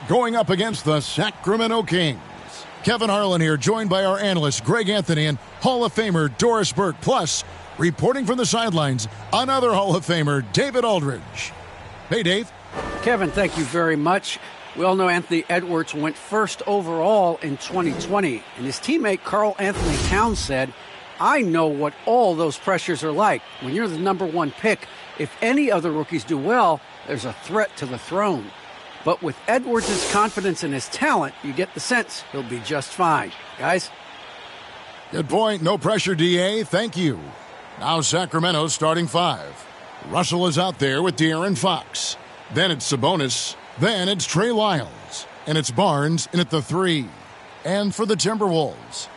going up against the Sacramento Kings. Kevin Harlan here, joined by our analysts Greg Anthony and Hall of Famer Doris Burke. Plus, reporting from the sidelines, another Hall of Famer, David Aldridge. Hey, Dave. Kevin, thank you very much. We all know Anthony Edwards went first overall in 2020, and his teammate Karl Anthony Towns said, "I know what all those pressures are like. When you're the number one pick, if any other rookies do well, there's a threat to the throne. But with Edwards' confidence in his talent, you get the sense he'll be just fine." Guys? Good point. No pressure, DA. Thank you. Now Sacramento's starting five. Russell is out there with De'Aaron Fox. Then it's Sabonis. Then it's Trey Lyles. And it's Barnes in at the three. And for the Timberwolves,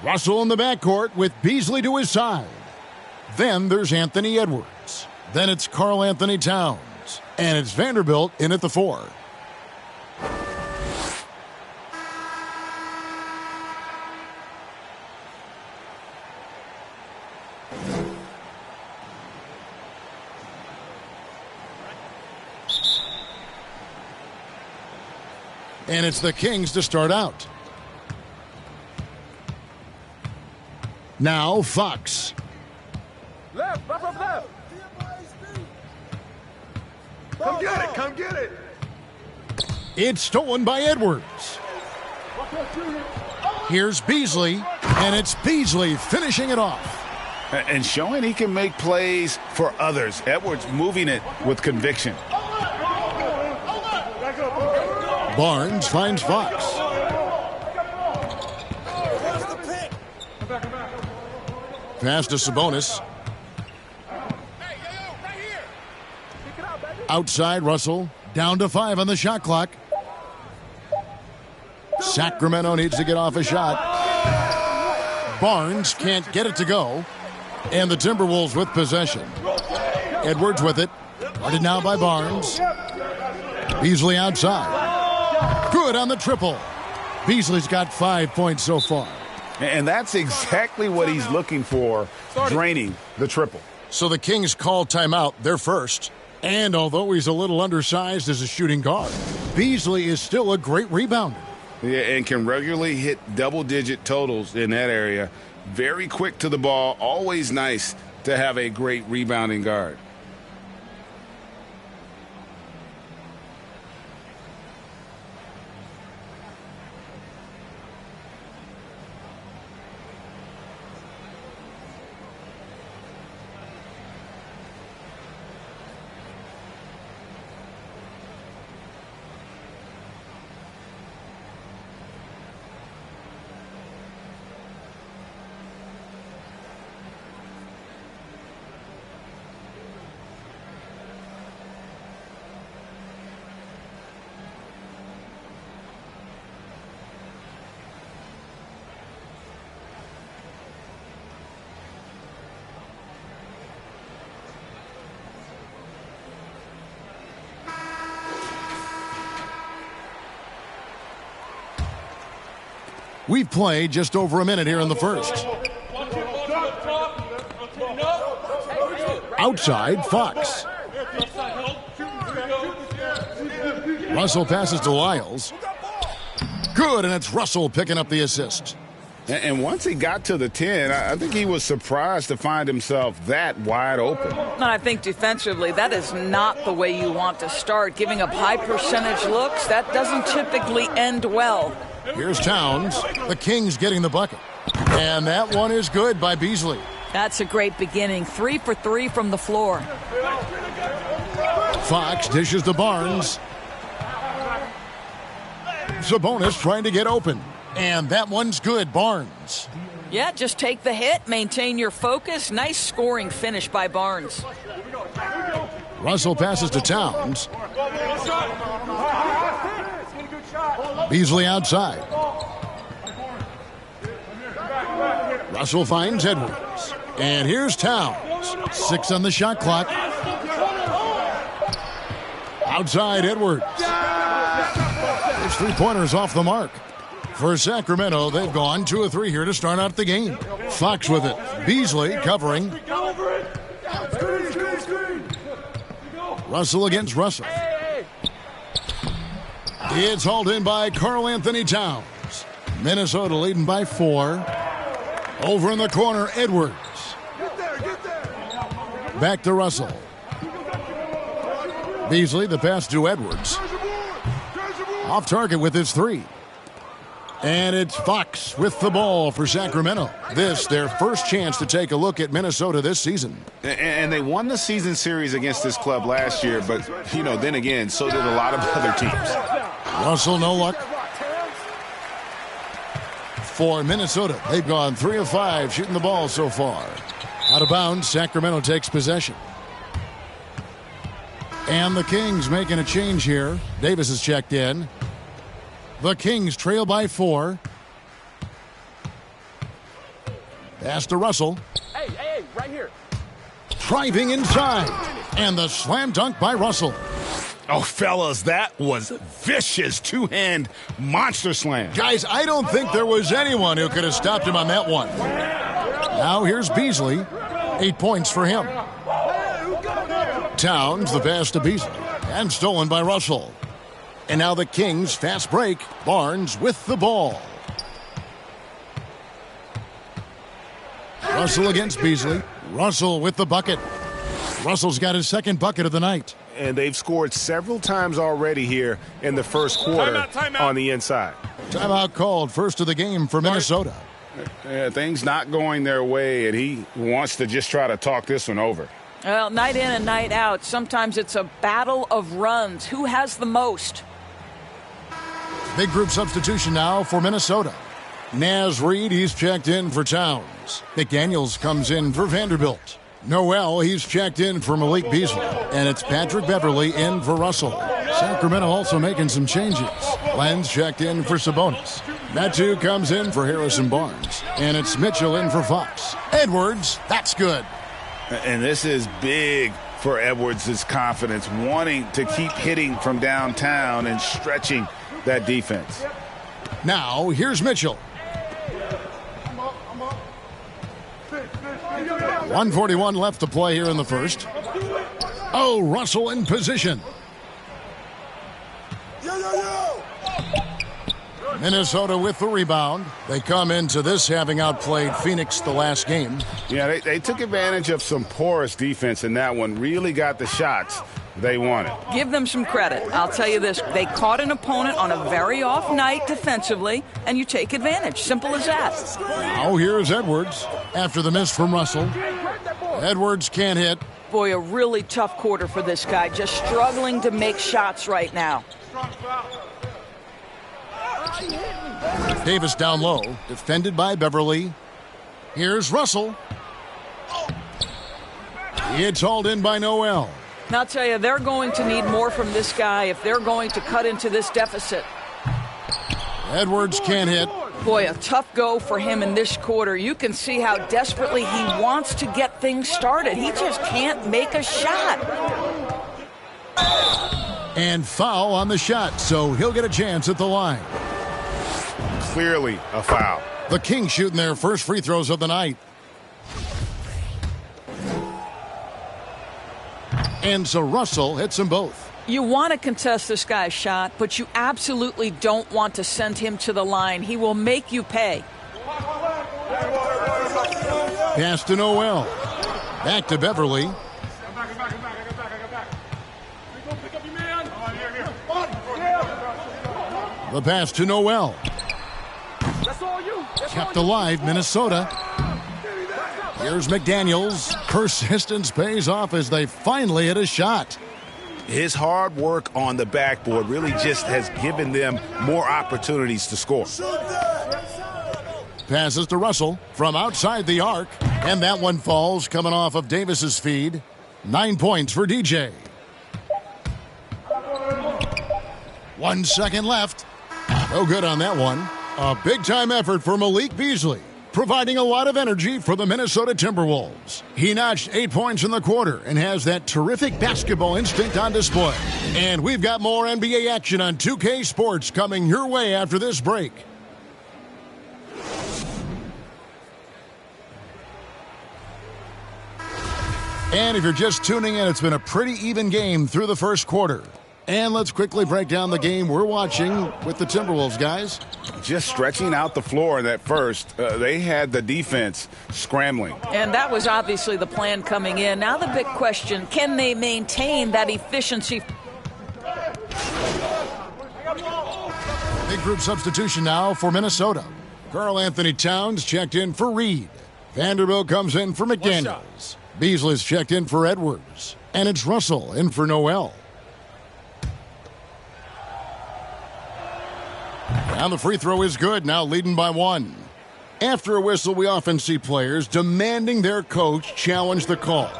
Russell in the backcourt with Beasley to his side. Then there's Anthony Edwards. Then it's Karl Anthony Towns. And it's Vanderbilt in at the four. And it's the Kings to start out. Now Fox. Left. Come get it, come get it. It's stolen by Edwards. Here's Beasley, and it's Beasley finishing it off. And showing he can make plays for others. Edwards moving it with conviction. Barnes finds Fox. Pass to Sabonis. Outside Russell. Down to 5 on the shot clock. Sacramento needs to get off a shot. Barnes can't get it to go. And the Timberwolves with possession. Edwards with it. Guarded now by Barnes. Beasley outside. Good on the triple. Beasley's got 5 points so far. And that's exactly what he's looking for, draining the triple. So the Kings call timeout. They're first. And although he's a little undersized as a shooting guard, Beasley is still a great rebounder. Yeah, and can regularly hit double-digit totals in that area. Very quick to the ball. Always nice to have a great rebounding guard. We've played just over a minute here in the first. Outside, Fox. Russell passes to Lyles. Good, and it's Russell picking up the assist. And once he got to the 10, I think he was surprised to find himself that wide open. And I think defensively, that is not the way you want to start. Giving up high percentage looks, that doesn't typically end well. Here's Towns. The Kings getting the bucket. And that one is good by Beasley. That's a great beginning. 3 for 3 from the floor. Fox dishes to Barnes. Sabonis trying to get open. And that one's good, Barnes. Yeah, just take the hit, maintain your focus. Nice scoring finish by Barnes. Russell passes to Towns. Beasley outside. Russell finds Edwards. And here's Towns. 6 on the shot clock. Outside Edwards. His three-pointers off the mark. For Sacramento, they've gone 2 of 3 here to start out the game. Fox with it. Beasley covering. Russell against Russell. It's hauled in by Karl Anthony Towns. Minnesota leading by 4. Over in the corner, Edwards. Get there. Back to Russell. Beasley, the pass to Edwards. Off target with his 3. And it's Fox with the ball for Sacramento. This, their first chance to take a look at Minnesota this season. And they won the season series against this club last year, but, then again, so did a lot of other teams. Russell, no luck. For Minnesota, they've gone 3 of 5 shooting the ball so far. Out of bounds, Sacramento takes possession. And the Kings making a change here. Davis is checked in. The Kings trail by 4. Pass to Russell. Hey, right here. Driving inside. And the slam dunk by Russell. Oh, fellas, that was vicious two-hand monster slam. Guys, I don't think there was anyone who could have stopped him on that one. Now here's Beasley. 8 points for him. Towns, the pass to Beasley. And stolen by Russell. And now the Kings, fast break. Barnes with the ball. Russell against Beasley. Russell with the bucket. Russell's got his second bucket of the night. And they've scored several times already here in the first quarter Timeout. on the inside. Timeout called, first of the game for Minnesota. Yeah, things not going their way, and he wants to just try to talk this one over. Well, night in and night out, sometimes it's a battle of runs. Who has the most? Big group substitution now for Minnesota. Naz Reid, he's checked in for Towns. McDaniels comes in for Vanderbilt. Noel, he's checked in for Malik Beasley. And it's Patrick Beverley in for Russell. Sacramento also making some changes. Lenz checked in for Sabonis. Metu comes in for Harrison Barnes. And it's Mitchell in for Fox. Edwards, that's good. And this is big for Edwards' confidence, wanting to keep hitting from downtown and stretching that defense. Now, here's Mitchell. 1:41 left to play here in the first. Oh, Russell in position. Minnesota with the rebound. They come into this having outplayed Phoenix the last game. Yeah, they took advantage of some porous defense in that one. Really got the shots they wanted. Give them some credit. I'll tell you this. They caught an opponent on a very off night defensively, and you take advantage. Simple as that. Now here's Edwards after the miss from Russell. Edwards can't hit. Boy, a really tough quarter for this guy. Just struggling to make shots right now. Davis down low, defended by Beverly. Here's Russell. It's hauled in by Noel. Now, I'll tell you, they're going to need more from this guy if they're going to cut into this deficit. Edwards can't hit. Boy, a tough go for him in this quarter. You can see how desperately he wants to get things started. He just can't make a shot. And foul on the shot, so he'll get a chance at the line. Clearly a foul. The Kings shooting their first free throws of the night. And so Russell hits them both. You want to contest this guy's shot, but you absolutely don't want to send him to the line. He will make you pay. Pass to Noel. Back to Beverly. The pass to Noel. Kept alive, Minnesota. Here's McDaniels. Persistence pays off as they finally hit a shot. His hard work on the backboard really just has given them more opportunities to score. Passes to Russell from outside the arc. And that one falls coming off of Davis's feed. 9 points for DJ. 1 second left. No good on that one. A big-time effort for Malik Beasley, providing a lot of energy for the Minnesota Timberwolves. He notched 8 points in the quarter and has that terrific basketball instinct on display. And we've got more NBA action on 2K Sports coming your way after this break. And if you're just tuning in, it's been a pretty even game through the first quarter. And let's quickly break down the game we're watching with the Timberwolves, guys. Just stretching out the floor in that first. They had the defense scrambling. And that was obviously the plan coming in. Now the big question, can they maintain that efficiency? Big group substitution now for Minnesota. Karl Anthony Towns checked in for Reed. Vanderbilt comes in for McDaniels. Beasley's checked in for Edwards. And it's Russell in for Noel. And the free throw is good, now leading by 1. After a whistle, we often see players demanding their coach challenge the call.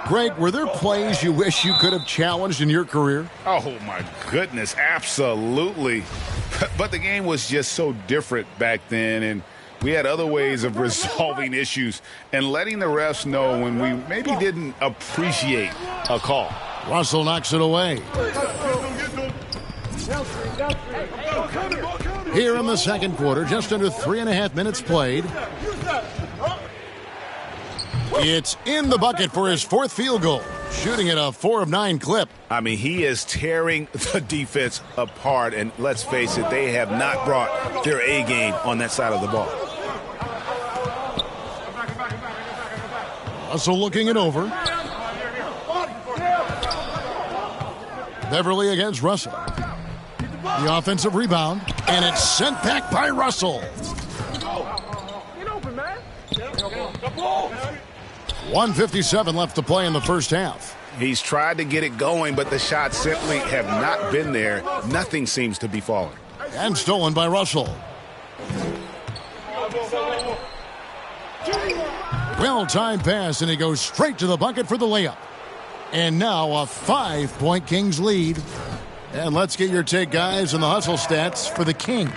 Greg, were there plays you wish you could have challenged in your career? Oh, my goodness, absolutely. But the game was just so different back then, and we had other ways of resolving issues and letting the refs know when we maybe didn't appreciate a call. Russell knocks it away. Here in the second quarter, just under 3.5 minutes played. It's in the bucket for his 4th field goal, shooting at a 4 of 9 clip. I mean, he is tearing the defense apart, and let's face it, they have not brought their A game on that side of the ball. Russell looking it over. Beverly against Russell. The offensive rebound, and it's sent back by Russell. 1:57 left to play in the first half. He's tried to get it going, but the shots simply have not been there. Nothing seems to be falling. And stolen by Russell. Well-timed pass, and he goes straight to the bucket for the layup. And now a 5-point Kings lead. And let's get your take, guys, on the hustle stats for the Kings.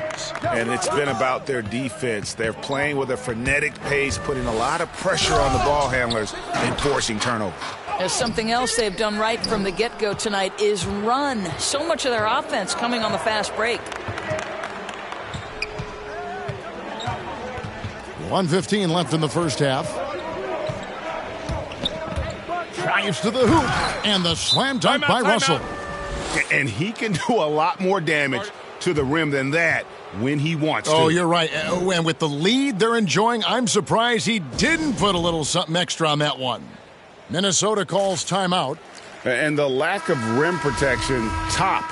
And it's been about their defense. They're playing with a frenetic pace, putting a lot of pressure on the ball handlers and forcing turnover. There's something else they've done right from the get-go tonight is run. So much of their offense coming on the fast break. 1:15 left in the first half. Drives to the hoop, and the slam dunk by Russell. And he can do a lot more damage to the rim than that when he wants to. Oh, you're right. And with the lead they're enjoying, I'm surprised he didn't put a little something extra on that one. Minnesota calls timeout. And the lack of rim protection, top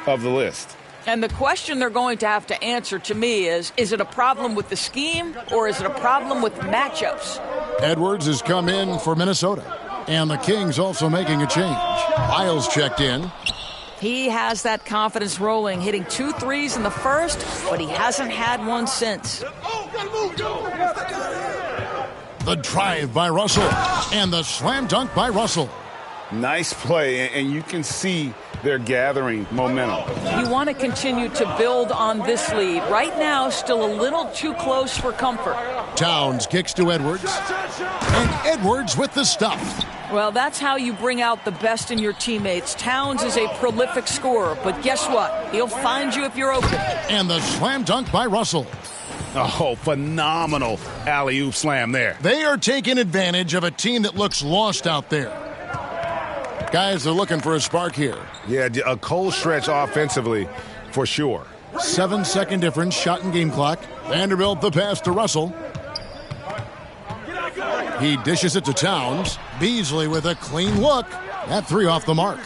of the list. And the question they're going to have to answer to me is it a problem with the scheme or is it a problem with matchups? Edwards has come in for Minnesota. And the Kings also making a change. Isles checked in. He has that confidence rolling, hitting 2 threes in the first, but he hasn't had one since. The drive by Russell, and the slam dunk by Russell. Nice play, and you can see they're gathering momentum. You want to continue to build on this lead. Right now, still a little too close for comfort. Towns kicks to Edwards, and Edwards with the stuff. Well, that's how you bring out the best in your teammates. Towns is a prolific scorer, but guess what? He'll find you if you're open. And the slam dunk by Russell. Oh, phenomenal alley-oop slam there. They are taking advantage of a team that looks lost out there. Guys are looking for a spark here. Yeah, a cold stretch offensively for sure. 7-second difference, shot and game clock. Vanderbilt the pass to Russell. He dishes it to Towns. Beasley with a clean look. That 3 off the mark.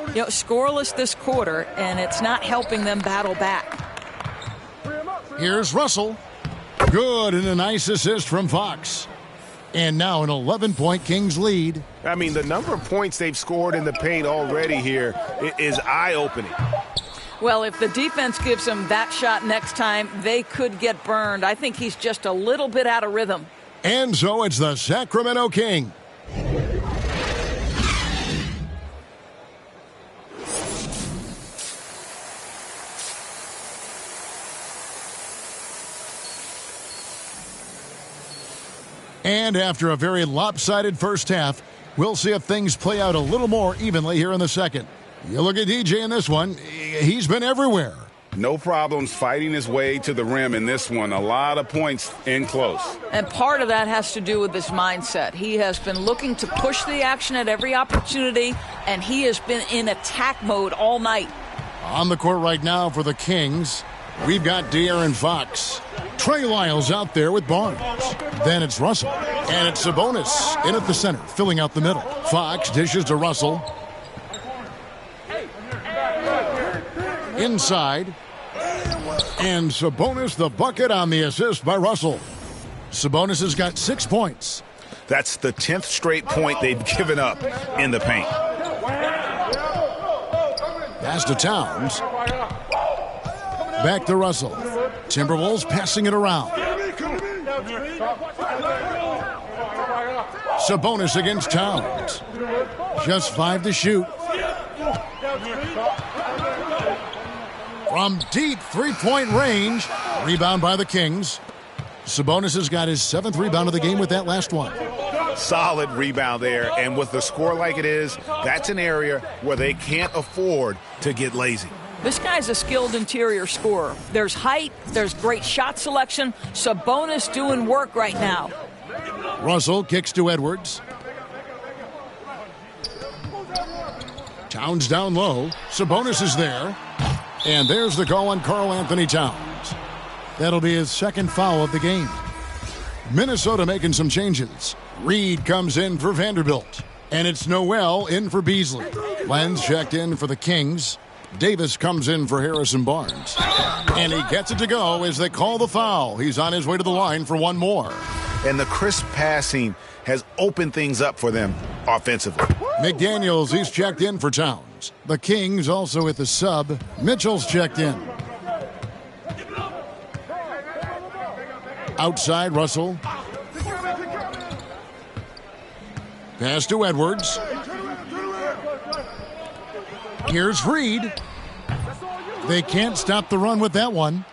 You know, scoreless this quarter, and it's not helping them battle back. Here's Russell. Good, and a nice assist from Fox. And now an 11-point Kings lead. I mean, the number of points they've scored in the paint already here is eye-opening. Well, if the defense gives him that shot next time, they could get burned. I think he's just a little bit out of rhythm. And so it's the Sacramento King. And after a very lopsided first half, we'll see if things play out a little more evenly here in the second. You look at DJ in this one, he's been everywhere. No problems fighting his way to the rim in this one. A lot of points in close. And part of that has to do with his mindset. He has been looking to push the action at every opportunity, and he has been in attack mode all night. On the court right now for the Kings, we've got De'Aaron Fox. Trey Lyles out there with Barnes. Then it's Russell. And it's Sabonis in at the center, filling out the middle. Fox dishes to Russell. Inside. And Sabonis the bucket on the assist by Russell. Sabonis has got 6 points. That's the 10th straight point they've given up in the paint. Pass to Towns. Back to Russell. Timberwolves passing it around. Sabonis against Towns. Just 5 to shoot. From deep three-point range. Rebound by the Kings. Sabonis has got his 7th rebound of the game with that last one. Solid rebound there, and with the score like it is, that's an area where they can't afford to get lazy. This guy's a skilled interior scorer. There's height, there's great shot selection. Sabonis doing work right now. Russell kicks to Edwards. Towns down low. Sabonis is there. And there's the call on Karl Anthony Towns. That'll be his 2nd foul of the game. Minnesota making some changes. Reed comes in for Vanderbilt. And it's Noel in for Beasley. Lenz checked in for the Kings. Davis comes in for Harrison Barnes. And he gets it to go as they call the foul. He's on his way to the line for one more. And the crisp passing has opened things up for them offensively. McDaniels, he's checked in for Towns. The Kings also at the sub. Mitchell's checked in. Outside, Russell. Pass to Edwards. Here's Reed. They can't stop the run with that one.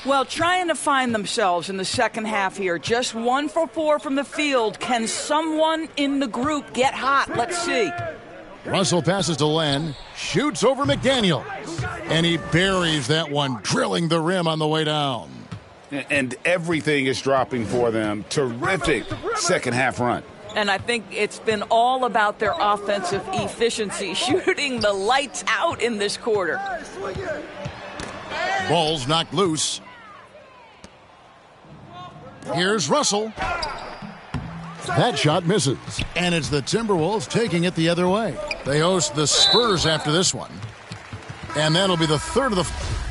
Well, trying to find themselves in the second half here. Just 1 for 4 from the field. Can someone in the group get hot? Let's see. Russell passes to Len. Shoots over McDaniels. And he buries that one, drilling the rim on the way down. And everything is dropping for them. Terrific second half run. And I think it's been all about their offensive efficiency, shooting the lights out in this quarter. Ball's knocked loose. Here's Russell. That shot misses. And it's the Timberwolves taking it the other way. They host the Spurs after this one. And that'll be the 3rd of the...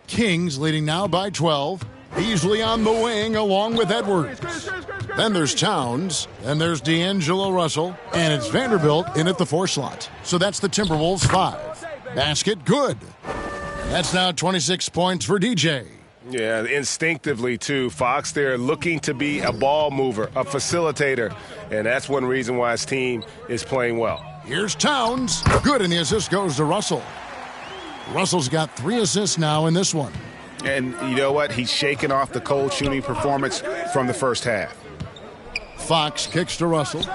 Kings leading now by 12. Beasley on the wing along with Edwards. Then there's Towns. Then there's D'Angelo Russell. And it's Vanderbilt in at the 4 slot. So that's the Timberwolves 5. Basket good. That's now 26 points for DJ. Yeah, instinctively, too. Fox there looking to be a ball mover, a facilitator. And that's one reason why his team is playing well. Here's Towns. Good, and the assist goes to Russell. Russell's got 3 assists now in this one. And you know what? He's shaking off the cold shooting performance from the first half. Fox kicks to Russell.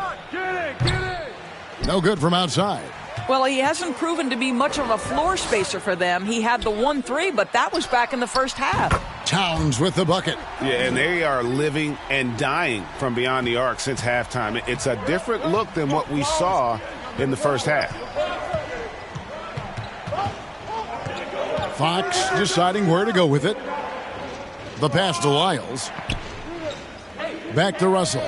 No good from outside. Well, he hasn't proven to be much of a floor spacer for them. He had the 1-3, but that was back in the first half. Towns with the bucket. Yeah, and they are living and dying from beyond the arc since halftime. It's a different look than what we saw in the first half. Fox deciding where to go with it. The pass to Lyles. Back to Russell.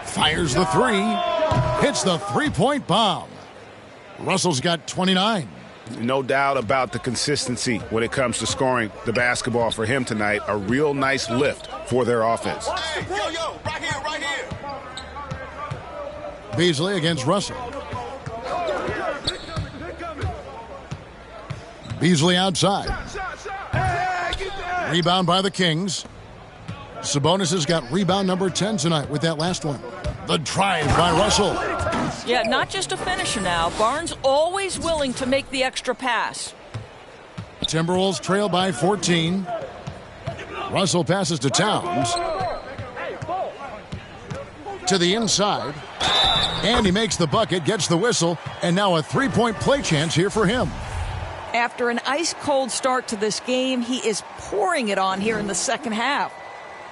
Fires the 3. Hits the 3-point bomb. Russell's got 29. No doubt about the consistency when it comes to scoring the basketball for him tonight. A real nice lift for their offense. Right here. Beasley against Russell. Beasley outside. Rebound by the Kings. Sabonis has got rebound number 10 tonight with that last one. The drive by Russell. Yeah, not just a finisher now. Barnes always willing to make the extra pass. Timberwolves trail by 14. Russell passes to Towns. To the inside. And he makes the bucket, gets the whistle, and now a 3-point play chance here for him. After an ice-cold start to this game, he is pouring it on here in the second half.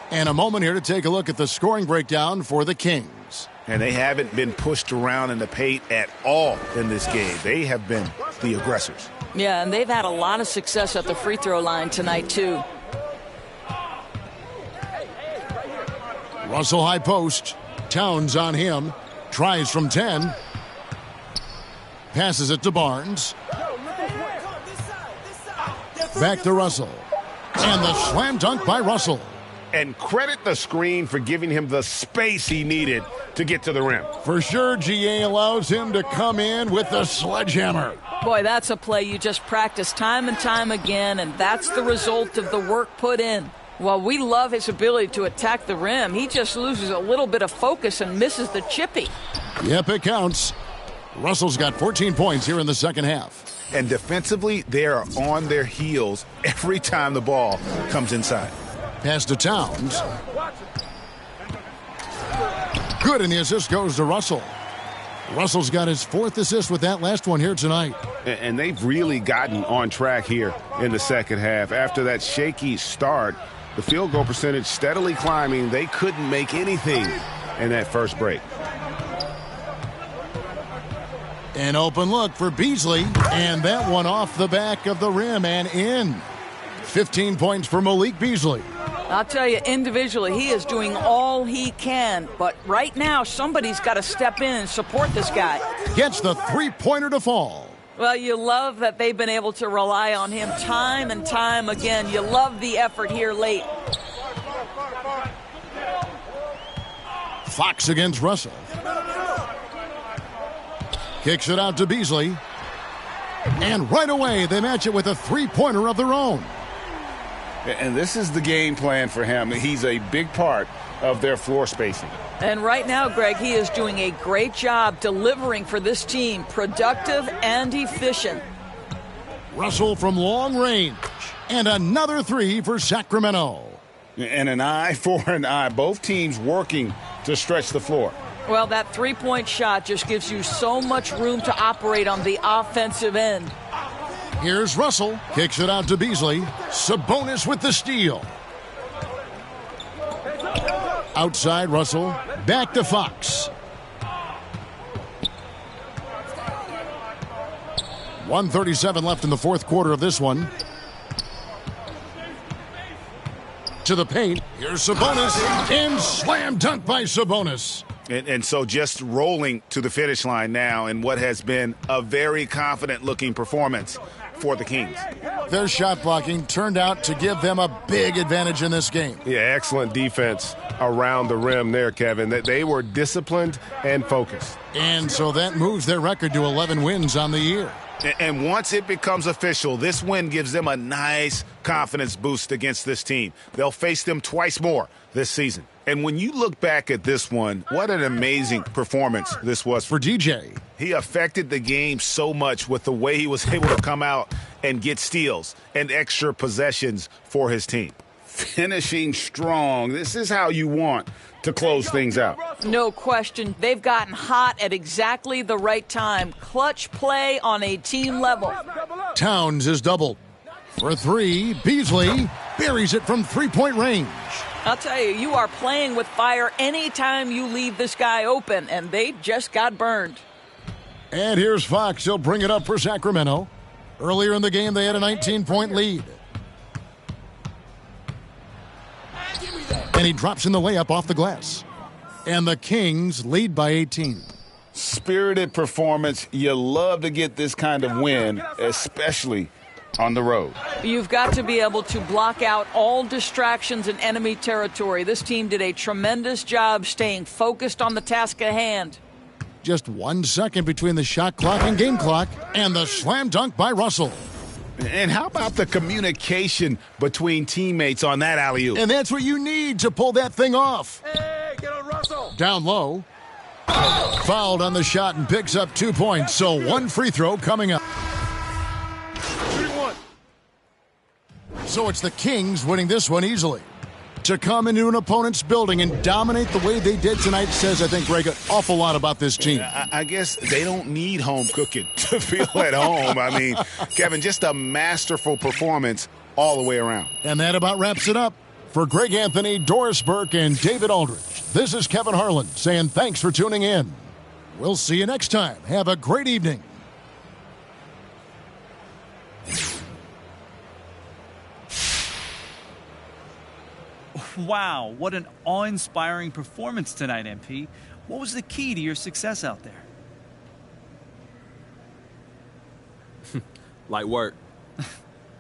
And a moment here to take a look at the scoring breakdown for the Kings. And they haven't been pushed around in the paint at all in this game. They have been the aggressors. Yeah, and they've had a lot of success at the free throw line tonight, too. Russell high post. Towns on him. Tries from 10. Passes it to Barnes. Back to Russell. And the slam dunk by Russell. And credit the screen for giving him the space he needed to get to the rim. For sure, GA allows him to come in with the sledgehammer. Boy, that's a play you just practice time and time again, and that's the result of the work put in. While we love his ability to attack the rim, he just loses a little bit of focus and misses the chippy. Yep, it counts. Russell's got 14 points here in the second half. And defensively, they are on their heels every time the ball comes inside. Pass to Towns. Good, and the assist goes to Russell. Russell's got his 4th assist with that last one here tonight. And they've really gotten on track here in the second half. After that shaky start, the field goal percentage steadily climbing. They couldn't make anything in that first break. An open look for Beasley, and that one off the back of the rim and in. 15 points for Malik Beasley. I'll tell you, individually, he is doing all he can. But right now, somebody's got to step in and support this guy. Gets the three-pointer to fall. Well, you love that they've been able to rely on him time and time again. You love the effort here late. Fox against Russell. Kicks it out to Beasley. And right away, they match it with a three-pointer of their own. And this is the game plan for him. He's a big part of their floor spacing. And right now, Greg, he is doing a great job delivering for this team, productive and efficient. Russell from long range. And another three for Sacramento. And an eye for an eye. Both teams working to stretch the floor. Well, that three-point shot just gives you so much room to operate on the offensive end. Here's Russell. Kicks it out to Beasley. Sabonis with the steal. Outside Russell. Back to Fox. 1:37 left in the fourth quarter of this one. To the paint. Here's Sabonis. And slam dunk by Sabonis. And so just rolling to the finish line now in what has been a very confident-looking performance for the Kings. Their shot blocking turned out to give them a big advantage in this game. Yeah, excellent defense around the rim there, Kevin. They were disciplined and focused. And so that moves their record to 11 wins on the year. And once it becomes official, this win gives them a nice confidence boost against this team. They'll face them twice more this season. And when you look back at this one, what an amazing performance this was for DJ. He affected the game so much with the way he was able to come out and get steals and extra possessions for his team. Finishing strong. This is how you want to close things out. No question. They've gotten hot at exactly the right time. Clutch play on a team level. Towns is doubled. For three, Beasley buries it from three-point range. I'll tell you, you are playing with fire anytime you leave this guy open, and they just got burned. And here's Fox. He'll bring it up for Sacramento. Earlier in the game, they had a 19-point lead. And he drops in the layup off the glass. And the Kings lead by 18. Spirited performance. You love to get this kind of win, especially on the road. You've got to be able to block out all distractions in enemy territory. This team did a tremendous job staying focused on the task at hand. Just 1 second between the shot clock and game clock, and the slam dunk by Russell. And how about the communication between teammates on that alley-oop? And that's what you need to pull that thing off. Hey, get on Russell. Down low. Fouled on the shot and picks up 2 points. So one free throw coming up. So it's the Kings winning this one easily. To come into an opponent's building and dominate the way they did tonight says, I think, Greg, an awful lot about this team. I guess they don't need home cooking to feel at home. I mean, Kevin, just a masterful performance all the way around. And that about wraps it up. For Greg Anthony, Doris Burke, and David Aldridge, this is Kevin Harlan saying thanks for tuning in. We'll see you next time. Have a great evening. Wow, what an awe-inspiring performance tonight, MP. What was the key to your success out there? Light work.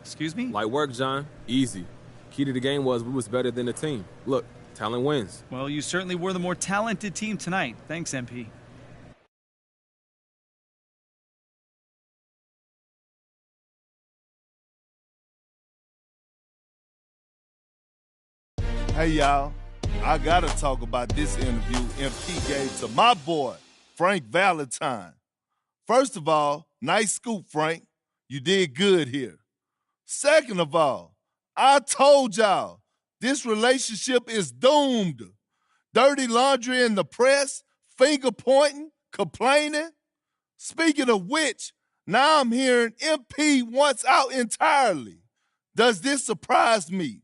Excuse me? Light work, John. Easy. Key to the game was we was better than the team. Look, talent wins. Well, you certainly were the more talented team tonight. Thanks, MP. Hey, y'all, I got to talk about this interview MP gave to my boy, Frank Valentine. First of all, nice scoop, Frank. You did good here. Second of all, I told y'all, this relationship is doomed. Dirty laundry in the press, finger pointing, complaining. Speaking of which, now I'm hearing MP wants out entirely. Does this surprise me?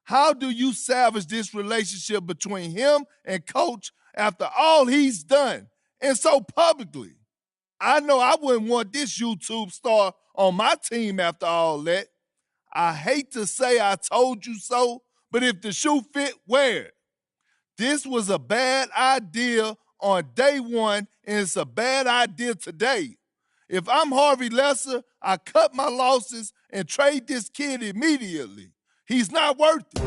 How do you salvage this relationship between him and Coach after all he's done, and so publicly? I know I wouldn't want this YouTube star on my team after all that. I hate to say I told you so, but if the shoe fit, wear it. This was a bad idea on day one, and it's a bad idea today. If I'm Harvey Lesser, I cut my losses and trade this kid immediately. He's not worth it.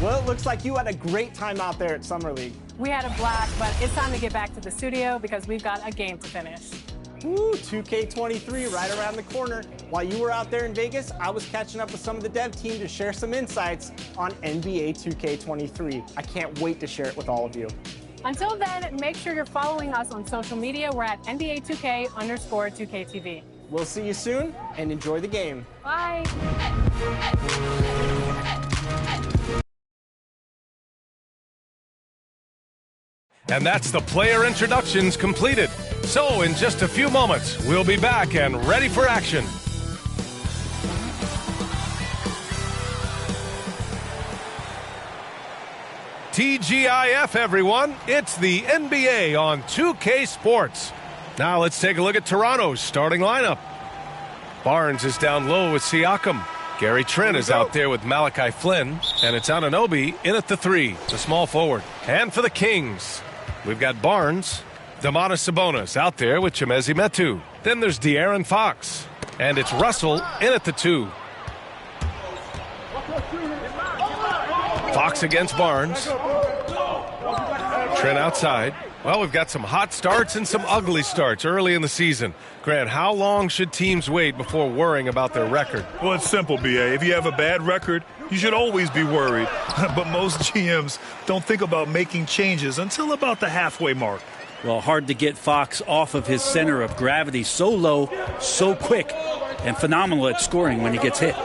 Well, it looks like you had a great time out there at Summer League. We had a blast, but it's time to get back to the studio because we've got a game to finish. Ooh, 2K23 right around the corner. While you were out there in Vegas, I was catching up with some of the dev team to share some insights on NBA 2K23. I can't wait to share it with all of you. Until then, make sure you're following us on social media. We're at NBA2K_2KTV. We'll see you soon, and enjoy the game. Bye. And that's the player introductions completed. So in just a few moments, we'll be back and ready for action. TGIF, everyone. It's the NBA on 2K Sports. Now let's take a look at Toronto's starting lineup. Barnes is down low with Siakam. Gary Trent is out there with Malachi Flynn. And it's Anunoby in at the 3, the small forward. And for the Kings, we've got Barnes, Domantas Sabonis out there with Chimezie Metu. Then there's De'Aaron Fox. And it's Russell in at the 2. Fox against Barnes. Trent outside. Well, we've got some hot starts and some ugly starts early in the season. Grant, how long should teams wait before worrying about their record? Well, it's simple, B.A. If you have a bad record, you should always be worried. But most GMs don't think about making changes until about the halfway mark. Well, hard to get Fox off of his center of gravity so low, so quick, and phenomenal at scoring when he gets hit.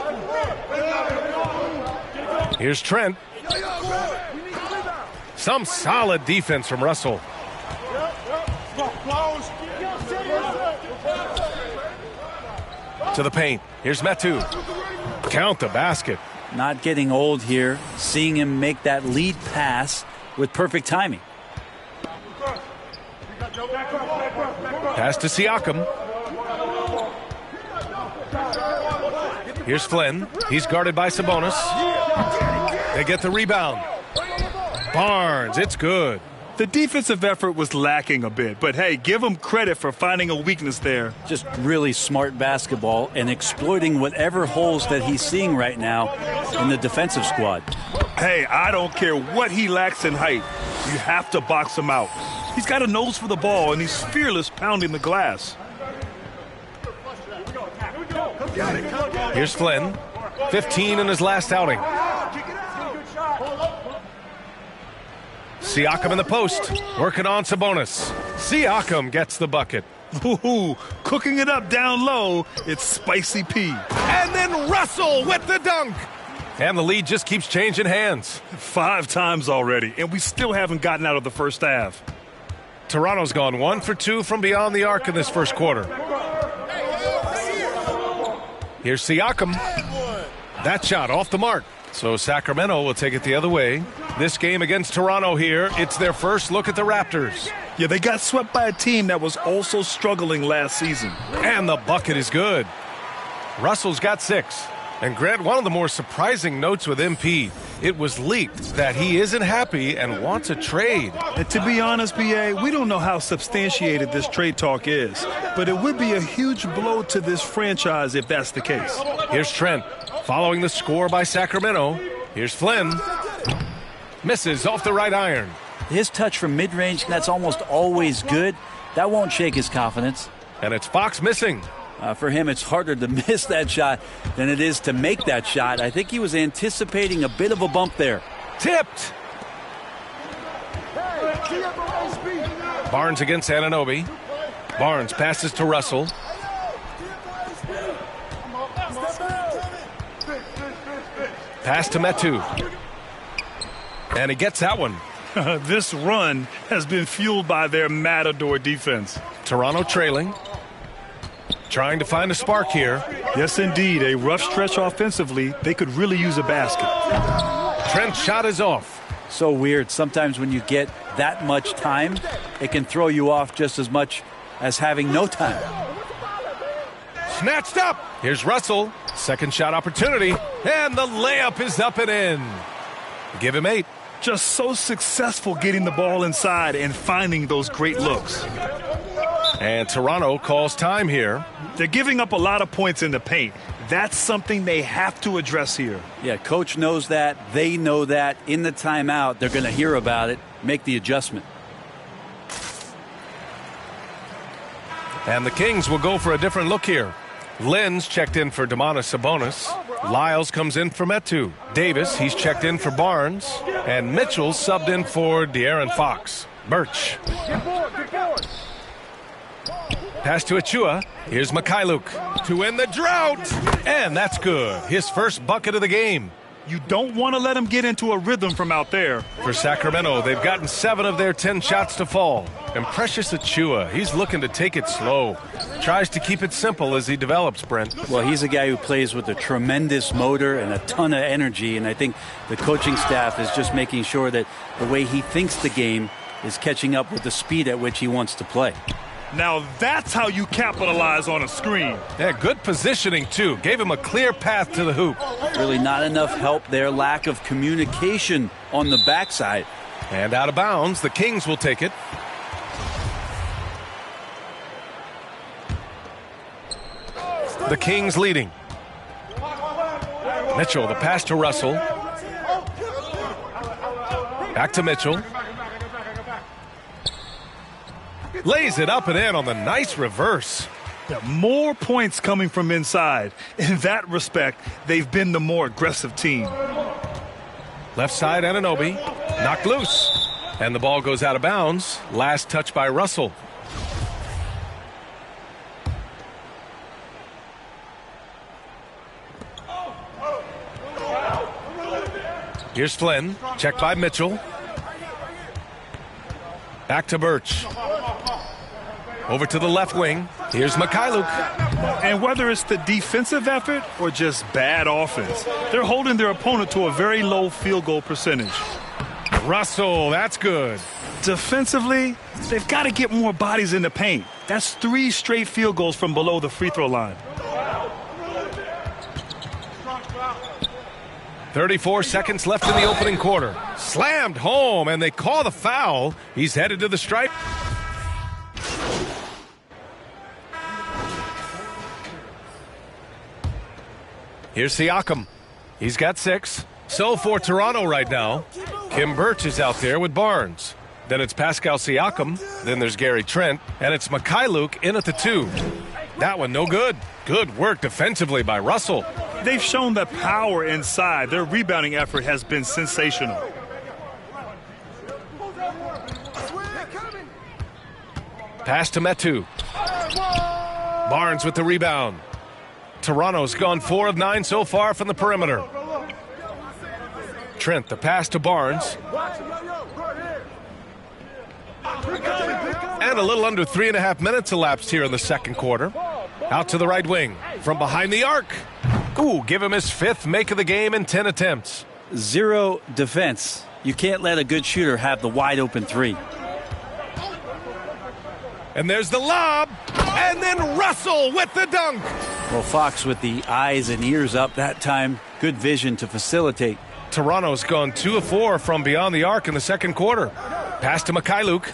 Here's Trent. Some solid defense from Russell. To the paint. Here's Metu. Count the basket. Not getting old here. Seeing him make that lead pass with perfect timing. Pass to Siakam. Here's Flynn. He's guarded by Sabonis. They get the rebound. Barnes, it's good. The defensive effort was lacking a bit, but hey, give him credit for finding a weakness there. Just really smart basketball and exploiting whatever holes that he's seeing right now in the defensive squad. Hey, I don't care what he lacks in height. You have to box him out. He's got a nose for the ball, and he's fearless pounding the glass. Here's Flynn. 15 in his last outing. Siakam in the post, working on Sabonis. Siakam gets the bucket. Ooh, cooking it up down low, it's Spicy P. And then Russell with the dunk. And the lead just keeps changing hands. 5 times already, and we still haven't gotten out of the first half. Toronto's gone 1 for 2 from beyond the arc in this first quarter. Here's Siakam. That shot off the mark. So Sacramento will take it the other way. This game against Toronto here, it's their first look at the Raptors. Yeah, they got swept by a team that was also struggling last season. And the bucket is good. Russell's got 6. And Grant, one of the more surprising notes with MP, it was leaked that he isn't happy and wants a trade. And to be honest, B.A., we don't know how substantiated this trade talk is, but it would be a huge blow to this franchise if that's the case. Here's Trent. Following the score by Sacramento, here's Flynn. Misses off the right iron. His touch from mid-range, that's almost always good. That won't shake his confidence. And it's Fox missing. For him, it's harder to miss that shot than it is to make that shot. I think he was anticipating a bit of a bump there. Tipped. Barnes against Anunoby. Barnes passes to Russell. Pass to Metu. And he gets that one. This run has been fueled by their Matador defense. Toronto trailing. Trying to find a spark here. Yes, indeed. A rough stretch offensively. They could really use a basket. Trent's shot is off. So weird. Sometimes when you get that much time, it can throw you off just as much as having no time. Snatched up. Here's Russell. Second shot opportunity. And the layup is up and in. Give him 8. Just so successful getting the ball inside and finding those great looks. And Toronto calls time here. They're giving up a lot of points in the paint. That's something they have to address here. Yeah, coach knows that. They know that. In the timeout, they're going to hear about it, make the adjustment. And the Kings will go for a different look here. Lynn's checked in for Domantas Sabonis. Lyles comes in for Metu. Davis, he's checked in for Barnes. And Mitchell subbed in for De'Aaron Fox. Birch. Pass to Achua. Here's Mikhailuk to end the drought. And that's good. His first bucket of the game. You don't want to let him get into a rhythm from out there. For Sacramento, they've gotten 7 of their 10 shots to fall. And Precious Achua, he's looking to take it slow. Tries to keep it simple as he develops, Brent. Well, he's a guy who plays with a tremendous motor and a ton of energy. And I think the coaching staff is just making sure that the way he thinks the game is catching up with the speed at which he wants to play. Now that's how you capitalize on a screen. Yeah, good positioning, too. Gave him a clear path to the hoop. Really not enough help there. Lack of communication on the backside. And out of bounds, the Kings will take it. The Kings leading. Mitchell, the pass to Russell. Back to Mitchell. Lays it up and in on the nice reverse. Yeah, more points coming from inside. In that respect, they've been the more aggressive team. Left side, Anunoby. Knocked loose. And the ball goes out of bounds. Last touch by Russell. Here's Flynn. Checked by Mitchell. Back to Birch. Over to the left wing. Here's Mikhailuk. And whether it's the defensive effort or just bad offense, they're holding their opponent to a very low field goal percentage. Russell, that's good. Defensively, they've got to get more bodies in the paint. That's 3 straight field goals from below the free throw line. 34 seconds left in the opening quarter. Slammed home, and they call the foul. He's headed to the stripe. Here's Siakam. He's got 6. So for Toronto right now, Kim Birch is out there with Barnes. Then it's Pascal Siakam. Then there's Gary Trent. And it's Mikhailuk in at the 2. That one no good. Good work defensively by Russell. They've shown that power inside. Their rebounding effort has been sensational. Pass to Metu. Barnes with the rebound. Toronto's gone 4 of 9 so far from the perimeter. Trent, the pass to Barnes. And a little under 3.5 minutes elapsed here in the second quarter. Out to the right wing. From behind the arc. Ooh, give him his 5th make of the game in 10 attempts. 0 defense. You can't let a good shooter have the wide open 3. And there's the lob. And then Russell with the dunk. Well, Fox with the eyes and ears up that time. Good vision to facilitate. Toronto's gone 2 of 4 from beyond the arc in the second quarter. Pass to Mikhailuk.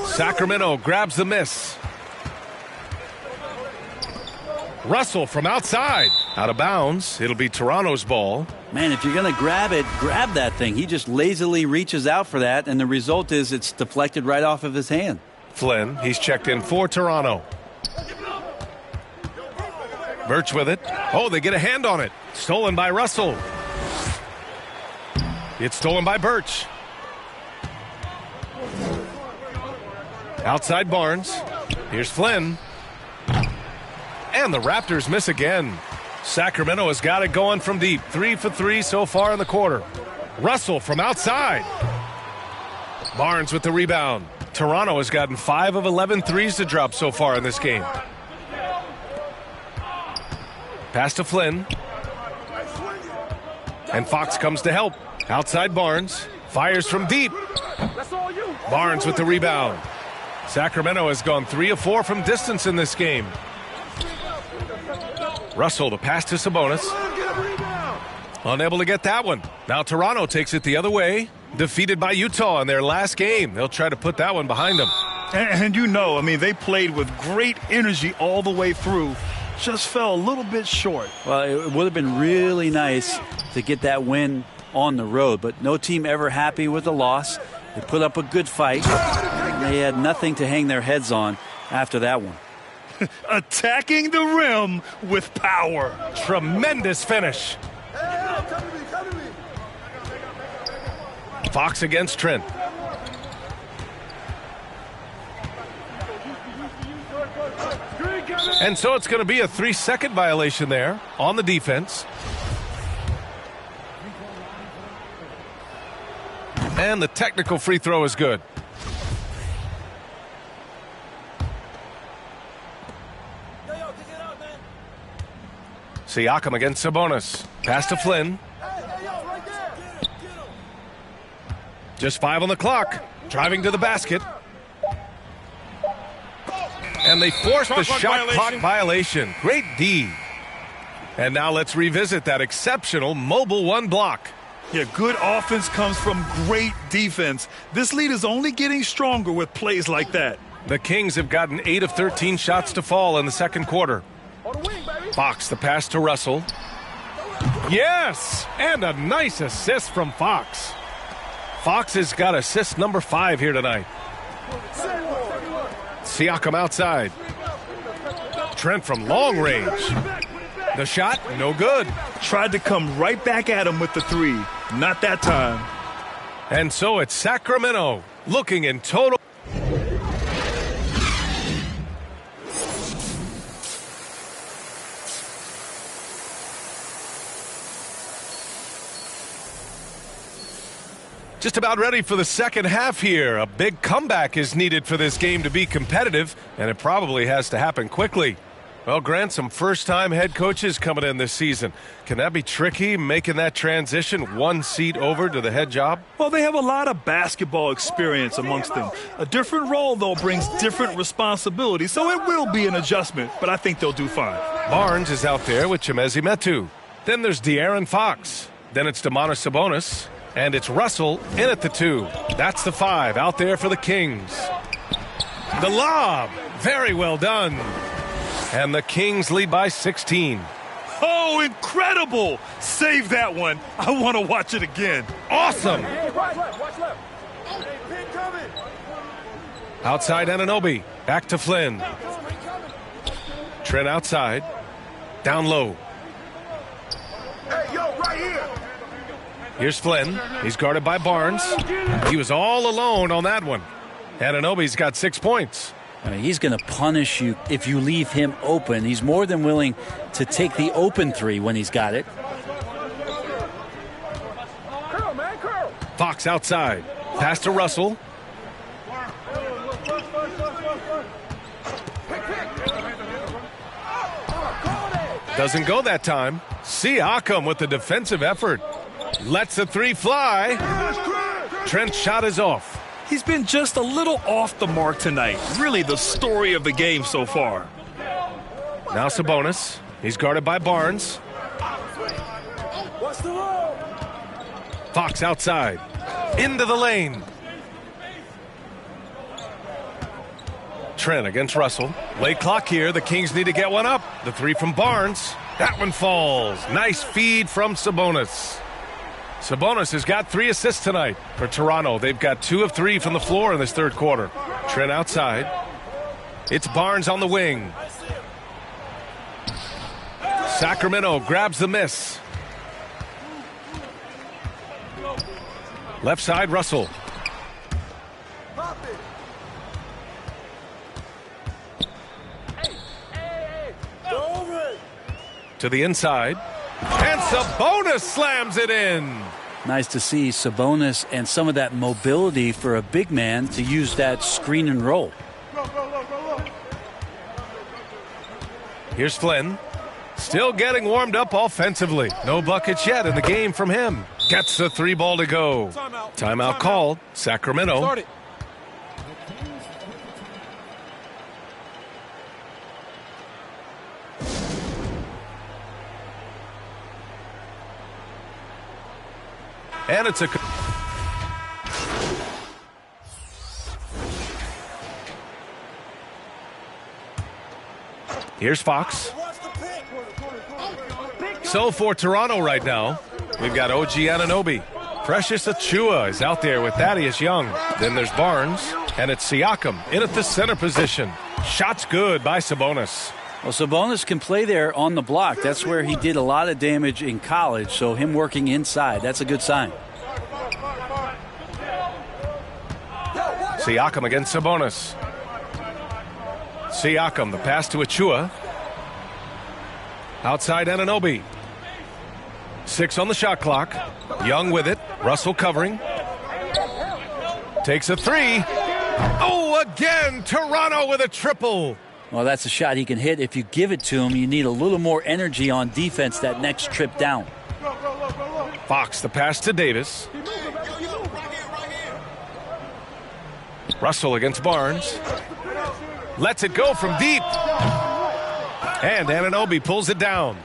Sacramento grabs the miss. Russell from outside. Out of bounds. It'll be Toronto's ball. Man, if you're going to grab it, grab that thing. He just lazily reaches out for that, and the result is it's deflected right off of his hand. Flynn, he's checked in for Toronto. Birch with it. Oh, they get a hand on it. Stolen by Russell. It's stolen by Birch. Outside Barnes. Here's Flynn. And the Raptors miss again. Sacramento has got it going from deep. 3 for 3 so far in the quarter. Russell from outside. Barnes with the rebound. Toronto has gotten 5 of 11 threes to drop so far in this game. Pass to Flynn. And Fox comes to help. Outside Barnes. Fires from deep. Barnes with the rebound. Sacramento has gone 3 of 4 from distance in this game. Russell to pass to Sabonis. Unable to get that one. Now Toronto takes it the other way. Defeated by Utah in their last game. They'll try to put that one behind them. And you know, I mean, they played with great energy all the way through. Just fell a little bit short. Well, it would have been really nice to get that win on the road, but no team ever happy with the loss. They put up a good fight. They had nothing to hang their heads on after that one. Attacking the rim with power. Tremendous finish. Fox against Trent. And so it's going to be a 3-second violation there on the defense. And the technical free throw is good. Siakam against Sabonis. Pass to Flynn. Just 5 on the clock. Driving to the basket. And they forced the shot clock violation. Great D. And now let's revisit that exceptional mobile 1 block. Yeah, good offense comes from great defense. This lead is only getting stronger with plays like that. The Kings have gotten 8 of 13 shots to fall in the second quarter. Fox, the pass to Russell. Yes! And a nice assist from Fox. Fox has got assist number 5 here tonight. Siakam outside. Trent from long range. The shot, no good. Tried to come right back at him with the 3. Not that time. And so it's Sacramento looking in total. Just about ready for the second half here. A big comeback is needed for this game to be competitive, and it probably has to happen quickly. Well, Grant, some first-time head coaches coming in this season. Can that be tricky, making that transition 1 seat over to the head job? Well, they have a lot of basketball experience amongst them. A different role, though, brings different responsibilities, so it will be an adjustment, but I think they'll do fine. Barnes is out there with Chimezie Metu. Then there's De'Aaron Fox. Then it's Domantas Sabonis. And it's Russell in at the 2. That's the 5 out there for the Kings. The lob. Very well done. And the Kings lead by 16. Oh, incredible! Save that one. I want to watch it again. Awesome. Outside Anunoby. Back to Flynn. Trent outside. Down low. Hey, yo, right here. Here's Flynn. He's guarded by Barnes. He was all alone on that one. Anunoby's got 6 points. I mean, he's going to punish you if you leave him open. He's more than willing to take the open 3 when he's got it. Fox outside. Pass to Russell. Doesn't go that time. Siakam with the defensive effort. Lets the 3 fly. Trent's shot is off. He's been just a little off the mark tonight. Really the story of the game so far. Now Sabonis. He's guarded by Barnes. Fox outside. Into the lane. Trent against Russell. Late clock here. The Kings need to get one up. The 3 from Barnes. That one falls. Nice feed from Sabonis. Sabonis has got 3 assists tonight. For Toronto, they've got 2 of 3 from the floor in this third quarter. Trent outside. It's Barnes on the wing. Sacramento grabs the miss. Left side, Russell. To the inside. And Sabonis slams it in. Nice to see Sabonis and some of that mobility for a big man to use that screen and roll. Here's Flynn. Still getting warmed up offensively. No buckets yet in the game from him. Gets the 3 ball to go. Timeout called. Sacramento. And it's a... Here's Fox. So for Toronto right now, we've got OG Anunoby. Precious Achiuwa is out there with Thaddeus Young. Then there's Barnes, and it's Siakam in at the center position. Shots good by Sabonis. Well, Sabonis can play there on the block. That's where he did a lot of damage in college, so him working inside, that's a good sign. Siakam against Sabonis. Siakam, the pass to Achiuwa. Outside Anunoby. 6 on the shot clock. Young with it. Russell covering. Takes a 3. Oh, again, Toronto with a triple. Well, that's a shot he can hit. If you give it to him, you need a little more energy on defense that next trip down. Fox, the pass to Davis. Russell against Barnes. Lets it go from deep. And Anunoby pulls it down.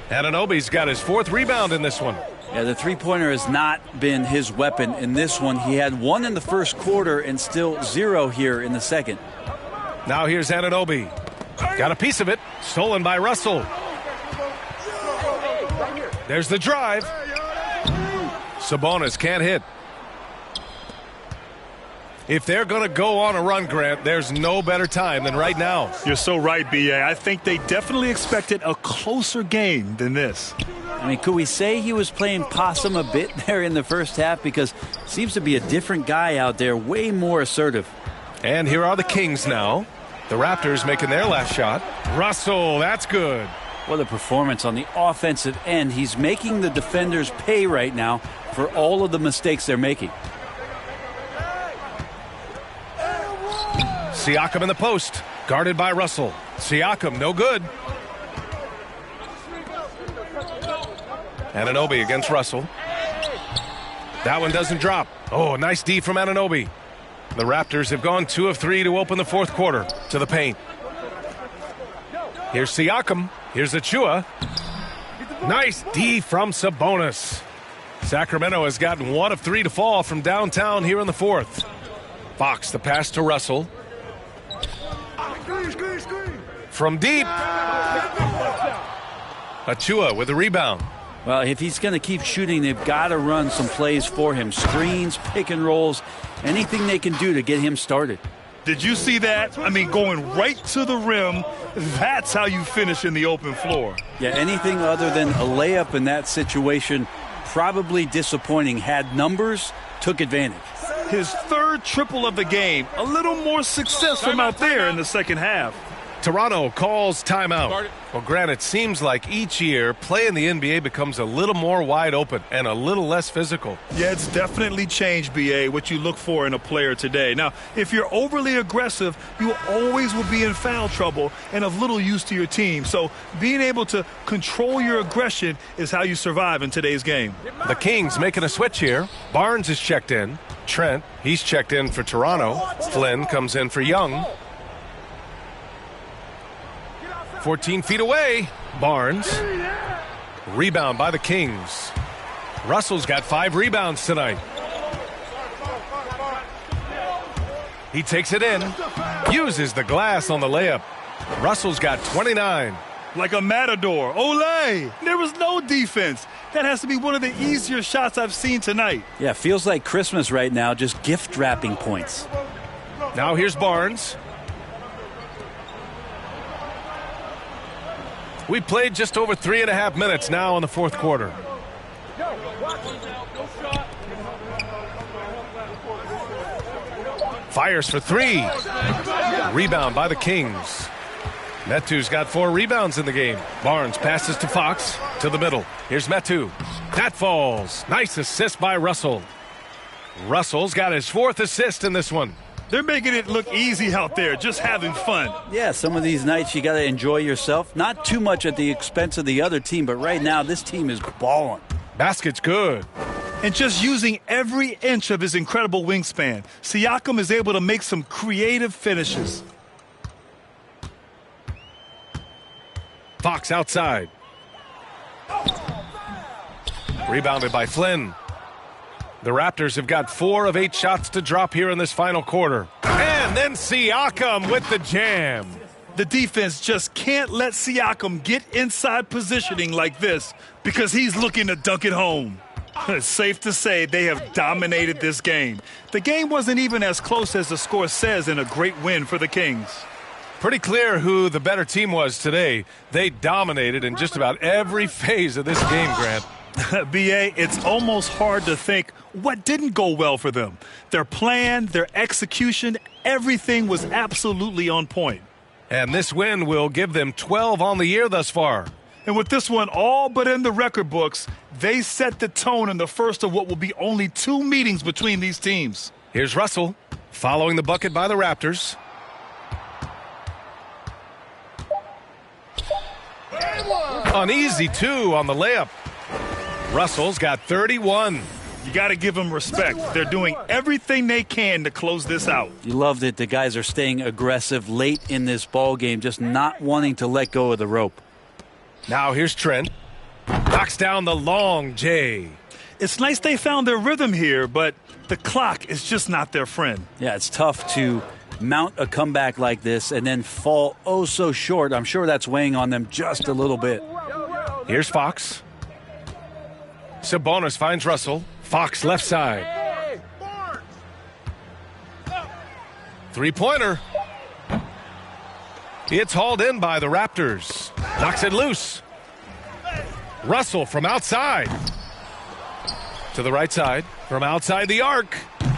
Anunoby's got his 4th rebound in this one. Yeah, the three-pointer has not been his weapon in this one. He had 1 in the first quarter and still 0 here in the second. Now here's Anunoby. Got a piece of it. Stolen by Russell. There's the drive. Sabonis can't hit. If they're going to go on a run, Grant, there's no better time than right now. You're so right, B.A. I think they definitely expected a closer game than this. I mean, could we say he was playing possum a bit there in the first half? Because seems to be a different guy out there, way more assertive. And here are the Kings now. The Raptors making their last shot. Russell, that's good. What a performance on the offensive end. He's making the defenders pay right now for all of the mistakes they're making. Siakam in the post, guarded by Russell. Siakam, no good. Anunoby against Russell. That one doesn't drop. Oh, nice D from Anunoby. The Raptors have gone 2 of 3 to open the 4th quarter. To the paint. Here's Siakam. Here's Achua. Nice D from Sabonis. Sacramento has gotten 1 of 3 to fall from downtown here in the 4th. Fox, the pass to Russell. From deep. Achua with a rebound. Well, if he's going to keep shooting, they've got to run some plays for him. Screens, pick and rolls, anything they can do to get him started. Did you see that? I mean, going right to the rim, that's how you finish in the open floor. Yeah, anything other than a layup in that situation, probably disappointing. Had numbers, took advantage. His 3rd triple of the game. A little more success from out there in the second half. Toronto calls timeout. Well, Grant, it seems like each year play in the NBA becomes a little more wide open and a little less physical. Yeah, it's definitely changed, B.A., what you look for in a player today. Now, if you're overly aggressive, you always will be in foul trouble and of little use to your team. So being able to control your aggression is how you survive in today's game. The Kings making a switch here. Barnes is checked in. Trent, he's checked in for Toronto. Flynn comes in for Young. 14 feet away. Barnes. Rebound by the Kings. Russell's got 5 rebounds tonight. He takes it in. Uses the glass on the layup. Russell's got 29. Like a matador. Olé! There was no defense. That has to be one of the easier shots I've seen tonight. Yeah, feels like Christmas right now, just gift wrapping points. Now here's Barnes. We played just over 3.5 minutes now in the 4th quarter. Fires for 3. Rebound by the Kings. Metu's got 4 rebounds in the game. Barnes passes to Fox to the middle. Here's Metu. That falls. Nice assist by Russell. Russell's got his 4th assist in this one. They're making it look easy out there, just having fun. Yeah, some of these nights you got to enjoy yourself. Not too much at the expense of the other team, but right now this team is balling. Basket's good. And just using every inch of his incredible wingspan, Siakam is able to make some creative finishes. Fox outside. Rebounded by Flynn. The Raptors have got 4 of 8 shots to drop here in this final quarter. And then Siakam with the jam. The defense just can't let Siakam get inside positioning like this because he's looking to dunk it home. It's safe to say they have dominated this game. The game wasn't even as close as the score says in a great win for the Kings. Pretty clear who the better team was today. They dominated in just about every phase of this game, Grant. B.A., it's almost hard to think what didn't go well for them. Their plan, their execution, everything was absolutely on point. And this win will give them 12 on the year thus far. And with this one all but in the record books, they set the tone in the first of what will be only 2 meetings between these teams. Here's Russell following the bucket by the Raptors. An easy 2 on the layup. Russell's got 31. You got to give them respect. They're doing everything they can to close this out. You love that the guys are staying aggressive late in this ball game, just not wanting to let go of the rope. Now here's Trent. Knocks down the long J. It's nice they found their rhythm here, but the clock is just not their friend. Yeah, it's tough to mount a comeback like this and then fall oh so short. I'm sure that's weighing on them just a little bit. Here's Fox. Sabonis finds Russell. Fox left side. Three-pointer. It's hauled in by the Raptors. Knocks it loose. Russell from outside. To the right side. From outside the arc.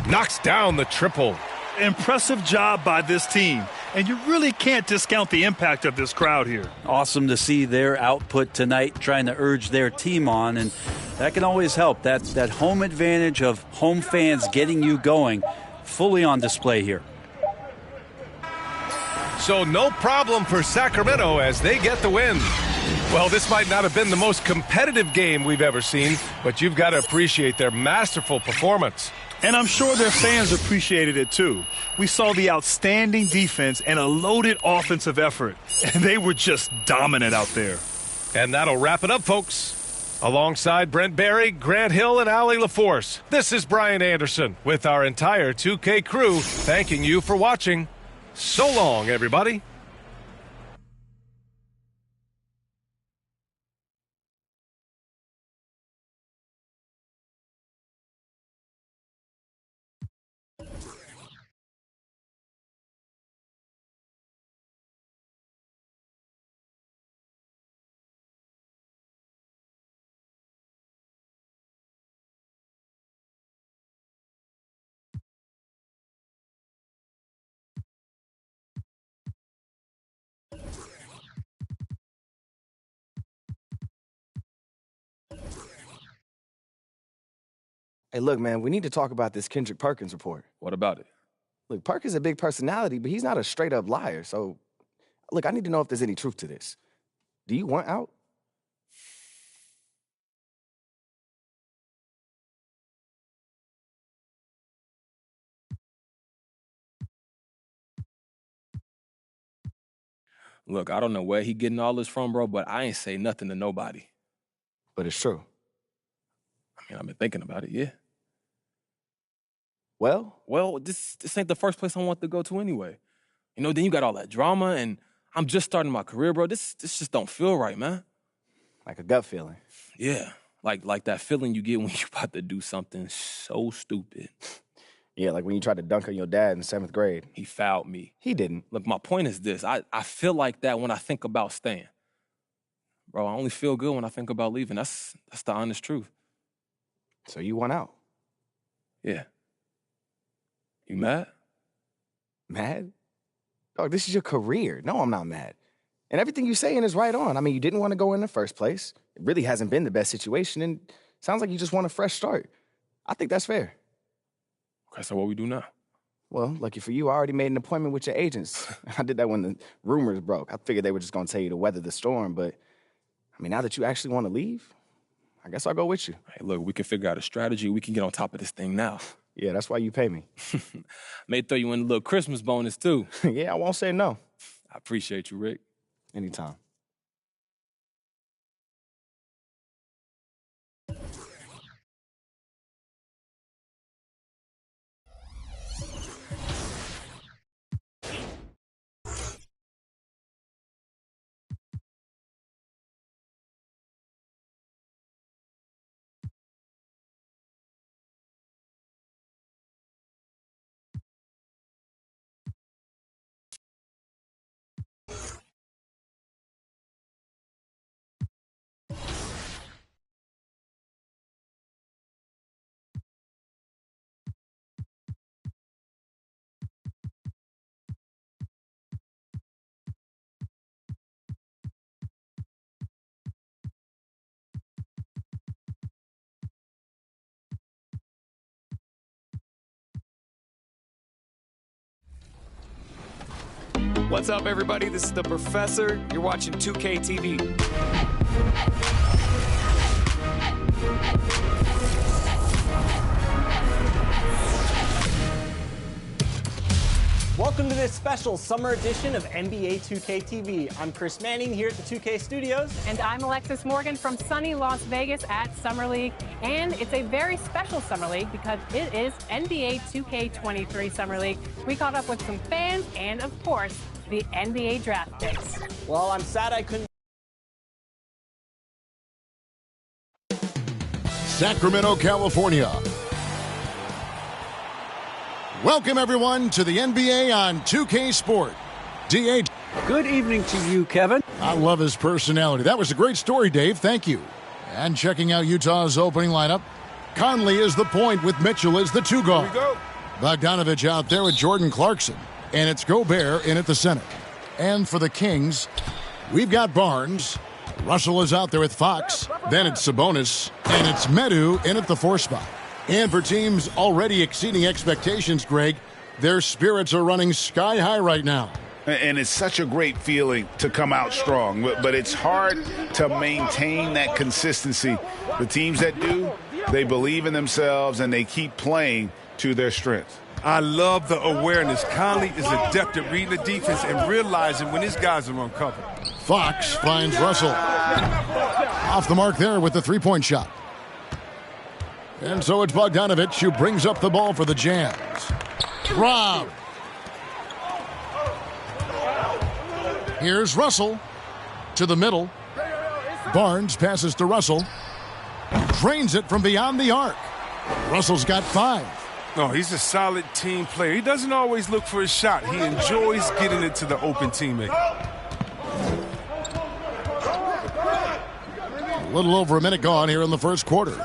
Knocks down the triple. Impressive job by this team. And you really can't discount the impact of this crowd here. Awesome to see their output tonight, trying to urge their team on, and that can always help. That home advantage of home fans getting you going, fully on display here. So no problem for Sacramento as they get the win. Well, this might not have been the most competitive game we've ever seen, but you've got to appreciate their masterful performance. And I'm sure their fans appreciated it too. We saw the outstanding defense and a loaded offensive effort, and they were just dominant out there. And that'll wrap it up, folks. Alongside Brent Barry, Grant Hill, and Allie LaForce, this is Brian Anderson with our entire 2K crew thanking you for watching. So long, everybody. Hey, look, man, we need to talk about this Kendrick Perkins report. What about it? Look, Perkins is a big personality, but he's not a straight-up liar. So, look, I need to know if there's any truth to this. Do you want out? Look, I don't know where he getting all this from, bro, but I ain't say nothing to nobody. But it's true. I mean, I've been thinking about it, yeah. Well, this ain't the first place I want to go to anyway. You know, then you got all that drama, and I'm just starting my career, bro. This just don't feel right, man. Like a gut feeling. Yeah, like that feeling you get when you're about to do something so stupid. Yeah, like when you tried to dunk on your dad in 7th grade. He fouled me. He didn't. Look, my point is this. I feel like that when I think about staying. Bro, I only feel good when I think about leaving. That's the honest truth. So you want out? Yeah. You mad? Mad? Dog, this is your career. No, I'm not mad. And everything you're saying is right on. I mean, you didn't want to go in the first place. It really hasn't been the best situation, and it sounds like you just want a fresh start. I think that's fair. Okay, so what we do now? Well, lucky for you, I already made an appointment with your agents. I did that when the rumors broke. I figured they were just going to tell you to weather the storm, but, I mean, now that you actually want to leave, I guess I'll go with you. Hey, look, we can figure out a strategy. We can get on top of this thing now. Yeah, that's why you pay me. May throw you in a little Christmas bonus, too. Yeah, I won't say no. I appreciate you, Rick. Anytime. What's up, everybody? This is the Professor. You're watching 2K TV. Welcome to this special summer edition of NBA 2K TV. I'm Chris Manning here at the 2K studios. And I'm Alexis Morgan from sunny Las Vegas at Summer League. And it's a very special Summer League because it is NBA 2K23 Summer League. We caught up with some fans and, of course, the NBA draft picks. Well, I'm sad I couldn't. Sacramento, California. Welcome, everyone, to the NBA on 2K Sport. D.A. Good evening to you, Kevin. I love his personality. That was a great story, Dave. Thank you. And checking out Utah's opening lineup, Conley is the point with Mitchell as the two guard. Bogdanovich out there with Jordan Clarkson. And it's Gobert in at the center. And for the Kings, we've got Barnes. Russell is out there with Fox. Then it's Sabonis. And it's Medu in at the 4 spot. And for teams already exceeding expectations, Greg, their spirits are running sky high right now. And it's such a great feeling to come out strong, but it's hard to maintain that consistency. The teams that do, they believe in themselves and they keep playing to their strengths. I love the awareness. Conley is adept at reading the defense and realizing when his guys are uncovered. Fox finds Russell. Off the mark there with the three-point shot. And so it's Bogdanovich who brings up the ball for the Jazz. Rob. Here's Russell to the middle. Barnes passes to Russell. Drains it from beyond the arc. Russell's got 5. No, he's a solid team player. He doesn't always look for a shot. He enjoys getting it to the open teammate. A little over a minute gone here in the first quarter.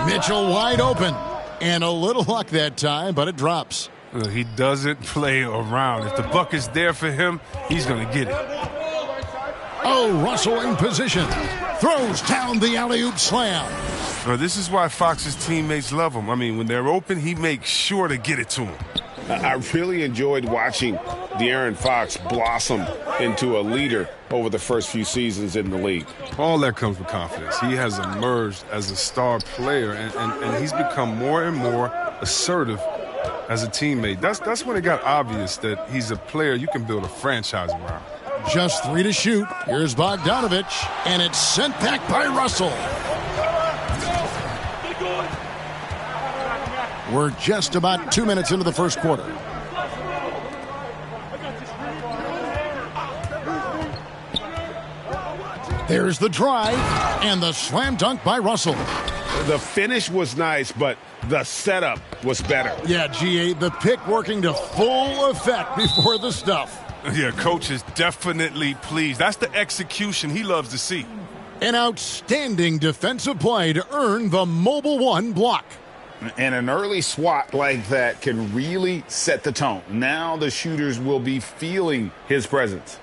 Mitchell wide open. And a little luck that time, but it drops. He doesn't play around. If the buck is there for him, he's going to get it. Oh, Russell in position. Throws down the alley-oop slam. Well, this is why Fox's teammates love him. I mean, when they're open, he makes sure to get it to him. I really enjoyed watching De'Aaron Fox blossom into a leader over the first few seasons in the league. All that comes with confidence. He has emerged as a star player, and he's become more and more assertive as a teammate. That's when it got obvious that he's a player you can build a franchise around. Just 3 to shoot. Here's Bogdanovich, and it's sent back by Russell. We're just about 2 minutes into the first quarter. There's the drive and the slam dunk by Russell. The finish was nice, but the setup was better. Yeah, GA, the pick working to full effect before the stuff. Yeah, coach is definitely pleased. That's the execution he loves to see. An outstanding defensive play to earn the Mobile 1 block. And an early swat like that can really set the tone. Now the shooters will be feeling his presence.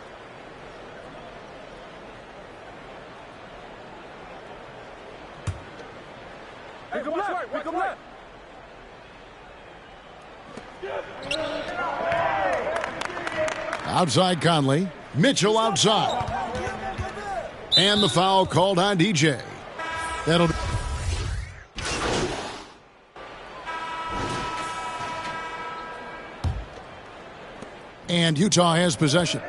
Pick him left, pick him left. Outside Conley. Mitchell outside. And the foul called on DJ. That'll be... And Utah has possession.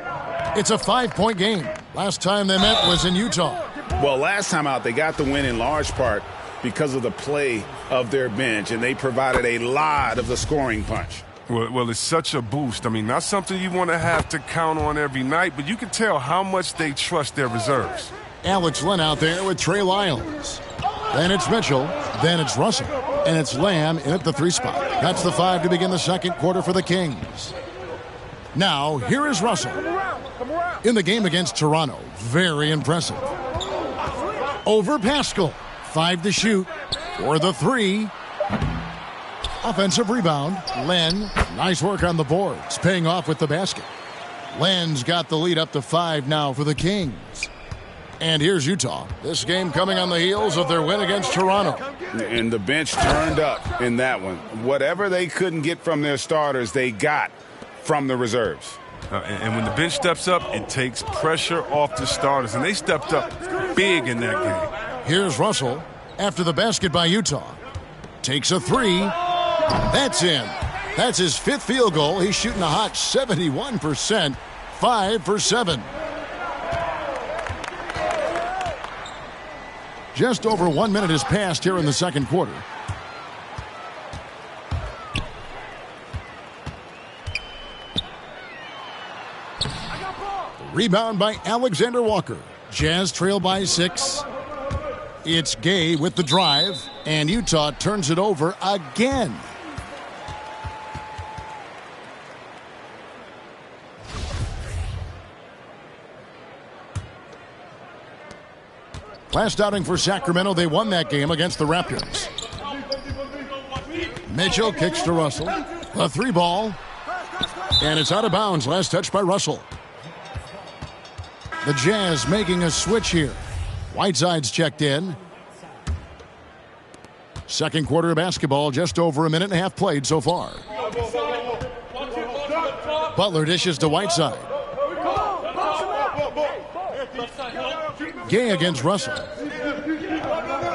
It's a 5-point game. Last time they met was in Utah. Well, last time out, they got the win in large part because of the play of their bench, and they provided a lot of the scoring punch. Well, it's such a boost. I mean, not something you want to have to count on every night, but you can tell how much they trust their reserves. Alex Len out there with Trey Lyles. Then it's Mitchell. Then it's Russell. And it's Lamb in at the 3 spot. That's the 5 to begin the second quarter for the Kings. Now, here is Russell. In the game against Toronto, very impressive. Over Pascal, 5 to shoot for the 3. Offensive rebound, Len, nice work on the boards, paying off with the basket. Len's got the lead up to 5 now for the Kings. And here's Utah. This game coming on the heels of their win against Toronto. And the bench turned up in that one. Whatever they couldn't get from their starters, they got from the reserves. And when the bench steps up, it takes pressure off the starters. And they stepped up big in that game. Here's Russell after the basket by Utah. Takes a 3. That's in. That's his 5th field goal. He's shooting a hot 71%, 5 for 7. Just over 1 minute has passed here in the second quarter. Rebound by Alexander Walker. Jazz trail by 6. It's Gay with the drive, and Utah turns it over again. Last outing for Sacramento, they won that game against the Raptors. Mitchell kicks to Russell. A 3 ball. And it's out of bounds. Last touch by Russell. The Jazz making a switch here. Whiteside's checked in. Second quarter of basketball, just over a minute and a half played so far. Butler dishes to Whiteside. Gay against Russell.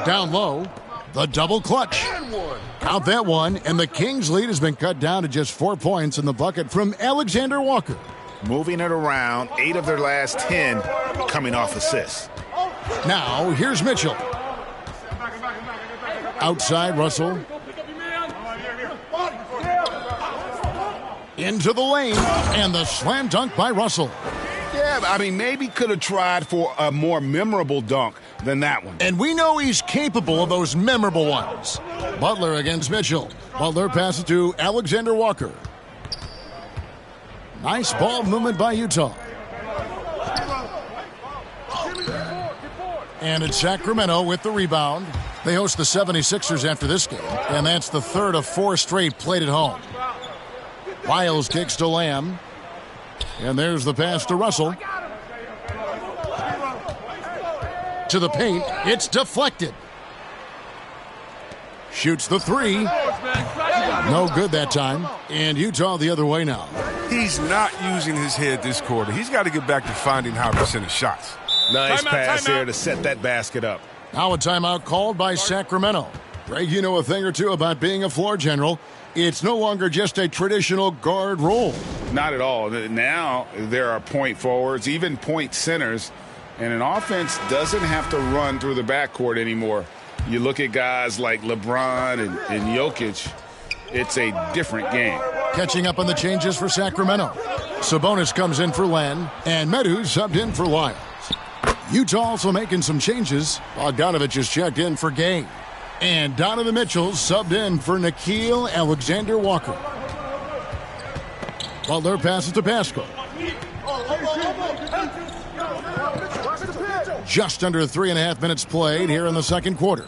Down low. The double clutch. Count that one, and the Kings' lead has been cut down to just 4 points in the bucket from Alexander Walker. Moving it around, 8 of their last 10 coming off assists. Now, here's Mitchell. Outside, Russell. Into the lane, and the slam dunk by Russell. Yeah, I mean, maybe could have tried for a more memorable dunk than that one. And we know he's capable of those memorable ones. Butler against Mitchell. Butler passes to Alexander Walker. Nice ball movement by Utah. And it's Sacramento with the rebound. They host the 76ers after this game, and that's the 3rd of 4 straight played at home. Wiles kicks to Lamb. And there's the pass to Russell. To the paint. It's deflected. Shoots the 3. No good that time. And Utah the other way now. He's not using his head this quarter. He's got to get back to finding high percentage shots. Nice pass there to set that basket up. Now a timeout called by Sacramento. Greg, you know a thing or two about being a floor general. It's no longer just a traditional guard role. Not at all. Now there are point forwards, even point centers, and an offense doesn't have to run through the backcourt anymore. You look at guys like Lebron and Jokic, it's a different game. Catching up on the changes for Sacramento. Sabonis comes in for Len, and Medu subbed in for Lyles. Utah also making some changes. Bogdanovich is checked in for Gay. And Donovan Mitchell subbed in for Nickeil Alexander-Walker. Butler passes to Pascal. Just under 3.5 minutes played here in the second quarter.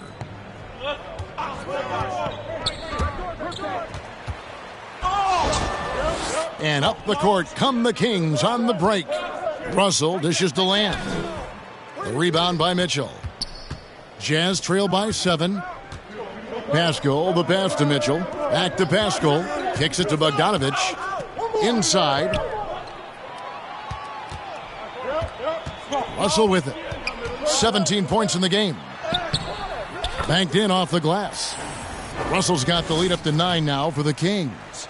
And up the court come the Kings on the break. Russell dishes to Lamb. The rebound by Mitchell. Jazz trail by 7. Pascal, the pass to Mitchell. Back to Pascal. Kicks it to Bogdanovich. Inside. Russell with it. 17 points in the game. Banked in off the glass. Russell's got the lead up to 9 now for the Kings.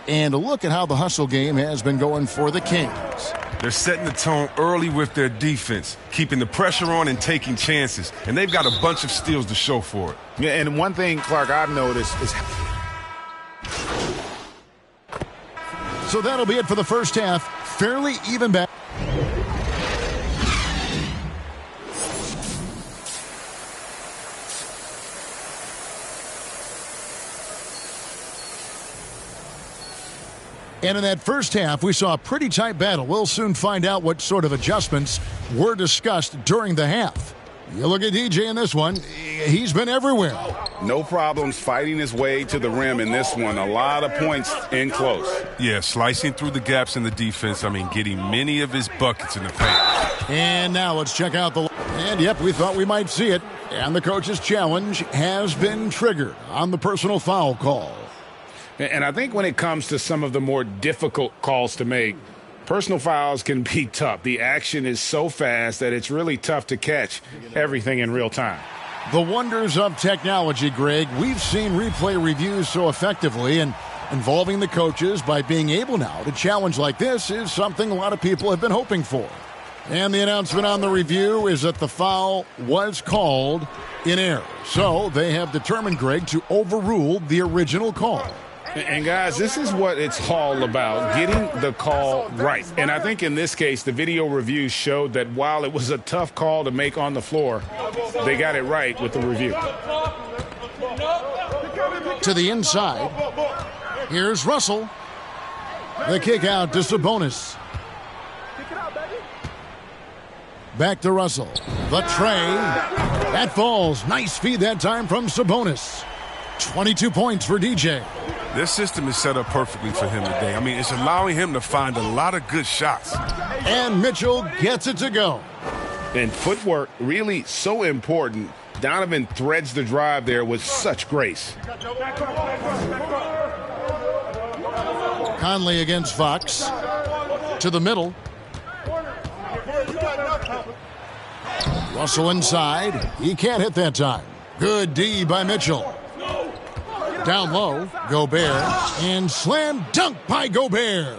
And a look at how the hustle game has been going for the Kings. They're setting the tone early with their defense, keeping the pressure on and taking chances. And they've got a bunch of steals to show for it. Yeah, and one thing, Clark, I've noticed is... So that'll be it for the first half. Fairly even back. And in that first half, we saw a pretty tight battle. We'll soon find out what sort of adjustments were discussed during the half. You look at DJ in this one, he's been everywhere. No problems fighting his way to the rim in this one. A lot of points in close. Yeah, slicing through the gaps in the defense. I mean, getting many of his buckets in the paint. And now let's check out the... And yep, we thought we might see it. And the coach's challenge has been triggered on the personal foul call. And I think when it comes to some of the more difficult calls to make, personal fouls can be tough. The action is so fast that it's really tough to catch everything in real time. The wonders of technology, Greg. We've seen replay reviews so effectively, and involving the coaches by being able now to challenge like this is something a lot of people have been hoping for. And the announcement on the review is that the foul was called in error. So they have determined, Greg, to overrule the original call. And guys, this is what it's all about, getting the call right. And I think in this case, the video review showed that while it was a tough call to make on the floor, they got it right with the review. To the inside. Here's Russell. The kick out to Sabonis. Back to Russell. The tray. That falls. Nice feed that time from Sabonis. 22 points for DJ. This system is set up perfectly for him today. I mean, it's allowing him to find a lot of good shots. And Mitchell gets it to go. And footwork really so important. Donovan threads the drive there with such grace. Conley against Fox. To the middle. Russell inside. He can't hit that time. Good D by Mitchell. Down low, Gobert, and slam dunk by Gobert.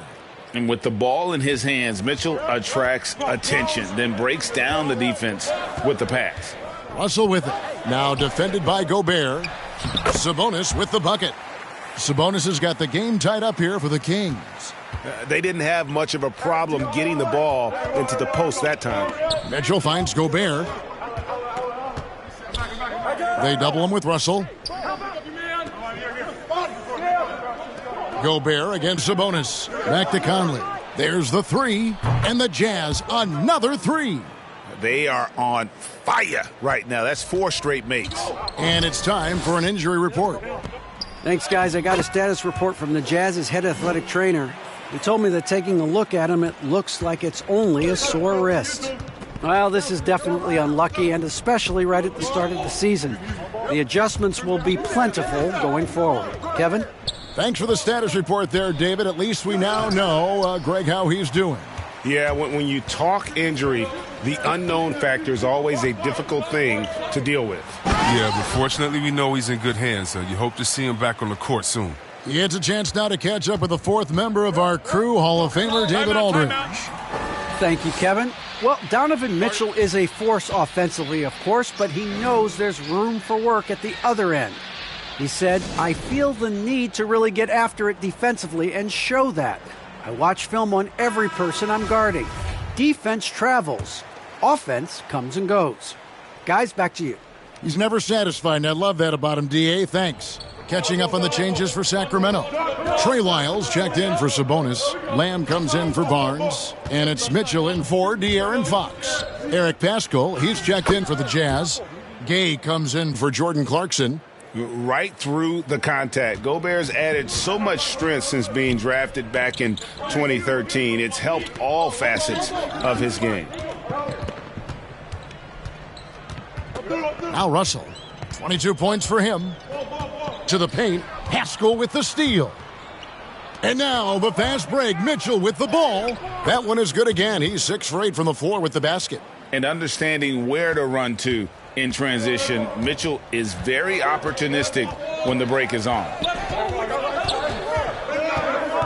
And with the ball in his hands, Mitchell attracts attention, then breaks down the defense with the pass. Russell with it. Now defended by Gobert. Sabonis with the bucket. Sabonis has got the game tied up here for the Kings. They didn't have much of a problem getting the ball into the post that time. Mitchell finds Gobert. They double him with Russell. Gobert against Sabonis. Back to Conley. There's the three. And the Jazz, another three. They are on fire right now. That's 4 straight makes. And it's time for an injury report. Thanks, guys. I got a status report from the Jazz's head athletic trainer. He told me that taking a look at him, it looks like it's only a sore wrist. Well, this is definitely unlucky, and especially right at the start of the season. The adjustments will be plentiful going forward. Kevin? Thanks for the status report there, David. At least we now know, Greg, how he's doing. Yeah, when you talk injury, the unknown factor is always a difficult thing to deal with. Yeah, but fortunately we know he's in good hands, so you hope to see him back on the court soon. He gets a chance now to catch up with the fourth member of our crew, Hall of Famer David Aldridge. Thank you, Kevin. Well, Donovan Mitchell is a force offensively, of course, but he knows there's room for work at the other end. He said, I feel the need to really get after it defensively and show that. I watch film on every person I'm guarding. Defense travels. Offense comes and goes. Guys, back to you. He's never satisfied, and I love that about him, D.A. Thanks. Catching up on the changes for Sacramento. Trey Lyles checked in for Sabonis. Lamb comes in for Barnes. And it's Mitchell in for De'Aaron Fox. Eric Paschall, he's checked in for the Jazz. Gay comes in for Jordan Clarkson. Right through the contact. Gobert's added so much strength since being drafted back in 2013. It's helped all facets of his game. Now Russell. 22 points for him. To the paint. Paschall with the steal. And now the fast break. Mitchell with the ball. That one is good again. He's 6 for 8 from the floor with the basket. And understanding where to run to in transition, Mitchell is very opportunistic when the break is on.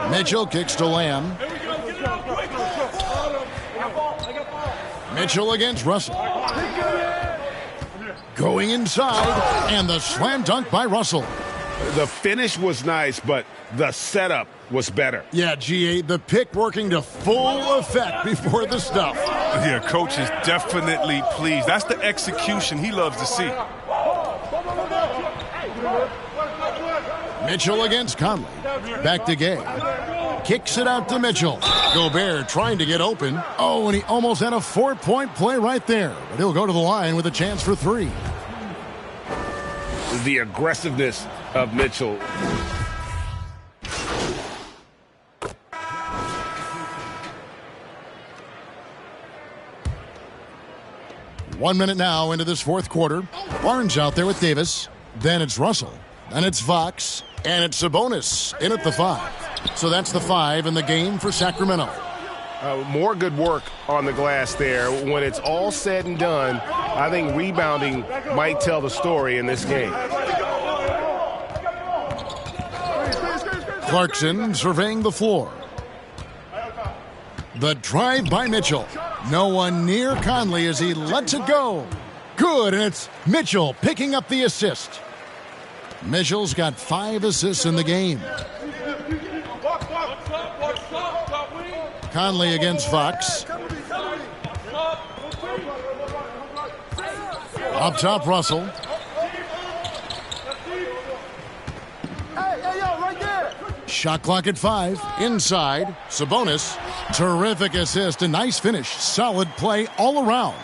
Mitchell kicks to Lamb. Mitchell against Russell. Going inside, and the slam dunk by Russell. The finish was nice, but the setup was better. Yeah, G.A., the pick working to full effect before the stuff. Yeah, coach is definitely pleased. That's the execution he loves to see. Mitchell against Conley. Back to Gay. Kicks it out to Mitchell. Gobert trying to get open. Oh, and he almost had a 4-point play right there. But he'll go to the line with a chance for 3. The aggressiveness of Mitchell. One minute now into this fourth quarter. Barnes out there with Davis. Then it's Russell. Then it's Fox. And it's Sabonis in at the 5. So that's the 5 in the game for Sacramento. More good work on the glass there. When it's all said and done, I think rebounding might tell the story in this game. Clarkson surveying the floor. The drive by Mitchell. No one near Conley as he lets it go. Good, and it's Mitchell picking up the assist. Mitchell's got 5 assists in the game. Conley against Fox. Up top, Russell. Shot clock at 5. Inside, Sabonis. Terrific assist, a nice finish. Solid play all around.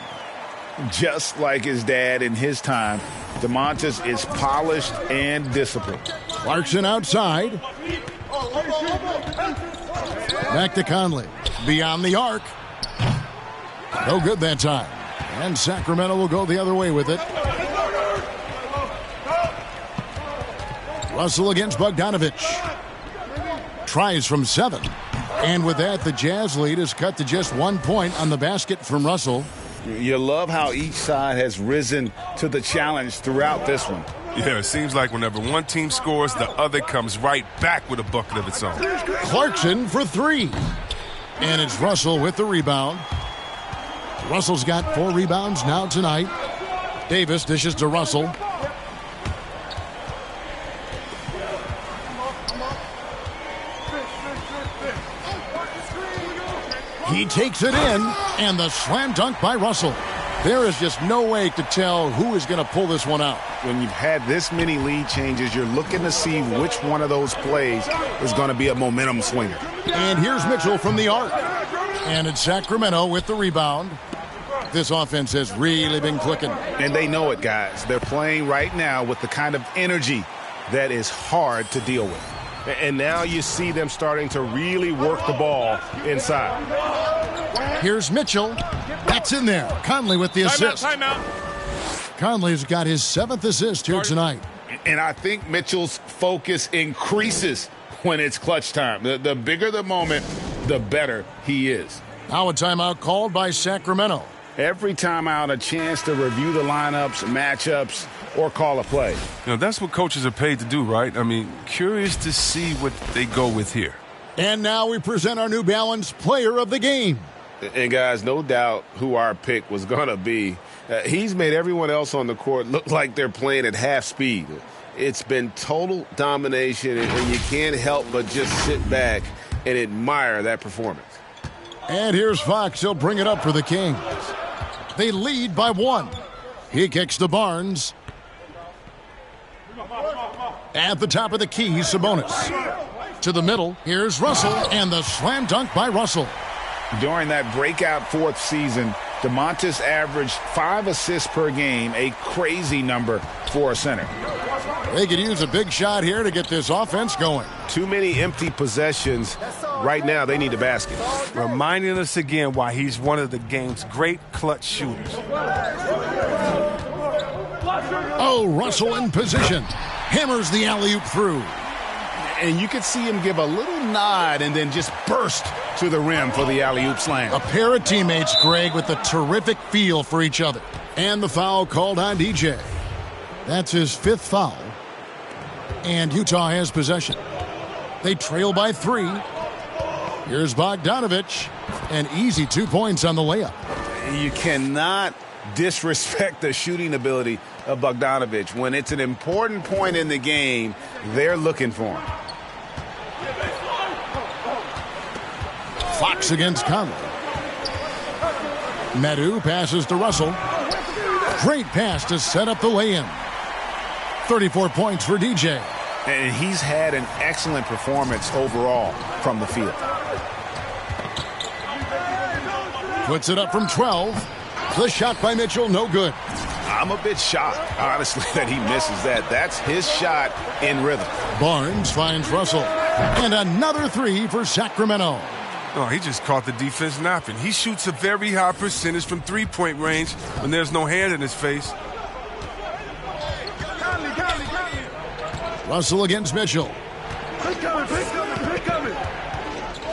Just like his dad in his time, DeMontis is polished and disciplined. Clarkson outside. Back to Conley. Beyond the arc. No good that time. And Sacramento will go the other way with it. Russell against Bogdanovich. Tries from 7. And with that, the Jazz lead is cut to just 1 point on the basket from Russell. You love how each side has risen to the challenge throughout this one. Yeah, it seems like whenever one team scores, the other comes right back with a bucket of its own. Clarkson for 3. And it's Russell with the rebound. Russell's got 4 rebounds now tonight. Davis dishes to Russell. He takes it in, and the slam dunk by Russell. There is just no way to tell who is going to pull this one out. When you've had this many lead changes, you're looking to see which one of those plays is going to be a momentum swinger. And here's Mitchell from the arc. And it's Sacramento with the rebound. This offense has really been clicking. And they know it, guys. They're playing right now with the kind of energy that is hard to deal with. And now you see them starting to really work the ball inside. Here's Mitchell. That's in there. Conley with the assist. Timeout. Conley's got his 7th assist here tonight. And I think Mitchell's focus increases when it's clutch time. The bigger the moment, the better he is. Now a timeout called by Sacramento. Every timeout, a chance to review the lineups, matchups, or call a play. You know, that's what coaches are paid to do, right? I mean, curious to see what they go with here. And now we present our New Balance player of the game. And, guys, no doubt who our pick was going to be. He's made everyone else on the court look like they're playing at half speed. It's been total domination, and you can't help but just sit back and admire that performance. And here's Fox. He'll bring it up for the Kings. They lead by 1. He kicks to Barnes. At the top of the key, Sabonis. To the middle, here's Russell, and the slam dunk by Russell. During that breakout 4th season, DeMontis averaged 5 assists per game, a crazy number for a center. They could use a big shot here to get this offense going. Too many empty possessions. Right now, they need a basket. Reminding us again why he's one of the game's great clutch shooters. Oh, Russell in position. Hammers the alley-oop through. And you could see him give a little nod and then just burst to the rim for the alley-oop slam. A pair of teammates, Greg, with a terrific feel for each other. And the foul called on DJ. That's his 5th foul. And Utah has possession. They trail by 3. Here's Bogdanovich. An easy 2 points on the layup. You cannot disrespect the shooting ability of Bogdanovich. When it's an important point in the game, they're looking for him. Fox against Conley. Medu passes to Russell. Great pass to set up the lay-in. 34 points for DJ. And he's had an excellent performance overall from the field. Puts it up from 12. The shot by Mitchell, no good. I'm a bit shocked, honestly, that he misses that. That's his shot in rhythm. Barnes finds Russell. And another 3 for Sacramento. Oh, he just caught the defense napping. He shoots a very high percentage from three-point range when there's no hand in his face. Russell against Mitchell.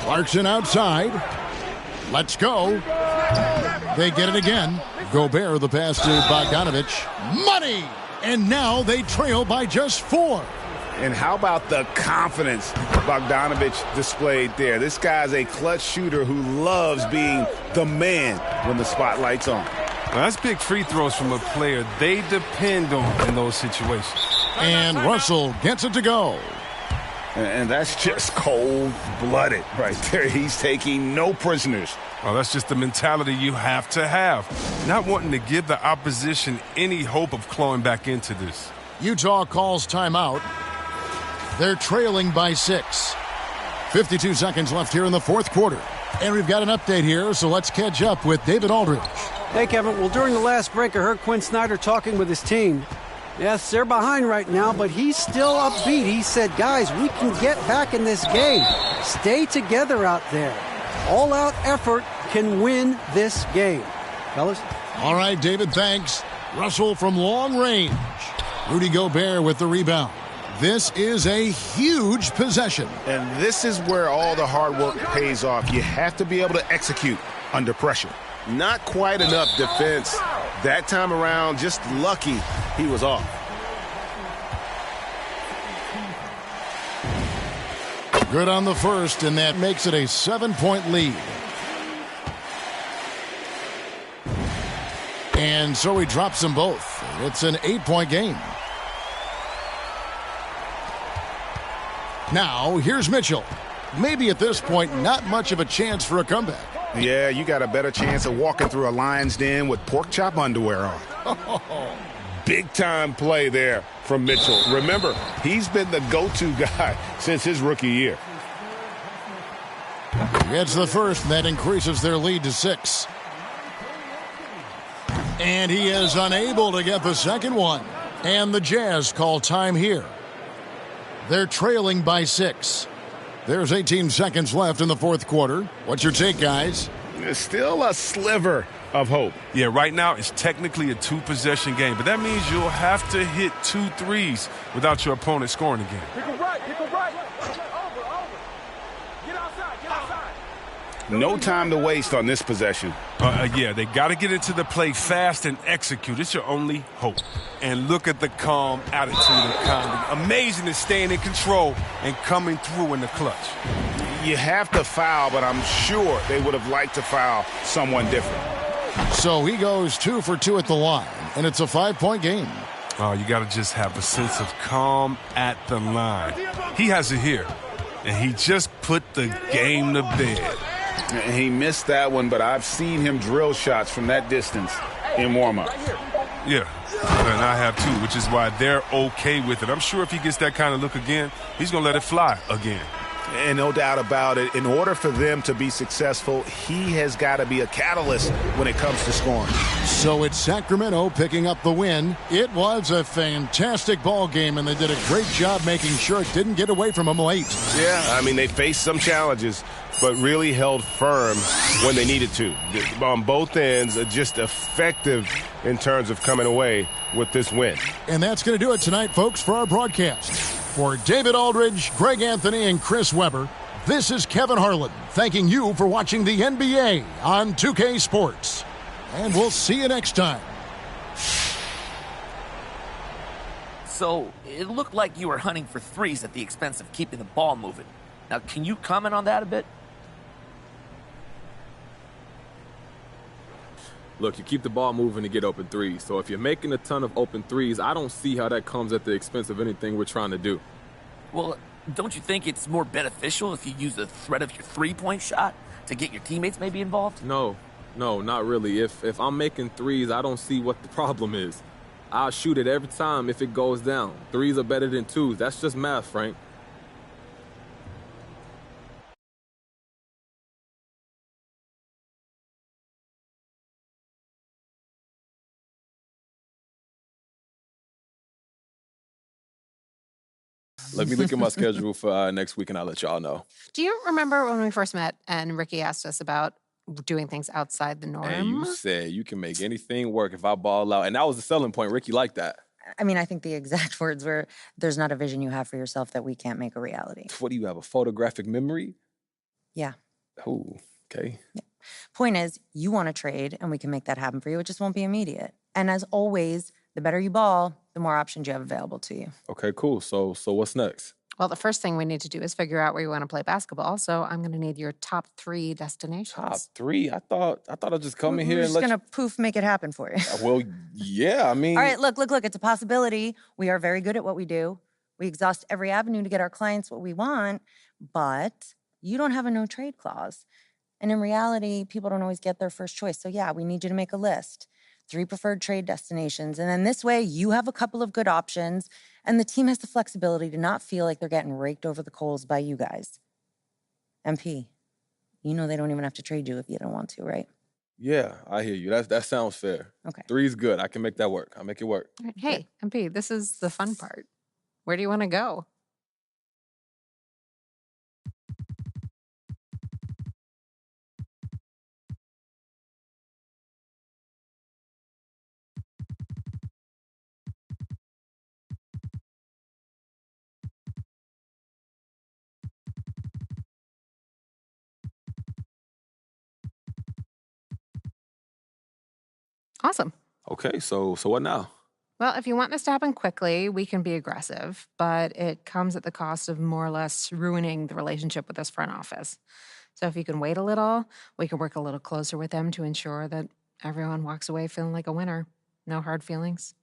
Clarkson outside. Let's go. They get it again. Gobert the pass to Bogdanovich. Money! And now they trail by just 4. And how about the confidence Bogdanovich displayed there? This guy's a clutch shooter who loves being the man when the spotlight's on. Now, that's big free throws from a player they depend on in those situations. And Russell gets it to go. And that's just cold-blooded right there. He's taking no prisoners. Well, that's just the mentality you have to have. Not wanting to give the opposition any hope of clawing back into this. Utah calls timeout. They're trailing by 6. 52 seconds left here in the fourth quarter. And we've got an update here, so let's catch up with David Aldridge. Hey, Kevin. Well, during the last break, I heard Quinn Snyder talking with his team. Yes, they're behind right now, but he's still upbeat. He said, guys, we can get back in this game. Stay together out there. All-out effort can win this game. Fellas? All right, David, thanks. Russell from long range. Rudy Gobert with the rebound. This is a huge possession. And this is where all the hard work pays off. You have to be able to execute under pressure. Not quite enough defense. That time around, just lucky he was off. Good on the first, and that makes it a 7-point lead. And so he drops them both. It's an 8-point game. Now, here's Mitchell. Maybe at this point, not much of a chance for a comeback. Yeah, you got a better chance of walking through a lion's den with pork chop underwear on. Big-time play there from Mitchell. Remember, he's been the go-to guy since his rookie year. Gets the first, and that increases their lead to 6. And he is unable to get the second one. And the Jazz call time here. They're trailing by 6. There's 18 seconds left in the fourth quarter. What's your take, guys? There's still a sliver of hope. Yeah, right now it's technically a 2-possession game, but that means you'll have to hit 2 threes without your opponent scoring again. Pick him right, pick him right. Over. Get outside. No time to waste on this possession. Yeah, they got to get into the play fast and execute. It's your only hope. And look at the calm attitude of Conley. Amazing at staying in control and coming through in the clutch. You have to foul, but I'm sure they would have liked to foul someone different. So he goes 2 for 2 at the line, and it's a 5-point game. Oh, you got to just have a sense of calm at the line. He has it here, and he just put the game to bed. He missed that one, but I've seen him drill shots from that distance in warm-up. Yeah, and I have too, which is why they're okay with it. I'm sure if he gets that kind of look again, he's going to let it fly again. And no doubt about it, in order for them to be successful, he has got to be a catalyst when it comes to scoring. So it's Sacramento picking up the win. It was a fantastic ball game, and they did a great job making sure it didn't get away from them late. Yeah, I mean, they faced some challenges, but really held firm when they needed to. On both ends, just effective in terms of coming away with this win. And that's going to do it tonight, folks, for our broadcast. For David Aldridge, Greg Anthony, and Chris Webber, this is Kevin Harlan thanking you for watching the NBA on 2K Sports. And we'll see you next time. So, it looked like you were hunting for threes at the expense of keeping the ball moving. Now, can you comment on that a bit? Look, you keep the ball moving to get open threes. So if you're making a ton of open threes, I don't see how that comes at the expense of anything we're trying to do. Well, don't you think it's more beneficial if you use the threat of your three-point shot to get your teammates maybe involved? No, not really. If I'm making threes, I don't see what the problem is. I'll shoot it every time if it goes down. Threes are better than twos. That's just math, Frank. Let me look at my schedule for next week, and I'll let y'all know. Do you remember when we first met and Ricky asked us about doing things outside the norm? And you said you can make anything work if I ball out. And that was the selling point. Ricky liked that. I mean, I think the exact words were, there's not a vision you have for yourself that we can't make a reality. What do you have, a photographic memory? Yeah. Oh, okay. Yeah. Point is, you want to trade, and we can make that happen for you. It just won't be immediate. And as always, the better you ball, the more options you have available to you. Okay, cool. So what's next? Well, the first thing we need to do is figure out where you want to play basketball. So I'm going to need your top 3 destinations. Top 3? I thought I'd just come in here We're and just going to poof make it happen for you. Well, yeah, I mean. All right, look. It's a possibility. We are very good at what we do. We exhaust every avenue to get our clients what we want, but you don't have a no trade clause. And in reality, people don't always get their first choice. So yeah, we need you to make a list. 3 preferred trade destinations. And then this way you have a couple of good options and the team has the flexibility to not feel like they're getting raked over the coals by you guys. MP, you know they don't even have to trade you if you don't want to, right? Yeah, I hear you. That sounds fair. Okay. 3's good. I can make that work. I'll make it work. Hey, MP, this is the fun part. Where do you want to go? Awesome. Okay, so what now? Well, if you want this to happen quickly, we can be aggressive, but it comes at the cost of more or less ruining the relationship with this front office. So if you can wait a little, we can work a little closer with them to ensure that everyone walks away feeling like a winner. No hard feelings.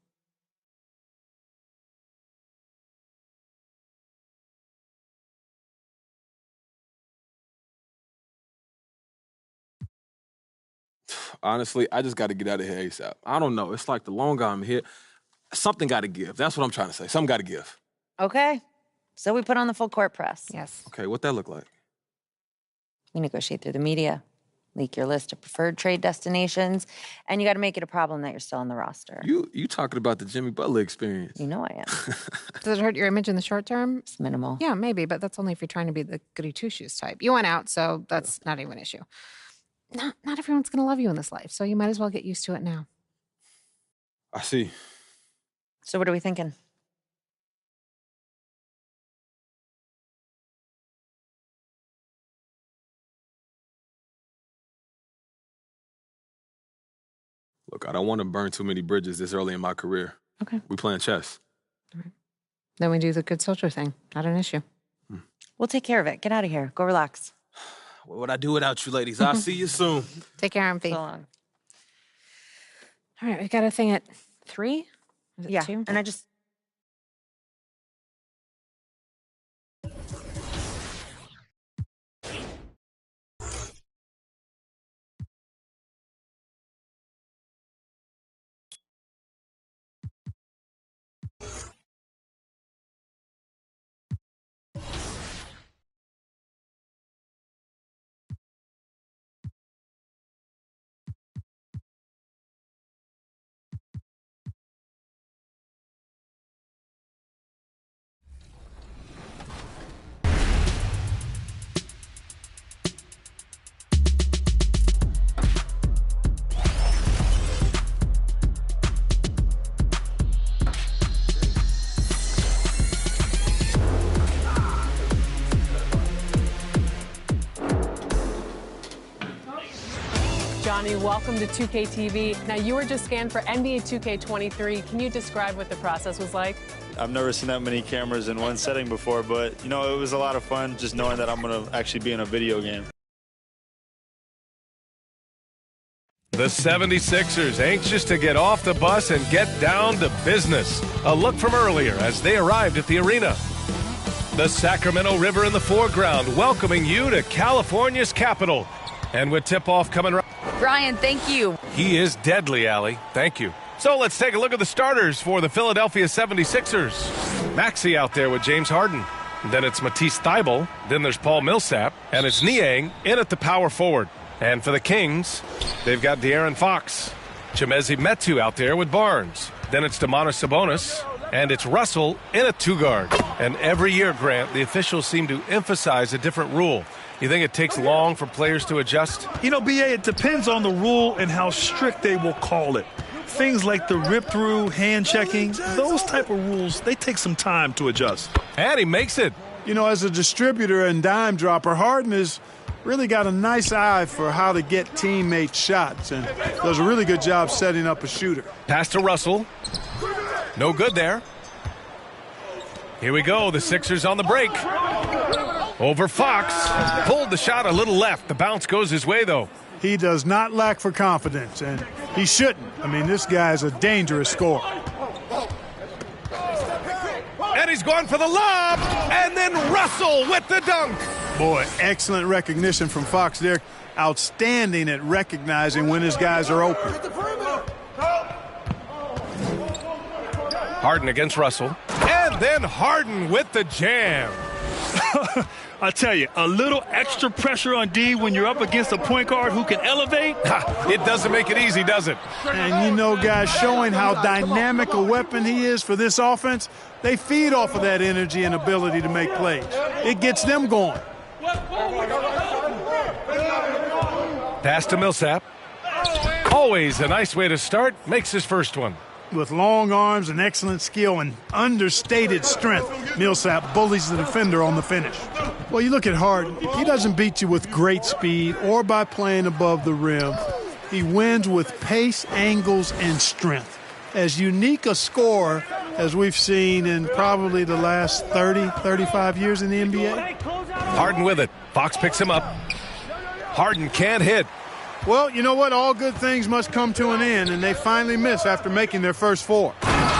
Honestly, I just got to get out of here ASAP. I don't know. It's like the longer I'm here, something got to give. That's what I'm trying to say. Something got to give. Okay. So we put on the full court press. Yes. Okay, what that look like? We negotiate through the media, leak your list of preferred trade destinations, and you got to make it a problem that you're still on the roster. You talking about the Jimmy Butler experience. You know I am. Does it hurt your image in the short term? It's minimal. Yeah, maybe, but that's only if you're trying to be the goody two-shoes type. You went out, so that's not even an issue. Not everyone's going to love you in this life, so you might as well get used to it now. I see. So what are we thinking? Look, I don't want to burn too many bridges this early in my career. Okay. We playing chess. All right. Then we do the good social thing. Not an issue. We'll take care of it. Get out of here. Go relax. What would I do without you ladies? I'll see you soon. Take care, MP. So long. All right, we got a thing at 3? Is it Yeah, 2? and I just... Johnny, welcome to 2K TV. Now, you were just scanned for NBA 2K23. Can you describe what the process was like? I've never seen that many cameras in one setting before, but, you know, it was a lot of fun just knowing that I'm going to actually be in a video game. The 76ers anxious to get off the bus and get down to business. A look from earlier as they arrived at the arena. The Sacramento River in the foreground welcoming you to California's capital. And with tip-off coming right... Brian, thank you. He is deadly, Allie. Thank you. So let's take a look at the starters for the Philadelphia 76ers. Maxey out there with James Harden. Then it's Matisse Thybulle. Then there's Paul Millsap. And it's Niang in at the power forward. And for the Kings, they've got De'Aaron Fox. Chimezie Metu out there with Barnes. Then it's Domantas Sabonis. And it's Russell in at two-guard. And every year, Grant, the officials seem to emphasize a different rule. You think it takes long for players to adjust? You know, BA, it depends on the rule and how strict they will call it. Things like the rip-through, hand-checking, those type of rules, they take some time to adjust. And he makes it. You know, as a distributor and dime dropper, Harden has really got a nice eye for how to get teammates shots and does a really good job setting up a shooter. Pass to Russell. No good there. Here we go. The Sixers on the break. Over Fox. Pulled the shot a little left. The bounce goes his way, though. He does not lack for confidence, and he shouldn't. I mean, this guy's a dangerous scorer. And he's going for the lob. And then Russell with the dunk. Boy, excellent recognition from Fox there. Outstanding at recognizing when his guys are open. Harden against Russell. And then Harden with the jam. I tell you, a little extra pressure on D when you're up against a point guard who can elevate. It doesn't make it easy, does it? And you know, guys, showing how dynamic a weapon he is for this offense, they feed off of that energy and ability to make plays. It gets them going. Pass to Millsap. Always a nice way to start. Makes his first one. With long arms and excellent skill and understated strength, Millsap bullies the defender on the finish. Well, you look at Harden. He doesn't beat you with great speed or by playing above the rim. He wins with pace, angles, and strength. As unique a scorer as we've seen in probably the last 30, 35 years in the NBA. Harden with it. Fox picks him up. Harden can't hit. Well, you know what? All good things must come to an end, and they finally miss after making their first four.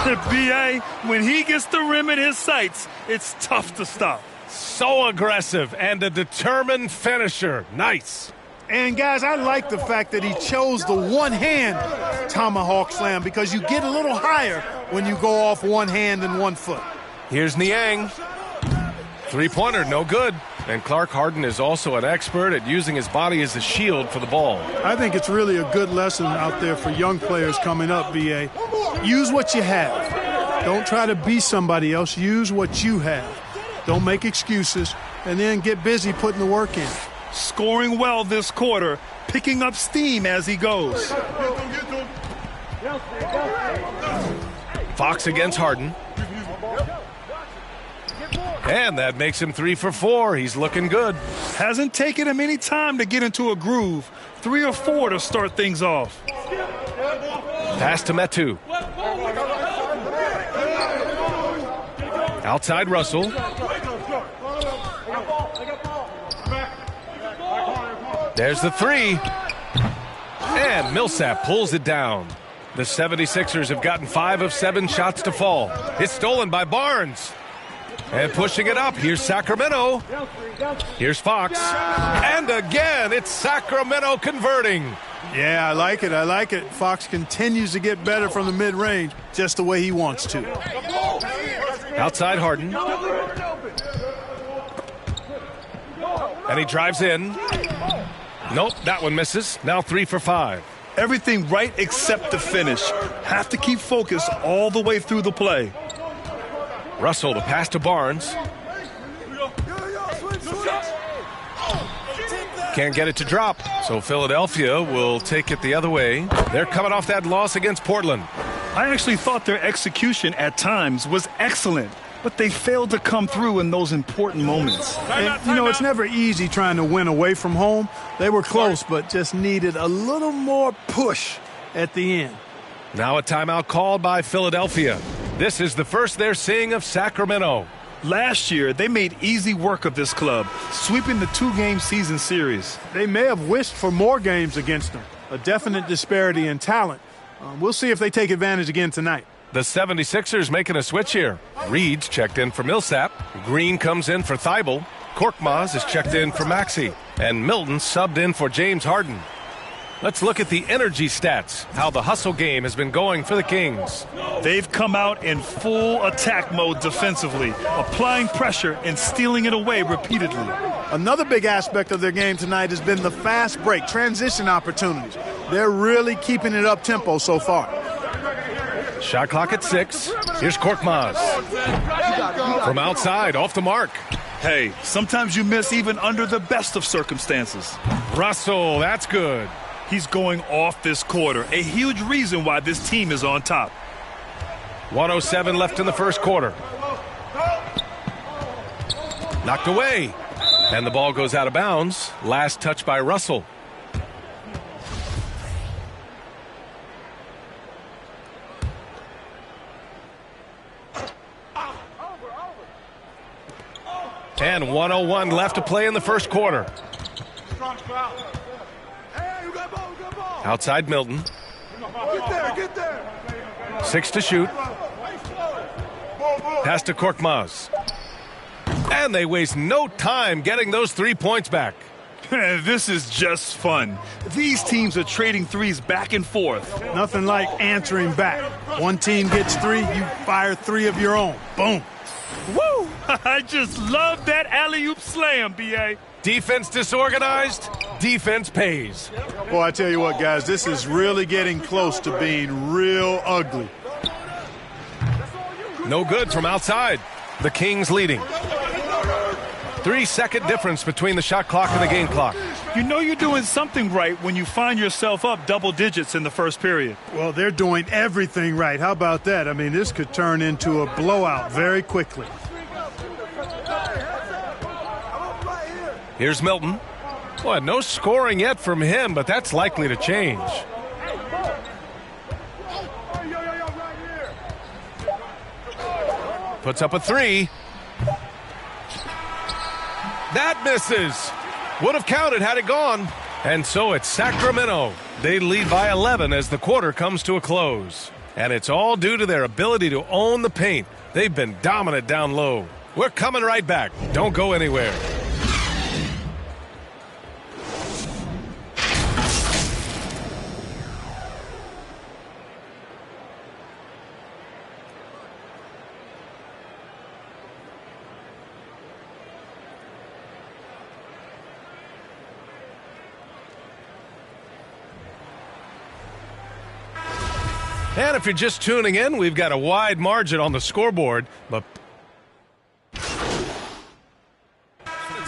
B.A., when he gets the rim in his sights, it's tough to stop. So aggressive and a determined finisher. Nice. And, guys, I like the fact that he chose the one-hand tomahawk slam because you get a little higher when you go off one hand and 1 foot. Here's Niang. Three-pointer, no good. And Clark Harden is also an expert at using his body as a shield for the ball. I think it's really a good lesson out there for young players coming up, B.A. Use what you have. Don't try to be somebody else. Use what you have. Don't make excuses. And then get busy putting the work in. Scoring well this quarter, picking up steam as he goes. Fox against Harden. And that makes him 3 for 4. He's looking good. Hasn't taken him any time to get into a groove. 3 or 4 to start things off. Pass to Metu. Outside Russell. There's the 3. And Millsap pulls it down. The 76ers have gotten 5 of 7 shots to fall. It's stolen by Barnes. And pushing it up, here's Sacramento. Here's Fox. And again, it's Sacramento converting. Yeah, I like it. I like it. Fox continues to get better from the mid-range, just the way he wants to. Outside Harden. And he drives in. Nope, that one misses. Now 3 for 5. Everything right except the finish. Have to keep focus all the way through the play. Russell, the pass to Barnes. Can't get it to drop, so Philadelphia will take it the other way. They're coming off that loss against Portland. I actually thought their execution at times was excellent, but they failed to come through in those important moments. And, you know, it's never easy trying to win away from home. They were close, but just needed a little more push at the end. Now a timeout called by Philadelphia. This is the first they're seeing of Sacramento. Last year, they made easy work of this club, sweeping the 2-game season series. They may have wished for more games against them. A definite disparity in talent. We'll see if they take advantage again tonight. The 76ers making a switch here. Reed's checked in for Millsap. Green comes in for Thibault. Korkmaz is checked in for Maxey. And Milton subbed in for James Harden. Let's look at the energy stats, how the hustle game has been going for the Kings. They've come out in full attack mode defensively, applying pressure and stealing it away repeatedly. Another big aspect of their game tonight has been the fast break, transition opportunities. They're really keeping it up-tempo so far. Shot clock at 6. Here's Korkmaz. From outside, off the mark. Hey, sometimes you miss even under the best of circumstances. Russell, that's good. He's going off this quarter, a huge reason why this team is on top. 1:07 left in the first quarter. Knocked away. And the ball goes out of bounds. Last touch by Russell. And 1:01 left to play in the first quarter. Outside Milton. Get there. 6 to shoot. Pass to Korkmaz. And they waste no time getting those 3 points back. This is just fun. These teams are trading threes back and forth. Nothing like answering back. One team gets 3, you fire 3 of your own. Boom. Woo! I just love that alley-oop slam, B.A. Defense disorganized, defense pays. Boy, I tell you what, guys, this is really getting close to being real ugly. No good from outside. The Kings leading. 3-second difference between the shot clock and the game clock. You know you're doing something right when you find yourself up double digits in the first period. Well, they're doing everything right. How about that? I mean, this could turn into a blowout very quickly. Here's Milton. Boy, no scoring yet from him, but that's likely to change. Puts up a 3. That misses. Would have counted had it gone. And so it's Sacramento. They lead by 11 as the quarter comes to a close. And it's all due to their ability to own the paint. They've been dominant down low. We're coming right back. Don't go anywhere. And if you're just tuning in, we've got a wide margin on the scoreboard, but it's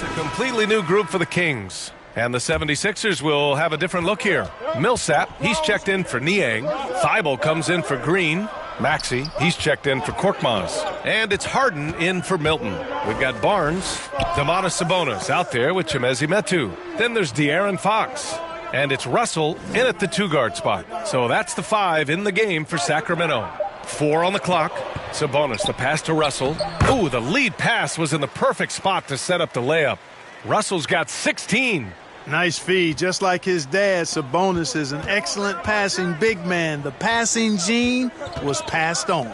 a completely new group for the Kings. And the 76ers will have a different look here. Millsap, he's checked in for Niang. Thibault comes in for Green. Maxey, he's checked in for Korkmaz. And it's Harden in for Milton. We've got Barnes, Domantas Sabonis out there with Chimezie Metu. Then there's De'Aaron Fox. And it's Russell in at the 2-guard spot. So that's the 5 in the game for Sacramento. 4 on the clock. Sabonis, the pass to Russell. Ooh, the lead pass was in the perfect spot to set up the layup. Russell's got 16. Nice feed. Just like his dad, Sabonis is an excellent passing big man. The passing gene was passed on.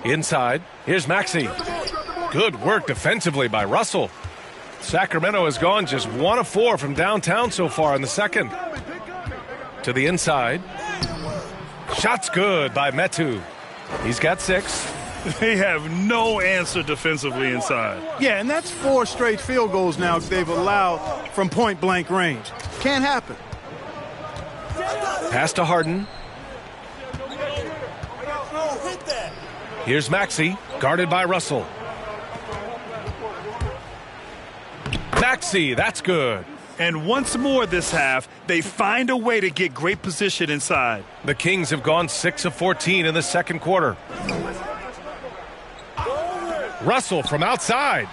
Inside, here's Maxey. Good work defensively by Russell. Sacramento has gone just 1 of 4 from downtown so far in the second. To the inside. Shot's good by Metu. He's got 6. They have no answer defensively inside. Yeah, and that's 4 straight field goals now they've allowed from point-blank range. Can't happen. Pass to Harden. Here's Maxey, guarded by Russell. Maxey, that's good. And once more this half, they find a way to get great position inside. The Kings have gone 6 of 14 in the second quarter. Russell from outside.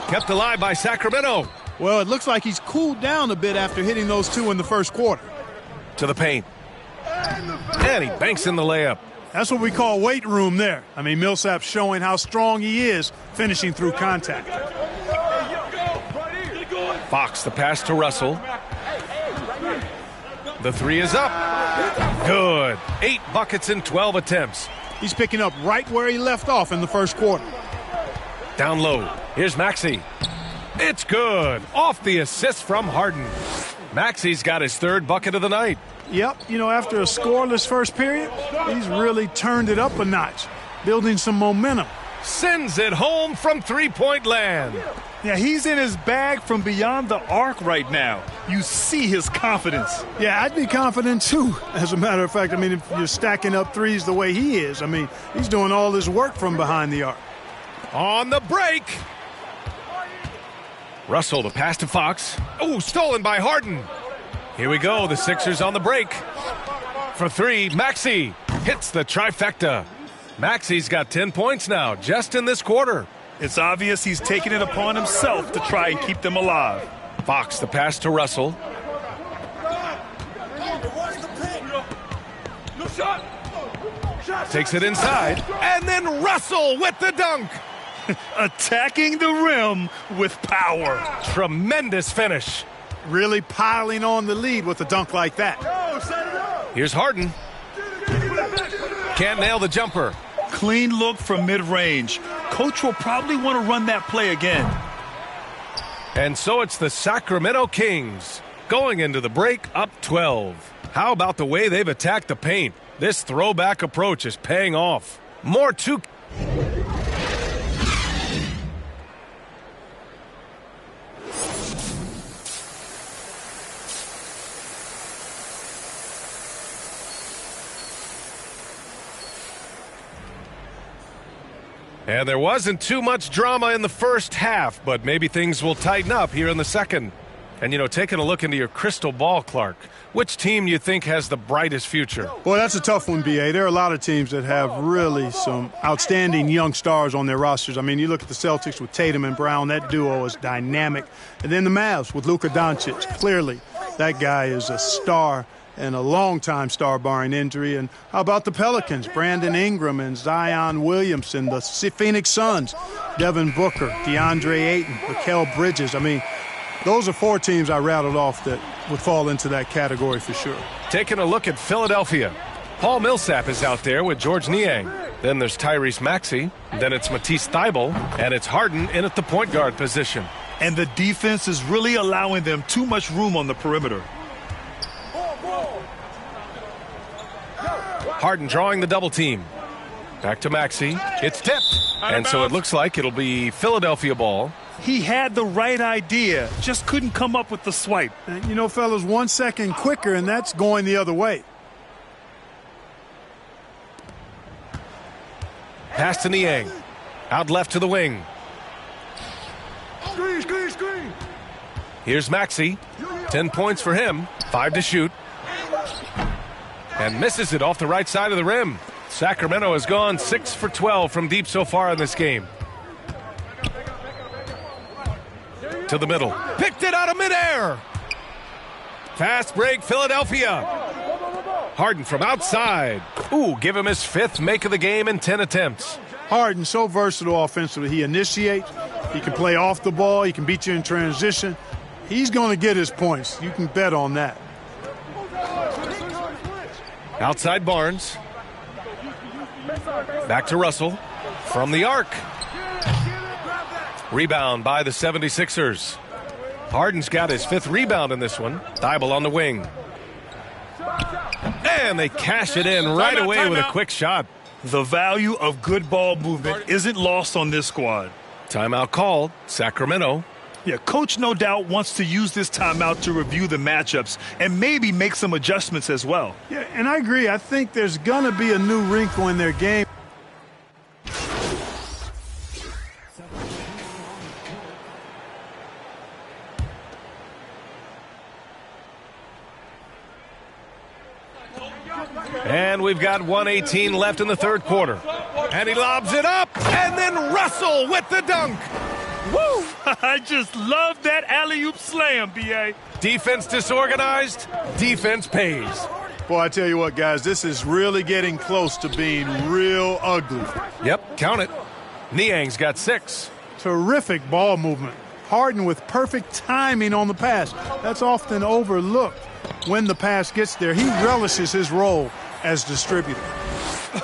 Kept alive by Sacramento. Well, it looks like he's cooled down a bit after hitting those 2 in the first quarter. To the paint. And he banks in the layup. That's what we call weight room there. I mean, Millsap's showing how strong he is finishing through contact. Fox, the pass to Russell. The 3 is up. Good. 8 buckets in 12 attempts. He's picking up right where he left off in the first quarter. Down low. Here's Maxey. It's good. Off the assist from Harden. Maxey's got his 3rd bucket of the night. Yep, you know, after a scoreless first period, he's really turned it up a notch, building some momentum. Sends it home from three-point land. Yeah, he's in his bag from beyond the arc right now. You see his confidence. Yeah, I'd be confident too. As a matter of fact, I mean, if you're stacking up threes the way he is, I mean, he's doing all his work from behind the arc. On the break. Russell, the pass to Fox. Oh, stolen by Harden. Here we go, the Sixers on the break. For 3, Maxey hits the trifecta. Maxey's got 10 points now, just in this quarter. It's obvious he's taking it upon himself to try and keep them alive. Fox, the pass to Russell. Takes it inside, and then Russell with the dunk. Attacking the rim with power. Tremendous finish. Really piling on the lead with a dunk like that. Here's Harden. Can't nail the jumper. Clean look from mid-range. Coach will probably want to run that play again. And so it's the Sacramento Kings going into the break up 12. How about the way they've attacked the paint? This throwback approach is paying off. More two. And there wasn't too much drama in the first half, but maybe things will tighten up here in the second. And, taking a look into your crystal ball, Clark, which team you think has the brightest future? Boy, that's a tough one, B.A. There are a lot of teams that have really some outstanding young stars on their rosters. I mean, you look at the Celtics with Tatum and Brown. That duo is dynamic. And then the Mavs with Luka Doncic. Clearly, that guy is a star and a long-time star barring injury. And how about the Pelicans? Brandon Ingram and Zion Williamson, the Phoenix Suns, Devin Booker, DeAndre Ayton, Mikal Bridges. I mean, those are four teams I rattled off that would fall into that category for sure. Taking a look at Philadelphia. Paul Millsap is out there with George Niang. Then there's Tyrese Maxey. Then it's Matisse Thybulle. And it's Harden in at the point guard position. And the defense is really allowing them too much room on the perimeter. Harden drawing the double team. Back to Maxey. It's tipped. And so it looks like it'll be Philadelphia ball. He had the right idea, just couldn't come up with the swipe. And fellas, 1 second quicker, and that's going the other way. Pass to Niang. Out left to the wing. Screen. Here's Maxey. 10 points for him. 5 to shoot. And misses it off the right side of the rim. Sacramento has gone 6 for 12 from deep so far in this game. To the middle. Picked it out of midair. Fast break, Philadelphia. Harden from outside. Ooh, give him his 5th make of the game in 10 attempts. Harden, so versatile offensively. He initiates. He can play off the ball. He can beat you in transition. He's going to get his points. You can bet on that. Outside Barnes. Back to Russell. From the arc. Rebound by the 76ers. Harden's got his 5th rebound in this one. Thybulle on the wing. And they cash it in right away with a quick shot. The value of good ball movement isn't lost on this squad. Timeout called. Sacramento. Yeah, coach no doubt wants to use this timeout to review the matchups and maybe make some adjustments as well. Yeah, and I agree. I think there's going to be a new wrinkle in their game. And we've got 1:18 left in the third quarter. And he lobs it up, and then Russell with the dunk. Woo! I just love that alley-oop slam, B.A. Defense disorganized, defense pays. Boy, I tell you what, guys, this is really getting close to being real ugly. Yep, count it. Niang's got 6. Terrific ball movement. Harden with perfect timing on the pass. That's often overlooked when the pass gets there. He relishes his role as distributor.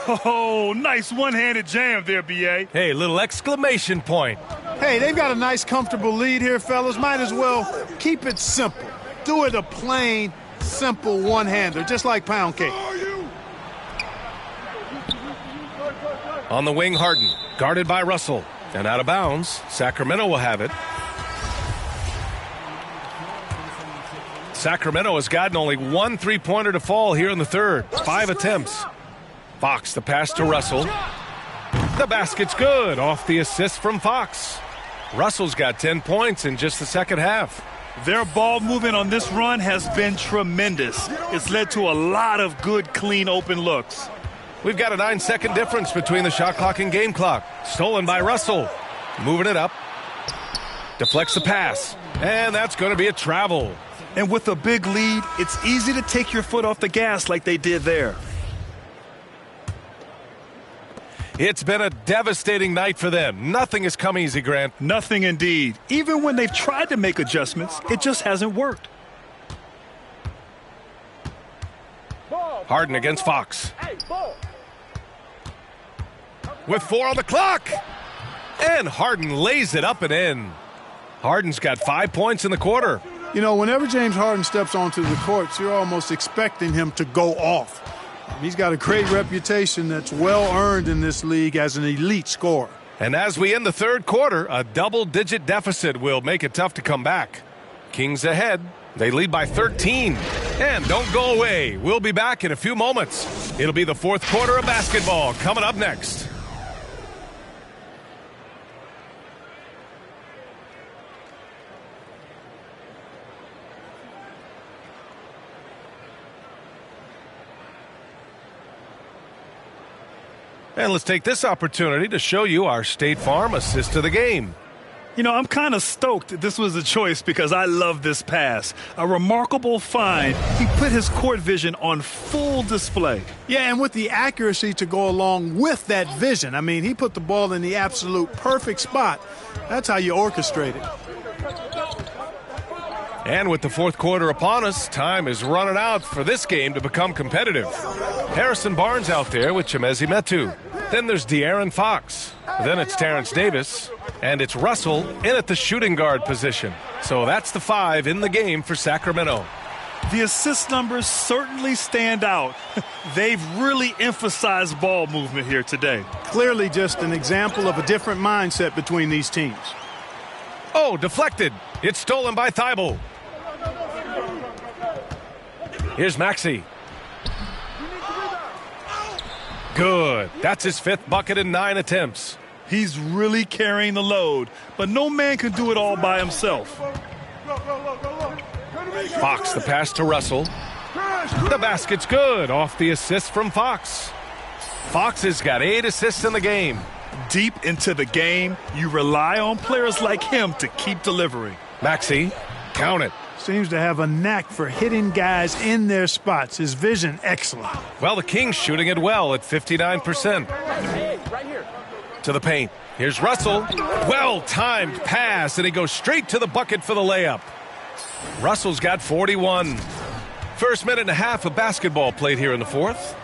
Oh, nice one-handed jam there, B.A. Hey, little exclamation point. Hey, they've got a nice, comfortable lead here, fellas. Might as well keep it simple. Do it a plain, simple one-hander, just like pound cake. On the wing, Harden, guarded by Russell. And out of bounds, Sacramento will have it. Sacramento has gotten only 1 3-pointer to fall here in the third. 5 attempts. Fox, the pass to Russell. The basket's good off the assist from Fox. Russell's got 10 points in just the second half. Their ball movement on this run has been tremendous. It's led to a lot of good, clean, open looks. We've got a 9-second difference between the shot clock and game clock. Stolen by Russell. Moving it up. Deflects the pass. And that's going to be a travel. And with a big lead, it's easy to take your foot off the gas like they did there. It's been a devastating night for them. Nothing has come easy, Grant. Nothing indeed. Even when they've tried to make adjustments, it just hasn't worked. Harden against Fox. With 4 on the clock. And Harden lays it up and in. Harden's got 5 points in the quarter. You know, whenever James Harden steps onto the courts, you're almost expecting him to go off. He's got a great reputation that's well earned in this league as an elite scorer. And as we end the third quarter, a double-digit deficit will make it tough to come back. Kings ahead. They lead by 13. And don't go away. We'll be back in a few moments. It'll be the fourth quarter of basketball coming up next. And let's take this opportunity to show you our State Farm assist of the game. You know, I'm kind of stoked this was a choice because I love this pass. A remarkable find. He put his court vision on full display. Yeah, and with the accuracy to go along with that vision. I mean, he put the ball in the absolute perfect spot. That's how you orchestrate it. And with the fourth quarter upon us, time is running out for this game to become competitive. Harrison Barnes out there with Chimezie Metu. Then there's De'Aaron Fox. Then it's Terrence Davis. And it's Russell in at the shooting guard position. So that's the 5 in the game for Sacramento. The assist numbers certainly stand out. They've really emphasized ball movement here today. Clearly just an example of a different mindset between these teams. Oh, deflected. It's stolen by Thibault. Here's Maxey. Good. That's his 5th bucket in 9 attempts. He's really carrying the load, but no man can do it all by himself. Fox, the pass to Russell. The basket's good off the assist from Fox. Fox has got 8 assists in the game. Deep into the game, you rely on players like him to keep delivering. Maxey, count it. Seems to have a knack for hitting guys in their spots. His vision, excellent. Well, the Kings shooting it well at 59%. Right here. To the paint. Here's Russell. Well-timed pass, and he goes straight to the bucket for the layup. Russell's got 41. First minute and a half of basketball played here in the fourth.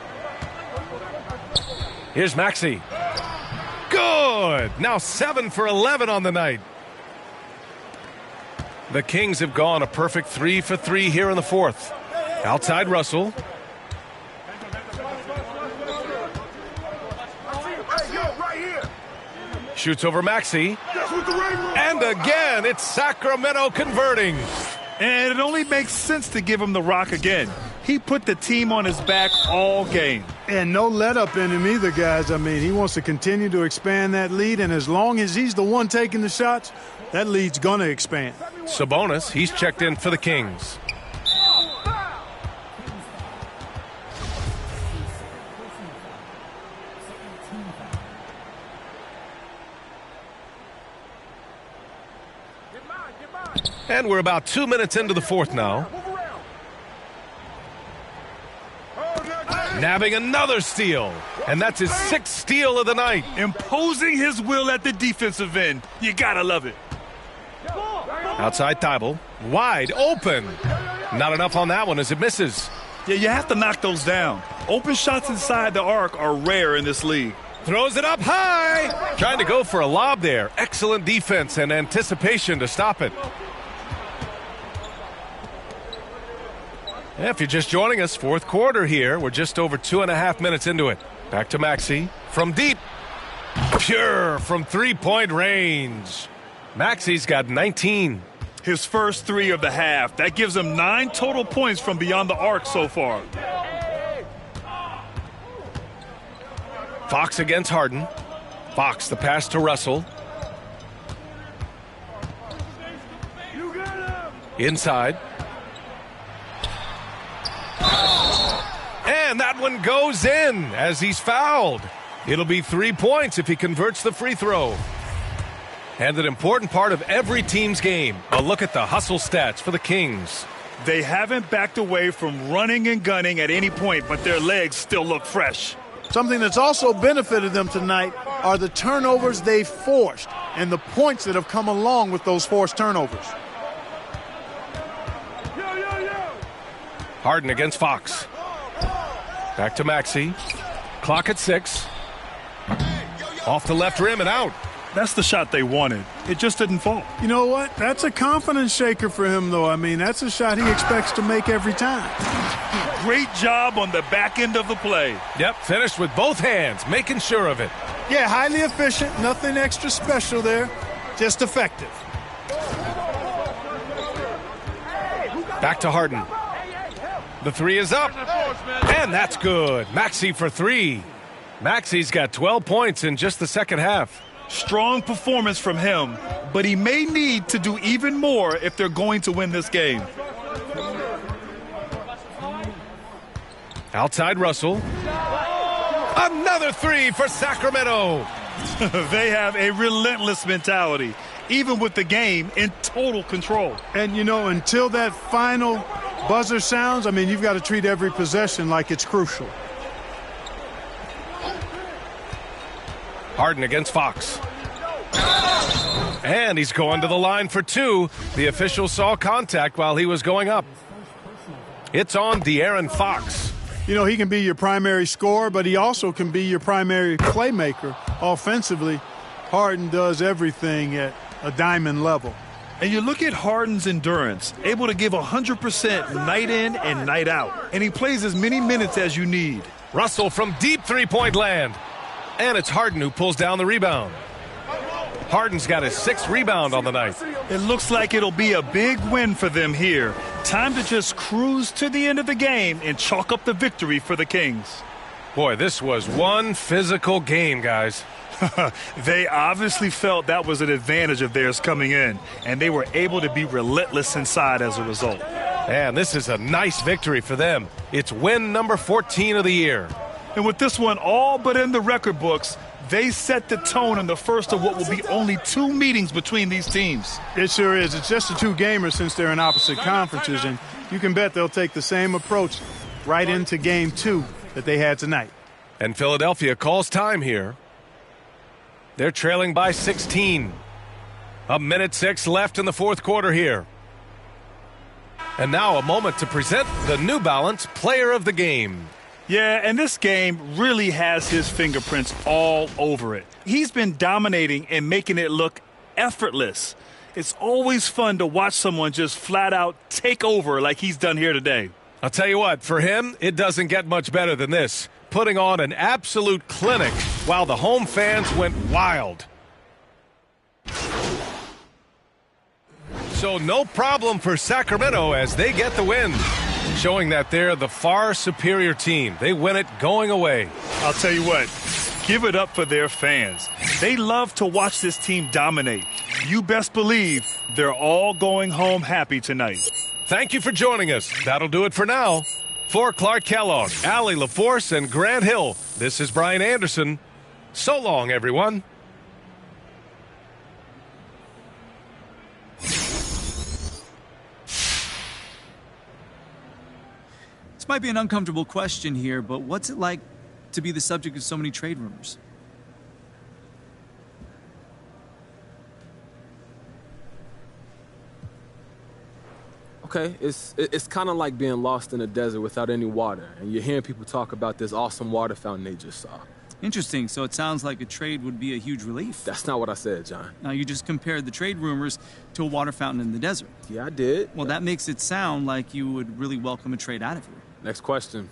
Here's Maxey. Good. Now 7 for 11 on the night. The Kings have gone a perfect 3 for 3 here in the fourth. Outside Russell. Shoots over Maxey. And again, it's Sacramento converting. And it only makes sense to give him the rock again. He put the team on his back all game. And no let up in him either, guys. I mean, he wants to continue to expand that lead, and as long as he's the one taking the shots, that lead's going to expand. Sabonis, he's checked in for the Kings. And we're about 2 minutes into the fourth now. Nabbing another steal. And that's his 6th steal of the night. Imposing his will at the defensive end. You gotta love it. Outside Thibault. Wide open. Not enough on that one as it misses. Yeah, you have to knock those down. Open shots inside the arc are rare in this league. Throws it up high. Trying to go for a lob there. Excellent defense and anticipation to stop it. If you're just joining us, fourth quarter here. We're just over 2.5 minutes into it. Back to Maxey. From deep. Pure from three-point range. Maxey's got 19. His first 3 of the half. That gives him 9 total points from beyond the arc so far. Fox against Harden. Fox, the pass to Russell. Inside. And that one goes in as he's fouled. It'll be 3 points if he converts the free throw. And an important part of every team's game, a look at the hustle stats for the Kings. They haven't backed away from running and gunning at any point, but their legs still look fresh. Something that's also benefited them tonight are the turnovers they forced and the points that have come along with those forced turnovers. Harden against Fox. Back to Maxey. Clock at 6. Off the left rim and out. That's the shot they wanted. It just didn't fall. You know what? That's a confidence shaker for him, though. I mean, that's a shot he expects to make every time. Great job on the back end of the play. Yep, finished with both hands, making sure of it. Yeah, highly efficient. Nothing extra special there. Just effective. Back to Harden. The 3 is up. And that's good. Maxey for 3. Maxey's got 12 points in just the second half. Strong performance from him, but he may need to do even more if they're going to win this game. Outside Russell. Another 3 for Sacramento. They have a relentless mentality, even with the game in total control. And, you know, until that final buzzer sounds, I mean, you've got to treat every possession like it's crucial. Harden against Fox. And he's going to the line for 2. The official saw contact while he was going up. It's on De'Aaron Fox. You know, he can be your primary scorer, but he also can be your primary playmaker. Offensively, Harden does everything at a diamond level. And you look at Harden's endurance, able to give 100% night in and night out. And he plays as many minutes as you need. Russell from deep three-point land. And it's Harden who pulls down the rebound. Harden's got his 6th rebound on the night. It looks like it'll be a big win for them here. Time to just cruise to the end of the game and chalk up the victory for the Kings. Boy, this was one physical game, guys. They obviously felt that was an advantage of theirs coming in, and they were able to be relentless inside as a result. And this is a nice victory for them. It's win number 14 of the year. And with this one all but in the record books, they set the tone in the first of what will be only 2 meetings between these teams. It sure is. It's just a 2 gamers since they're in opposite conferences, and you can bet they'll take the same approach right into game 2 that they had tonight. And Philadelphia calls time here. They're trailing by 16. 1:06 left in the 4th quarter here. And now a moment to present the New Balance Player of the Game. Yeah, and this game really has his fingerprints all over it. He's been dominating and making it look effortless. It's always fun to watch someone just flat out take over like he's done here today. I'll tell you what, for him, it doesn't get much better than this. Putting on an absolute clinic while the home fans went wild. So no problem for Sacramento as they get the win, showing that they're the far superior team. They win it going away. I'll tell you what, give it up for their fans. They love to watch this team dominate. You best believe they're all going home happy tonight. Thank you for joining us. That'll do it for now. For Clark Kellogg, Allie LaForce, and Grant Hill, this is Brian Anderson. So long, everyone. This might be an uncomfortable question here, but what's it like to be the subject of so many trade rumors? Okay, it's kind of like being lost in a desert without any water, and you're hearing people talk about this awesome water fountain they just saw. Interesting. So it sounds like a trade would be a huge relief. That's not what I said, John. Now, you just compared the trade rumors to a water fountain in the desert. Yeah, I did. Well, that makes it sound like you would really welcome a trade out of here. Next question.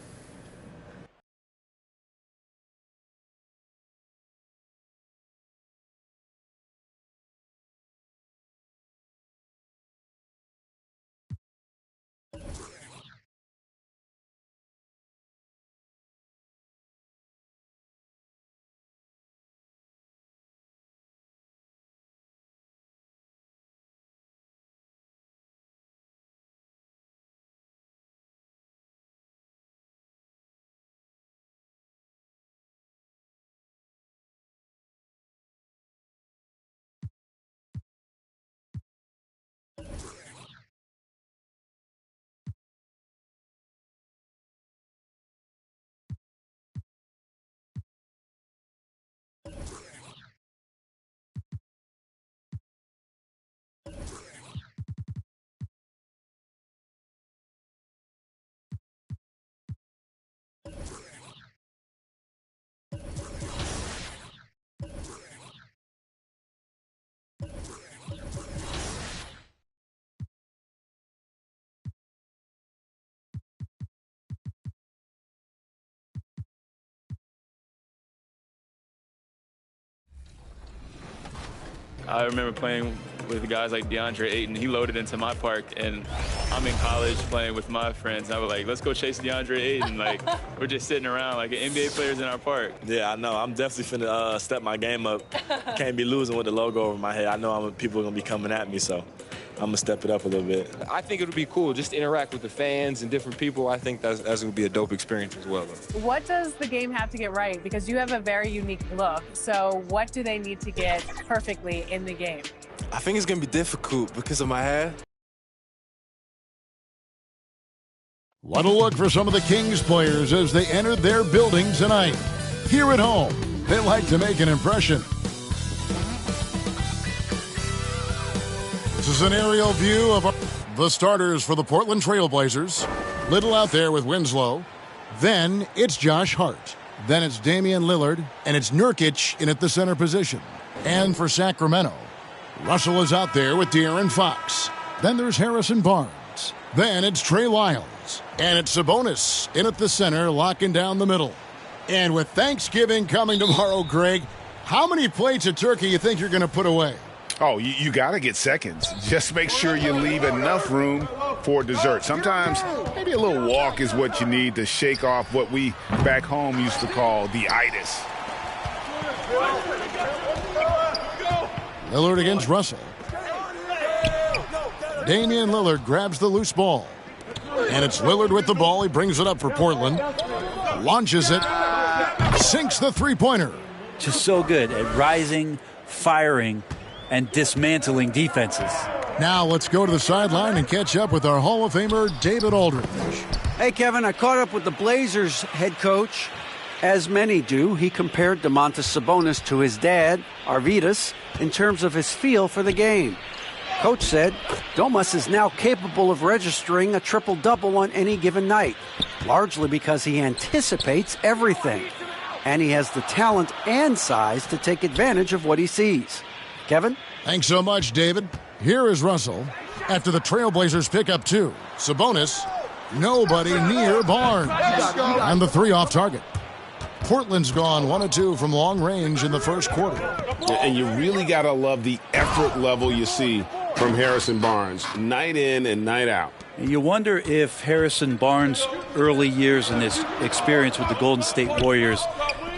I remember playing with guys like DeAndre Ayton. He loaded into my park, and I'm in college playing with my friends. I was like, let's go chase DeAndre Ayton. Like, we're just sitting around like NBA players in our park. Yeah, I know. I'm definitely finna step my game up. Can't be losing with the logo over my head. I know people are going to be coming at me, so I'm going to step it up a little bit. I think it would be cool just to interact with the fans and different people. I think that's going to be a dope experience as well. What does the game have to get right? Because you have a very unique look. So what do they need to get perfectly in the game? I think it's going to be difficult because of my hair. What a look for some of the Kings players as they entered their building tonight. Here at home, they like to make an impression. This is an aerial view of the starters for the Portland Trailblazers. Little out there with Winslow. Then it's Josh Hart. Then it's Damian Lillard. And it's Nurkic in at the center position. And for Sacramento, Russell is out there with De'Aaron Fox. Then there's Harrison Barnes. Then it's Trey Lyles. And it's Sabonis in at the center, locking down the middle. And with Thanksgiving coming tomorrow, Greg, how many plates of turkey you think you're going to put away? Oh, you got to get seconds. Just make sure you leave enough room for dessert. Sometimes maybe a little walk is what you need to shake off what we back home used to call the itis. Lillard against Russell. Damian Lillard grabs the loose ball. And it's Lillard with the ball. He brings it up for Portland. Launches it. Sinks the three-pointer. Just so good at rising, firing, and dismantling defenses. Now let's go to the sideline and catch up with our Hall of Famer, David Aldridge. Hey, Kevin, I caught up with the Blazers head coach. As many do, he compared Domantas Sabonis to his dad, Arvydas, in terms of his feel for the game. Coach said Domas is now capable of registering a triple-double on any given night, largely because he anticipates everything. And he has the talent and size to take advantage of what he sees. Kevin? Thanks so much, David. Here is Russell. After the Trailblazers pick up two, Sabonis, nobody near Barnes. And the three off target. Portland's gone 1 of 2 from long range in the first quarter. And you really got to love the effort level you see from Harrison Barnes, night in and night out. You wonder if Harrison Barnes' early years and his experience with the Golden State Warriors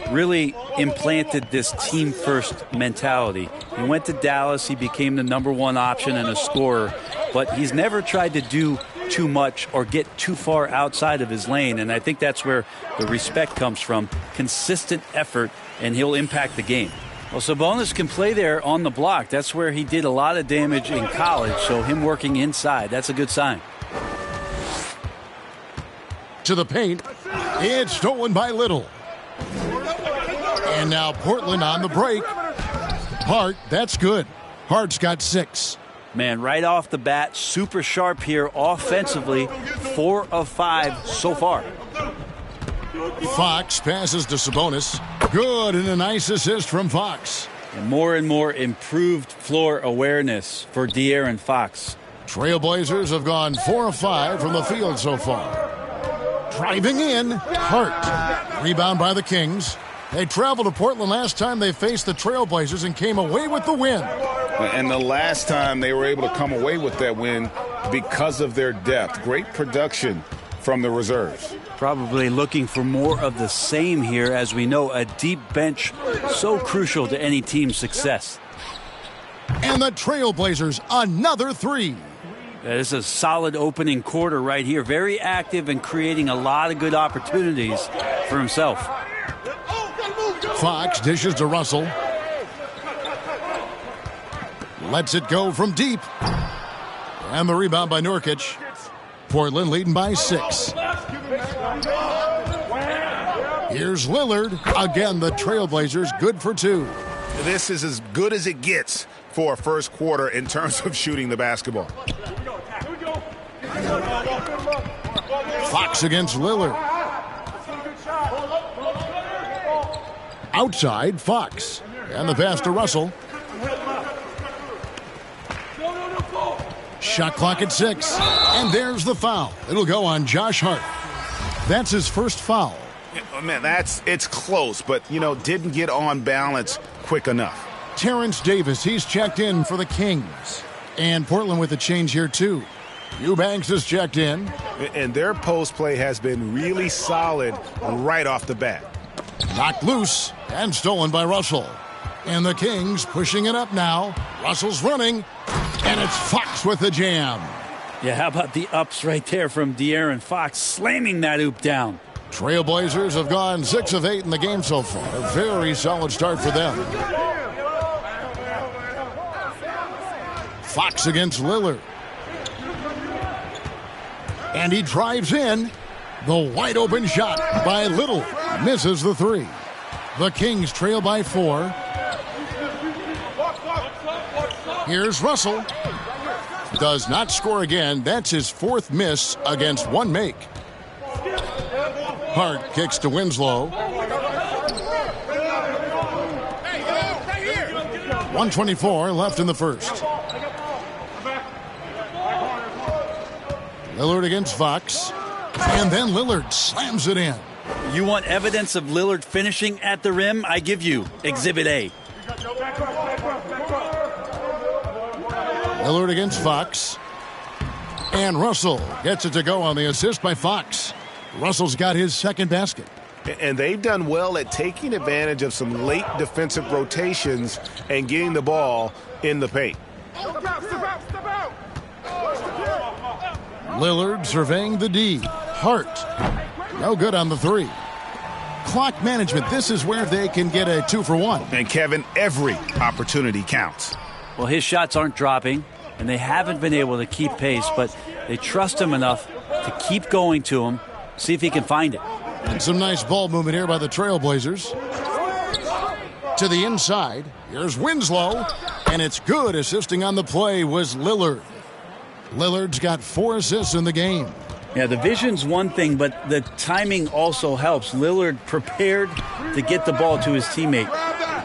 really implanted this team-first mentality. He went to Dallas, he became the #1 option and a scorer, but he's never tried to do too much or get too far outside of his lane, and I think that's where the respect comes from. Consistent effort, and he'll impact the game. Well, Sabonis can play there on the block. That's where he did a lot of damage in college, so him working inside, that's a good sign. To the paint, it's stolen by Little. And now Portland on the break. Hart, that's good. Hart's got 6. Man, right off the bat, super sharp here offensively. 4 of 5 so far. Fox passes to Sabonis. Good, and a nice assist from Fox. And more improved floor awareness for De'Aaron Fox. Trailblazers have gone 4 of 5 from the field so far. Driving in, Hart. Rebound by the Kings. They traveled to Portland last time they faced the Trailblazers and came away with the win. And the last time they were able to come away with that win because of their depth. Great production from the reserves. Probably looking for more of the same here. As we know, a deep bench so crucial to any team's success. And the Trailblazers, another 3. This is a solid opening quarter right here. Very active and creating a lot of good opportunities for himself. Fox dishes to Russell. Lets it go from deep. And the rebound by Nurkic. Portland leading by 6. Here's Lillard. Again, the Trailblazers good for 2. This is as good as it gets for a first quarter in terms of shooting the basketball. Fox against Lillard. Outside, Fox. And the pass to Russell. Shot clock at 6. And there's the foul. It'll go on Josh Hart. That's his first foul. Man, it's close, but, didn't get on balance quick enough. Terrence Davis, he's checked in for the Kings. And Portland with a change here, too. Eubanks is checked in. And their post play has been really solid right off the bat. Knocked loose and stolen by Russell. And the Kings pushing it up now. Russell's running. And it's Fox with the jam. Yeah, how about the ups right there from De'Aaron Fox slamming that oop down. Trailblazers have gone 6 of 8 in the game so far. A very solid start for them. Fox against Lillard. And he drives in. The wide open shot by Little. Misses the 3. The Kings trail by 4. Here's Russell. Does not score again. That's his 4th miss against 1 make. Hart kicks to Winslow. 1:24 left in the first. Lillard against Fox. And then Lillard slams it in. You want evidence of Lillard finishing at the rim? I give you Exhibit A. Lillard against Fox. And Russell gets it to go on the assist by Fox. Russell's got his 2nd basket. And they've done well at taking advantage of some late defensive rotations and getting the ball in the paint. Lillard surveying the D. Hart. No good on the 3. Clock management. This is where they can get a 2 for 1. And Kevin, every opportunity counts. Well, his shots aren't dropping, and they haven't been able to keep pace, but they trust him enough to keep going to him, see if he can find it. And some nice ball movement here by the Trailblazers. To the inside. Here's Winslow. And it's good. Assisting on the play was Lillard. Lillard's got 4 assists in the game. Yeah, the vision's one thing, but the timing also helps. Lillard prepared to get the ball to his teammate.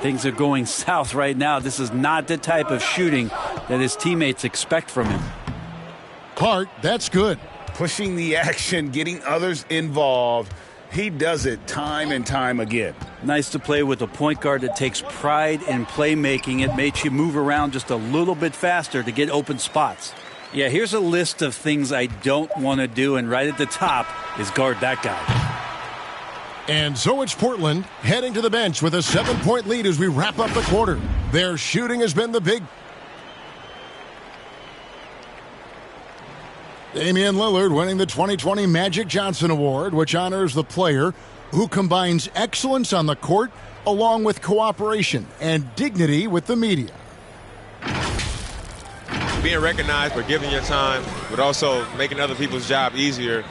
Things are going south right now. This is not the type of shooting that his teammates expect from him. Hart, that's good. Pushing the action, getting others involved. He does it time and time again. Nice to play with a point guard that takes pride in playmaking. It makes you move around just a little bit faster to get open spots. Yeah, here's a list of things I don't want to do, and right at the top is guard that guy. And so it's Portland heading to the bench with a 7-point lead as we wrap up the quarter. Their shooting has been the big. Damian Lillard winning the 2020 Magic Johnson Award, which honors the player who combines excellence on the court along with cooperation and dignity with the media. Being recognized for giving your time, but also making other people's job easier.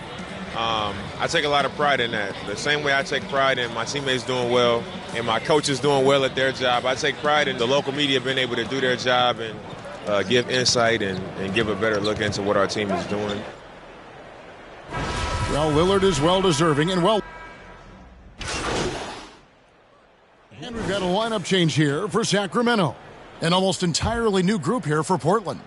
I take a lot of pride in that. The same way I take pride in my teammates doing well and my coaches doing well at their job, I take pride in the local media being able to do their job and give insight and give a better look into what our team is doing. Well, Lillard is well-deserving and well. And we've got a lineup change here for Sacramento. An almost entirely new group here for Portland.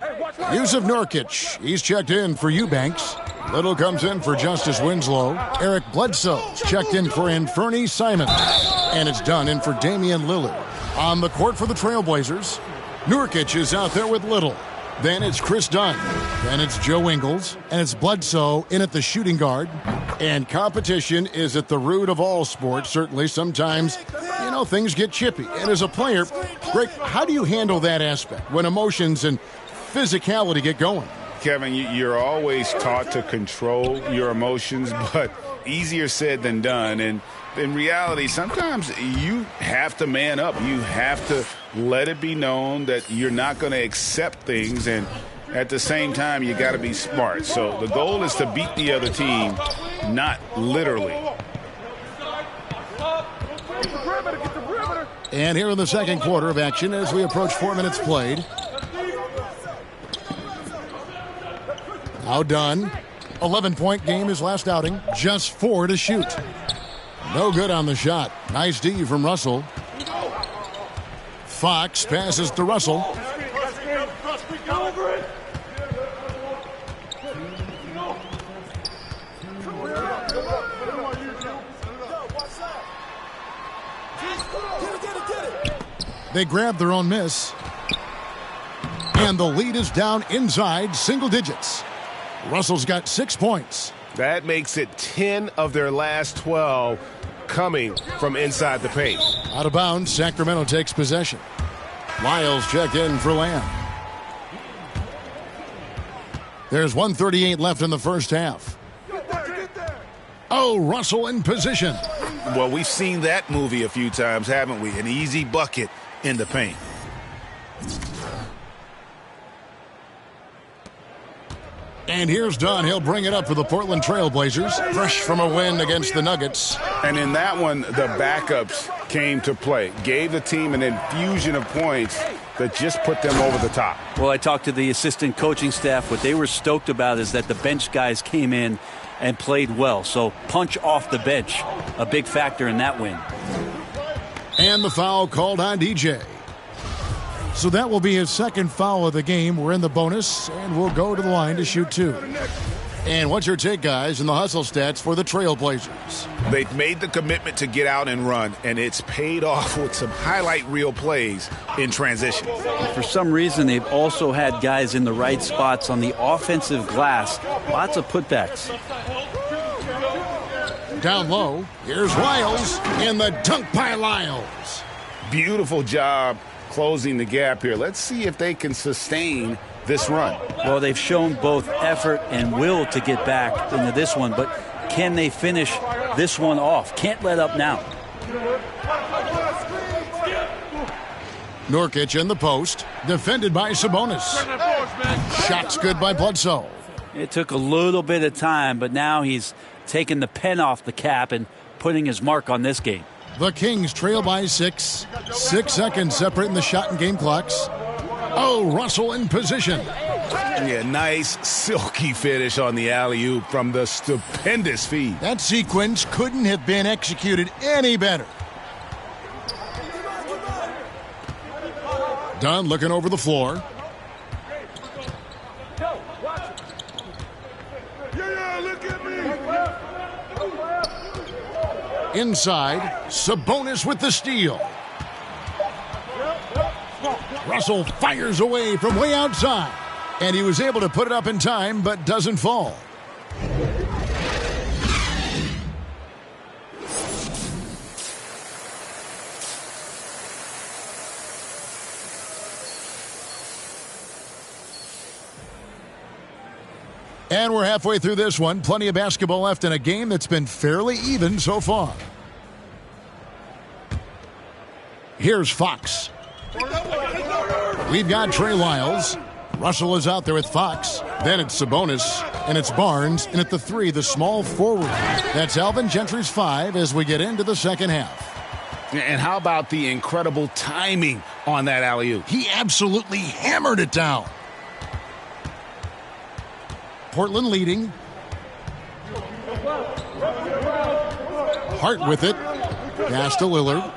Yusuf Nurkic, he's checked in for Eubanks. Little comes in for Justice Winslow. Eric Bledsoe's checked in for Anthony Simons. And it's done in for Damian Lillard. On the court for the Trailblazers, Nurkic is out there with Little. Then it's Chris Dunn. Then it's Joe Ingles. And it's Bledsoe in at the shooting guard. And competition is at the root of all sports. Certainly sometimes, things get chippy. And as a player, Greg, how do you handle that aspect when emotions and physicality get going? Kevin, you're always taught to control your emotions, but easier said than done. And in reality, sometimes you have to man up. You have to let it be known that you're not going to accept things. And at the same time, you got to be smart. So the goal is to beat the other team, not literally. And here in the second quarter of action as we approach 4 minutes played. Now done. 11-point game his last outing. Just 4 to shoot. No good on the shot. Nice D from Russell. Fox passes to Russell. They grab their own miss. And the lead is down inside single digits. Russell's got 6 points. That makes it 10 of their last 12 coming from inside the paint. Out of bounds, Sacramento takes possession. Lyles checked in for Lamb. There's 1:38 left in the first half. Oh, Russell in position. Well, we've seen that movie a few times, haven't we? An easy bucket in the paint. And here's Dunn. He'll bring it up for the Portland Trailblazers. Fresh from a win against the Nuggets. And in that one, the backups came to play. Gave the team an infusion of points that just put them over the top. Well, I talked to the assistant coaching staff. What they were stoked about is that the bench guys came in and played well. So punch off the bench, a big factor in that win. And the foul called on DJ. So that will be his second foul of the game. We're in the bonus, and we'll go to the line to shoot 2. And what's your take, guys, in the hustle stats for the Trailblazers? They've made the commitment to get out and run, and it's paid off with some highlight reel plays in transition. For some reason, they've also had guys in the right spots on the offensive glass. Lots of putbacks. Down low, here's Lyles in the dunk by Lyles. Beautiful job closing the gap here. Let's see if they can sustain this run. Well, they've shown both effort and will to get back into this one, but can they finish this one off? Can't let up now. Nurkic in the post, defended by Sabonis. Shots good by Bledsoe. It took a little bit of time, but now he's taking the pen off the cap and putting his mark on this game. The Kings trail by 6. 6 seconds separating the shot and game clocks. Oh, Russell in position. Yeah, nice silky finish on the alley-oop from the stupendous feed. That sequence couldn't have been executed any better. Dunn looking over the floor. Inside, Sabonis with the steal. Russell fires away from way outside. And he was able to put it up in time, but doesn't fall. And we're halfway through this one. Plenty of basketball left in a game that's been fairly even so far. Here's Fox. We've got Trey Lyles. Russell is out there with Fox. Then it's Sabonis, and it's Barnes, and at the 3, the small forward. That's Alvin Gentry's 5 as we get into the second half. And how about the incredible timing on that alley-oop? He absolutely hammered it down. Portland leading. Hart with it. Pass to Lillard.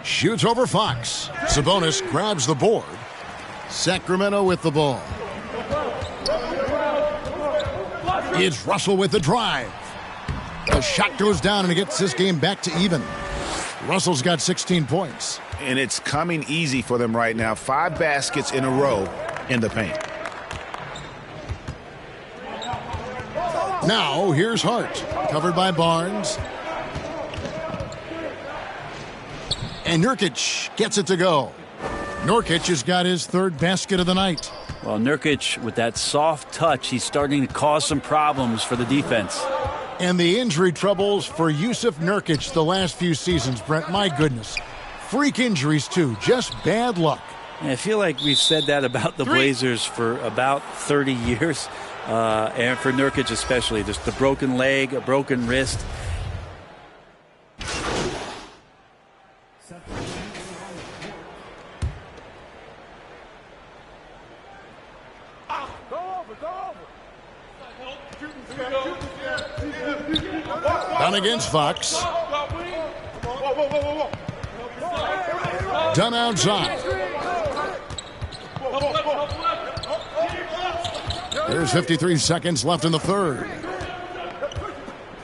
Shoots over Fox. Sabonis grabs the board. Sacramento with the ball. It's Russell with the drive. The shot goes down and it gets this game back to even. Russell's got 16 points. And it's coming easy for them right now. 5 baskets in a row in the paint. Now here's Hart. Covered by Barnes. And Nurkic gets it to go. Nurkic has got his 3rd basket of the night. Well, Nurkic, with that soft touch, he's starting to cause some problems for the defense. And the injury troubles for Yusuf Nurkic the last few seasons, Brent, my goodness. Freak injuries, too. Just bad luck. And I feel like we've said that about the Blazers for about 30 years. And for Nurkic especially. Just the broken leg, a broken wrist. Dunn against Fox. Dunn outside. There's 53 seconds left in the 3rd.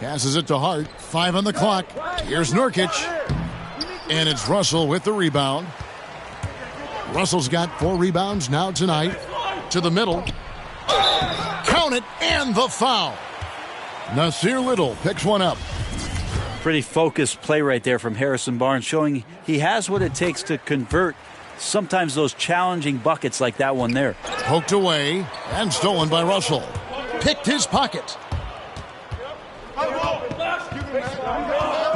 Passes it to Hart. 5 on the clock. Here's Nurkic. And it's Russell with the rebound. Russell's got 4 rebounds now tonight. To the middle. Count it, and the foul. Nasir Little picks one up. Pretty focused play right there from Harrison Barnes, showing he has what it takes to convert sometimes those challenging buckets like that one there. Poked away and stolen by Russell. Picked his pocket.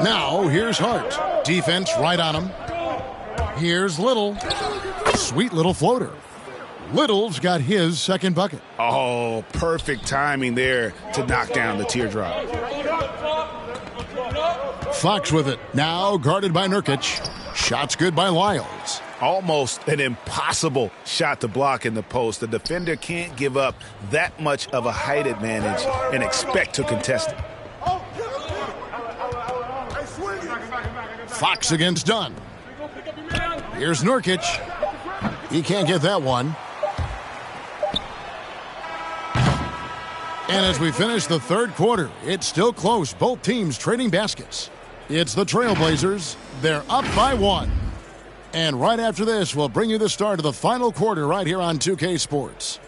Now here's Hart. Defense right on him. Here's Little. Sweet little floater. Little's got his second bucket. Oh, perfect timing there to knock down the teardrop. Fox with it. Now guarded by Nurkic. Shot's good by Lyles. Almost an impossible shot to block in the post. The defender can't give up that much of a height advantage and expect to contest it. Fox against Dunn. Here's Nurkic. He can't get that one. And as we finish the third quarter, it's still close. Both teams trading baskets. It's the Trailblazers. They're up by 1. And right after this, we'll bring you the start of the final quarter right here on 2K Sports.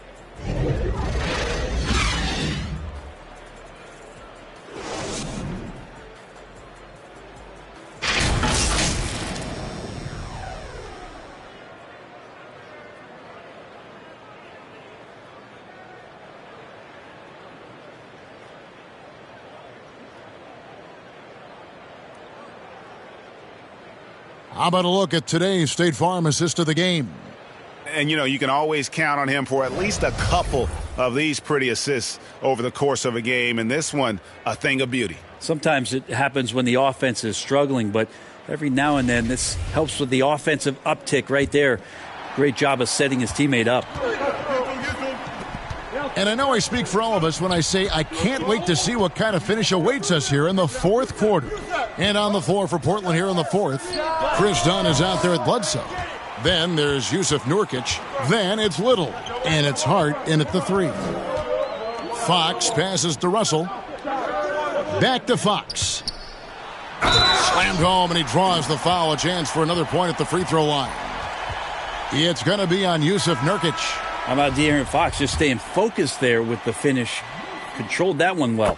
How about a look at today's State Farm assist of the game? And, you can always count on him for at least a couple of these pretty assists over the course of a game. And this one, a thing of beauty. Sometimes it happens when the offense is struggling, but every now and then this helps with the offensive uptick right there. Great job of setting his teammate up. And I know I speak for all of us when I say I can't wait to see what kind of finish awaits us here in the fourth quarter. And on the floor for Portland here in the fourth, Chris Dunn is out there at Bledsoe. Then there's Yusuf Nurkic. Then it's Little. And it's Hart in at the 3. Fox passes to Russell. Back to Fox. Slammed home, and he draws the foul. A chance for another point at the free throw line. It's going to be on Yusuf Nurkic. How about De'Aaron Fox just staying focused there with the finish? Controlled that one well.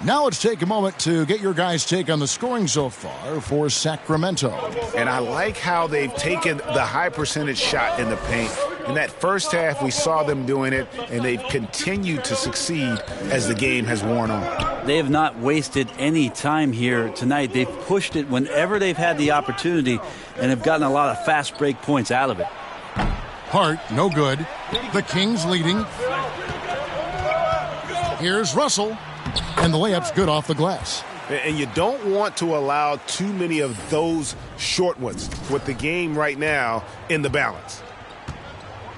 Now let's take a moment to get your guys' take on the scoring so far for Sacramento. And I like how they've taken the high percentage shot in the paint. In that first half, we saw them doing it, and they've continued to succeed as the game has worn on. They have not wasted any time here tonight. They've pushed it whenever they've had the opportunity and have gotten a lot of fast break points out of it. Hart, no good. The Kings leading. Here's Russell. And the layup's good off the glass. And you don't want to allow too many of those short ones with the game right now in the balance.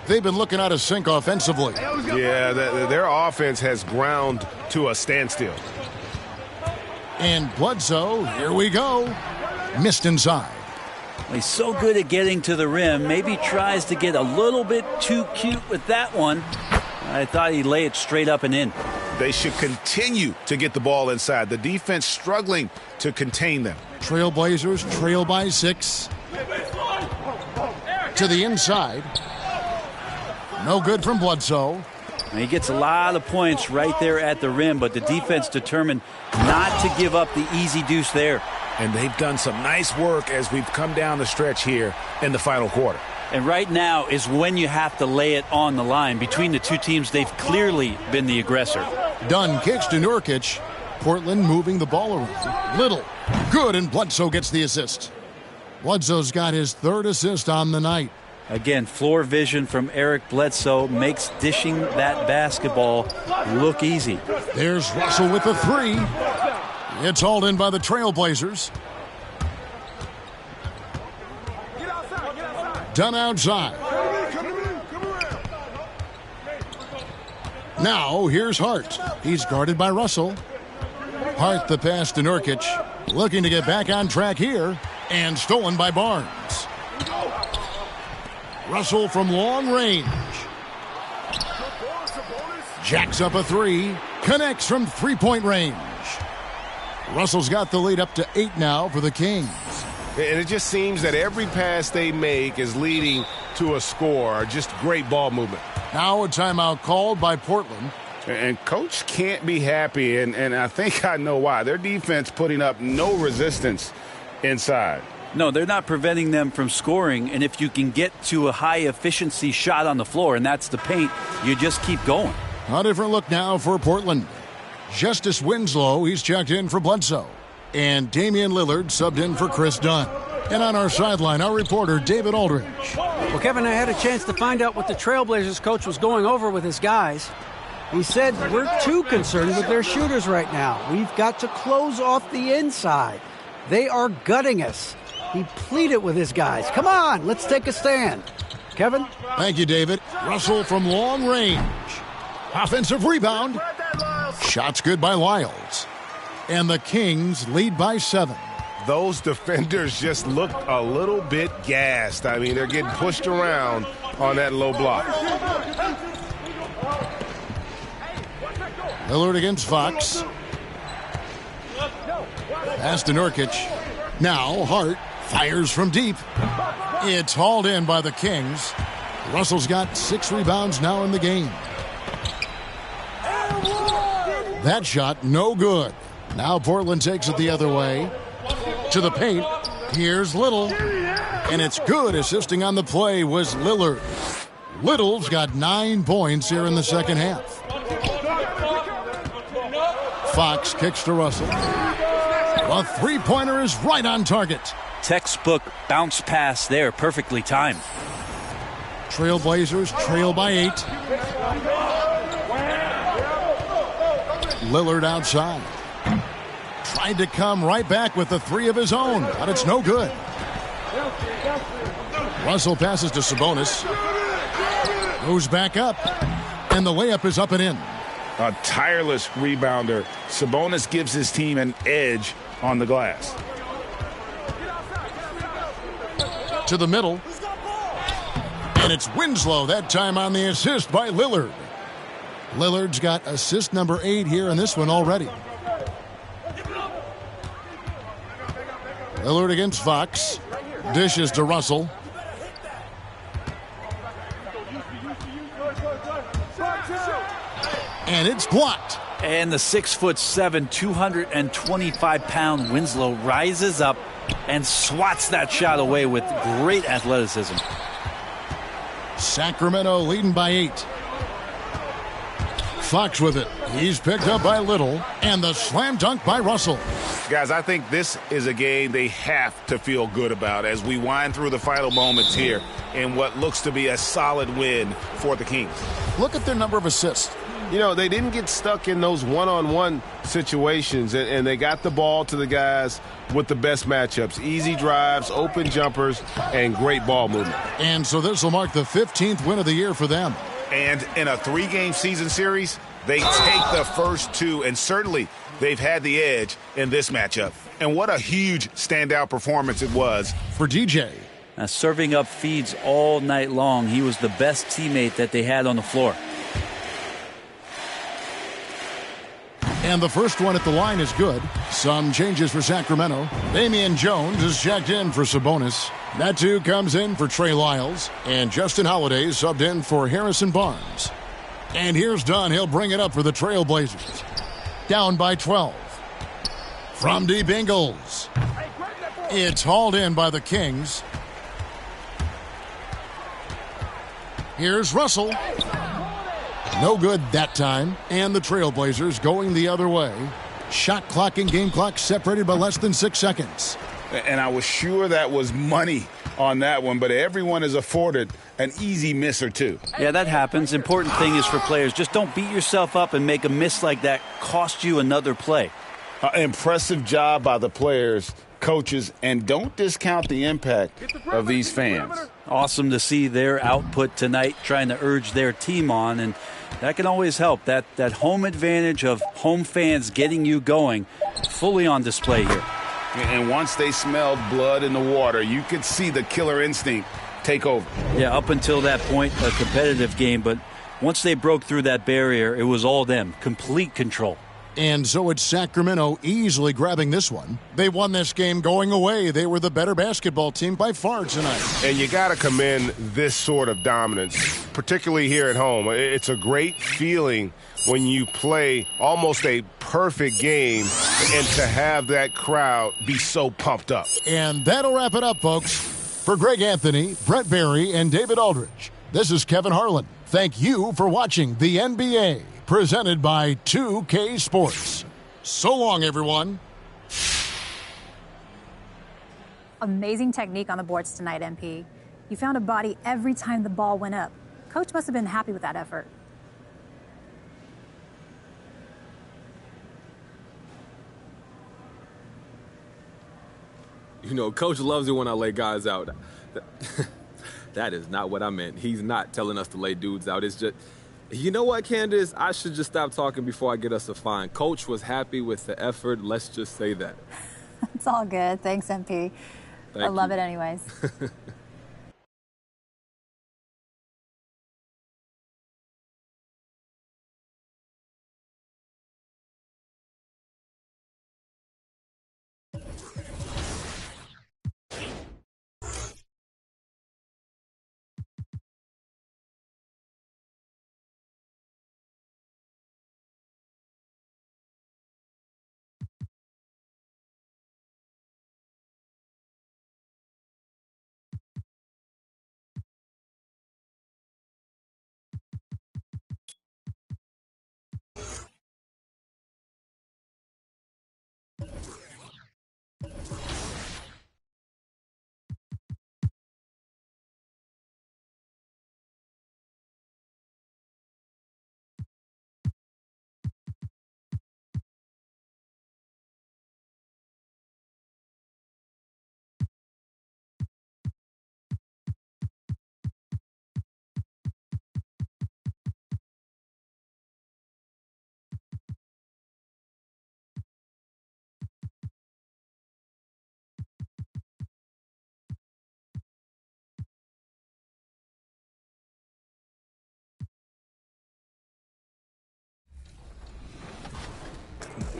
They've been looking out of sync offensively. Yeah, their offense has ground to a standstill. And Bledsoe, here we go. Missed inside. He's so good at getting to the rim. Maybe tries to get a little bit too cute with that one. I thought he'd lay it straight up and in. They should continue to get the ball inside. The defense struggling to contain them. Trailblazers trail by 6. To the inside. No good from Bledsoe. And he gets a lot of points right there at the rim, but the defense determined not to give up the easy deuce there. And they've done some nice work as we've come down the stretch here in the final quarter. And right now is when you have to lay it on the line. Between the two teams, they've clearly been the aggressor. Dunn kicks to Nurkic. Portland moving the ball around. Little. Good, and Bledsoe gets the assist. Bledsoe's got his 3rd assist on the night. Again, floor vision from Eric Bledsoe makes dishing that basketball look easy. There's Russell with the 3. It's hauled in by the Trailblazers. Dunn outside. Now here's Hart. He's guarded by Russell. Hart the pass to Nurkic. Looking to get back on track here. And stolen by Barnes. Russell from long range. Jacks up a 3. Connects from 3-point range. Russell's got the lead up to 8 now for the Kings. And it just seems that every pass they make is leading to a score. Just great ball movement. Now a timeout called by Portland. And Coach can't be happy, and I think I know why. Their defense putting up no resistance inside. No, they're not preventing them from scoring, and if you can get to a high-efficiency shot on the floor, and that's the paint, you just keep going. A different look now for Portland. Justice Winslow, he's checked in for Bledsoe. And Damian Lillard subbed in for Chris Dunn. And on our sideline, our reporter, David Aldridge. Well, Kevin, I had a chance to find out what the Trailblazers coach was going over with his guys. He said, we're too concerned with their shooters right now. We've got to close off the inside. They are gutting us. He pleaded with his guys. Come on, let's take a stand. Kevin? Thank you, David. Russell from long range. Offensive rebound. Shots good by Lyles. And the Kings lead by 7. Those defenders just looked a little bit gassed. I mean, they're getting pushed around on that low block. Lillard against Fox. Pass to Nurkic. Now Hart fires from deep. It's hauled in by the Kings. Russell's got 6 rebounds now in the game. That shot no good. Now Portland takes it the other way. To the paint. Here's Little. And it's good. Assisting on the play was Lillard. Little's got 9 points here in the second half. Fox kicks to Russell. A three-pointer is right on target. Textbook bounce pass there, perfectly timed. Trailblazers trail by 8. Lillard outside. Tried to come right back with the 3 of his own, but it's no good. Russell passes to Sabonis. Goes back up, and the layup is up and in. A tireless rebounder. Sabonis gives his team an edge on the glass. To the middle. And it's Winslow that time on the assist by Lillard. Lillard's got assist number 8 here in this one already. Lillard against Fox. Dishes to Russell. And it's blocked. And the 6'7", 225-pound Winslow rises up and swats that shot away with great athleticism. Sacramento leading by 8. Fox with it. He's picked up by Little. And the slam dunk by Russell. Guys, I think this is a game they have to feel good about as we wind through the final moments here in what looks to be a solid win for the Kings. Look at their number of assists. You know, they didn't get stuck in those one-on-one situations, and they got the ball to the guys with the best matchups. Easy drives, open jumpers, and great ball movement. And so this will mark the 15th win of the year for them. And in a 3-game season series, they take the first 2, and certainly they've had the edge in this matchup. And what a huge standout performance it was for DJ. Serving up feeds all night long. He was the best teammate that they had on the floor. And the first one at the line is good. Some changes for Sacramento. Damian Jones is checked in for Sabonis. That too comes in for Trey Lyles. And Justin Holiday subbed in for Harrison Barnes. And here's Dunn. He'll bring it up for the Trailblazers. Down by 12. From deep Ingles. It's hauled in by the Kings. Here's Russell. No good that time. And the Trailblazers going the other way. Shot clock and game clock separated by less than 6 seconds. And I was sure that was money on that one, but everyone is afforded an easy miss or two. Yeah, that happens. Important thing is for players, just don't beat yourself up and make a miss like that cost you another play. Impressive job by the players, coaches, and don't discount the impact of these fans. Awesome to see their output tonight, trying to urge their team on, and that can always help. That home advantage of home fans getting you going, fully on display here. And once they smelled blood in the water, you could see the killer instinct take over. Yeah, up until that point, a competitive game, but once they broke through that barrier, it was all them, complete control. And so it's Sacramento easily grabbing this one. They won this game going away. They were the better basketball team by far tonight. And you got to commend this sort of dominance, particularly here at home. It's a great feeling when you play almost a perfect game and to have that crowd be so pumped up. And that'll wrap it up, folks. For Greg Anthony, Brett Barry, and David Aldridge, this is Kevin Harlan. Thank you for watching the NBA, presented by 2K Sports. So long, everyone. Amazing technique on the boards tonight, MP. You found a body every time the ball went up. Coach must have been happy with that effort. You know, Coach loves it when I lay guys out. That is not what I meant. He's not telling us to lay dudes out. It's just, you know what, Candace? I should just stop talking before I get us a fine. Coach was happy with the effort. Let's just say that. It's all good. Thanks, MP. I love it anyways.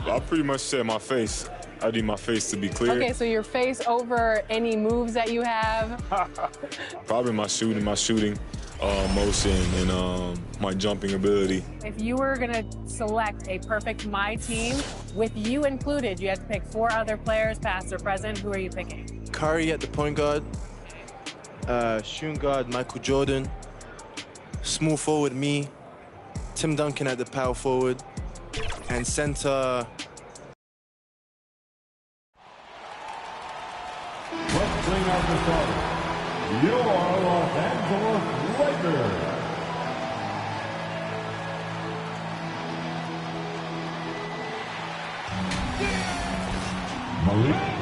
I pretty much said my face. I need my face to be clear. Okay, so your face over any moves that you have? Probably my shooting motion, and my jumping ability. If you were going to select a perfect My Team, with you included, you had to pick 4 other players, past or present. Who are you picking? Curry at the point guard, shooting guard Michael Jordan, small forward me, Tim Duncan at the power forward, and center. Let's bring out the starters. Your Los Angeles Lakers.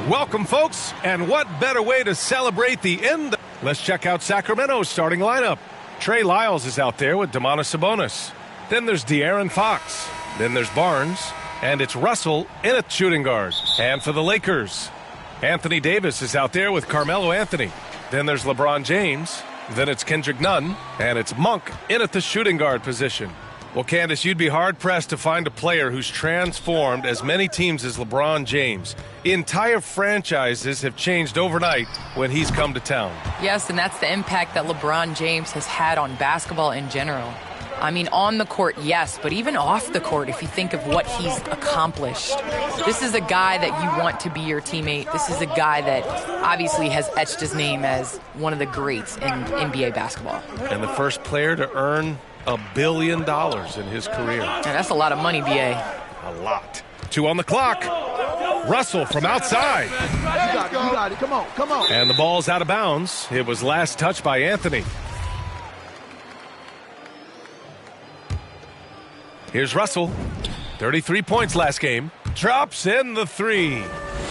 Welcome, folks, and what better way to celebrate the end? Let's check out Sacramento's starting lineup. Trey Lyles is out there with Domantas Sabonis. Then there's De'Aaron Fox. Then there's Barnes, and it's Russell in at shooting guard. And for the Lakers, Anthony Davis is out there with Carmelo Anthony. Then there's LeBron James. Then it's Kendrick Nunn, and it's Monk in at the shooting guard position. Well, Candace, you'd be hard-pressed to find a player who's transformed as many teams as LeBron James. Entire franchises have changed overnight when he's come to town. Yes, and that's the impact that LeBron James has had on basketball in general. I mean, on the court, yes, but even off the court, if you think of what he's accomplished. This is a guy that you want to be your teammate. This is a guy that obviously has etched his name as one of the greats in NBA basketball. And the first player to earn $1 billion in his career. Yeah, that's a lot of money, B.A. A lot. 2 on the clock. Russell from outside. You got it. Come on. And the ball's out of bounds. It was last touched by Anthony. Here's Russell. 33 points last game. Drops in the 3.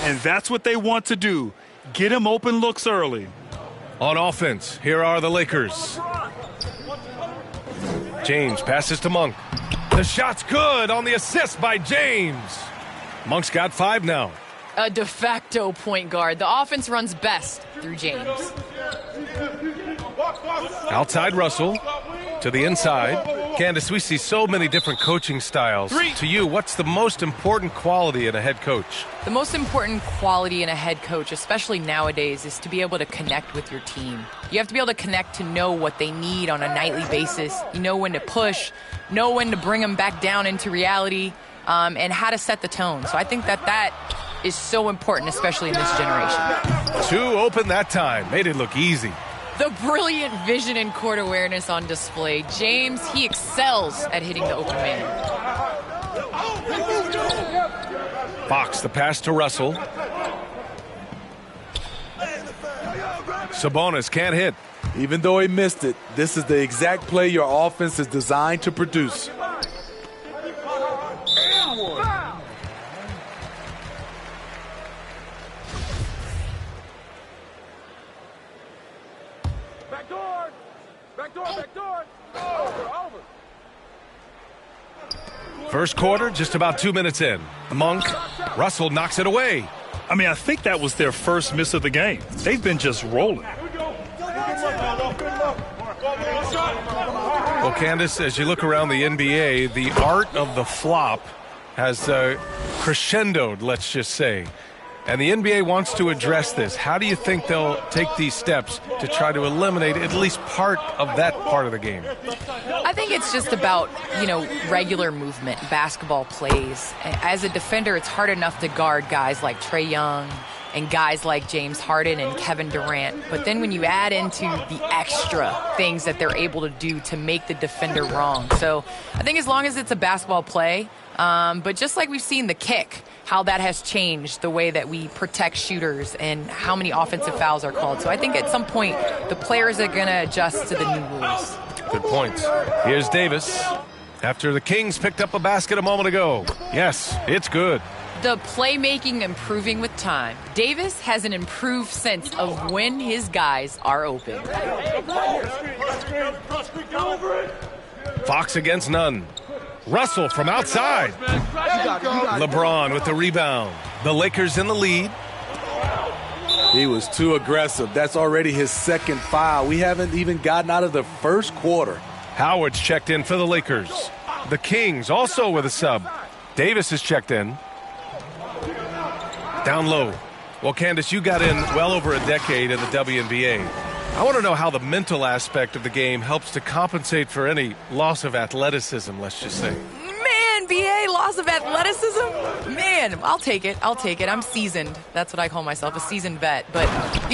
And that's what they want to do. Get him open looks early. On offense, here are the Lakers. James passes to Monk. The shot's good on the assist by James. Monk's got 5 now. A de facto point guard. The offense runs best through James. Outside Russell to the inside. Candace, we see so many different coaching styles. To you, what's the most important quality in a head coach? The most important quality in a head coach, especially nowadays, is to be able to connect with your team. You have to be able to connect to know what they need on a nightly basis. You know when to push, know when to bring them back down into reality, and how to set the tone. So I think that is so important, especially in this generation. 2 open that time. Made it look easy. The brilliant vision and court awareness on display. James, he excels at hitting the open man. Fox, the pass to Russell. Sabonis can't hit. Even though he missed it, this is the exact play your offense is designed to produce. First quarter, just about 2 minutes in. Monk, Russell knocks it away. I mean, I think that was their first miss of the game. They've been just rolling. Well, Candace, as you look around the NBA, the art of the flop has crescendoed, let's just say. And the NBA wants to address this. How do you think they'll take these steps to try to eliminate at least part of that part of the game? I think it's just about, regular movement, basketball plays. As a defender, it's hard enough to guard guys like Trae Young and guys like James Harden and Kevin Durant. But then when you add into the extra things that they're able to do to make the defender wrong. So I think as long as it's a basketball play, but just like we've seen the kick, how that has changed the way that we protect shooters and how many offensive fouls are called. So I think at some point the players are going to adjust to the new rules. Good points. Here's Davis. After the Kings picked up a basket a moment ago. Yes, it's good. The playmaking improving with time. Davis has an improved sense of when his guys are open. Fox against none. Russell from outside. LeBron with the rebound. The Lakers in the lead. He was too aggressive. That's already his second foul. We haven't even gotten out of the first quarter. Howard's checked in for the Lakers. The Kings also with a sub. Davis is checked in. Down low. Well, Candace, you got in well over a decade in the WNBA. I want to know how the mental aspect of the game helps to compensate for any loss of athleticism, let's just say. Man, BA, loss of athleticism? Man, I'll take it. I'm seasoned. That's what I call myself, a seasoned vet. But,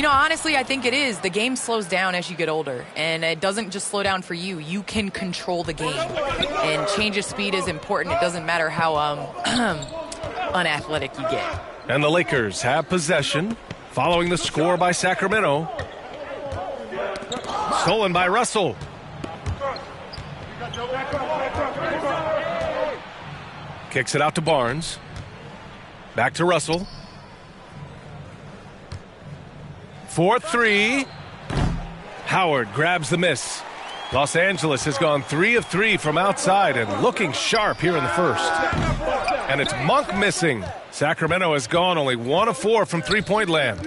honestly, I think it is. The game slows down as you get older. And it doesn't just slow down for you. You can control the game. And change of speed is important. It doesn't matter how unathletic you get. And the Lakers have possession following the score by Sacramento. Stolen by Russell. Kicks it out to Barnes. Back to Russell. 4-3. Howard grabs the miss. Los Angeles has gone 3 of 3 from outside and looking sharp here in the first. And it's Monk missing. Sacramento has gone only 1 of 4 from three-point land.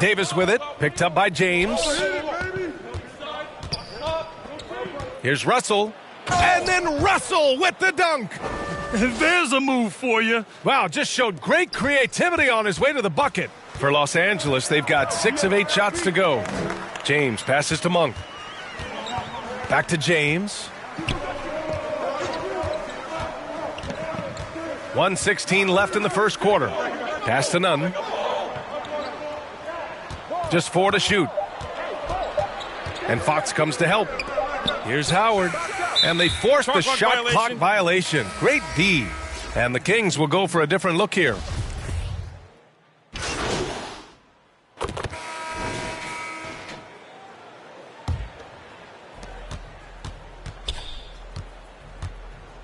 Davis with it, picked up by James. Here's Russell. And then Russell with the dunk. There's a move for you. Wow, just showed great creativity on his way to the bucket. For Los Angeles, they've got 6 of 8 shots to go. James passes to Monk. Back to James. 1:16 left in the first quarter. Pass to none. Just 4 to shoot. And Fox comes to help. Here's Howard. And they force the shot clock violation. Great D. And the Kings will go for a different look here.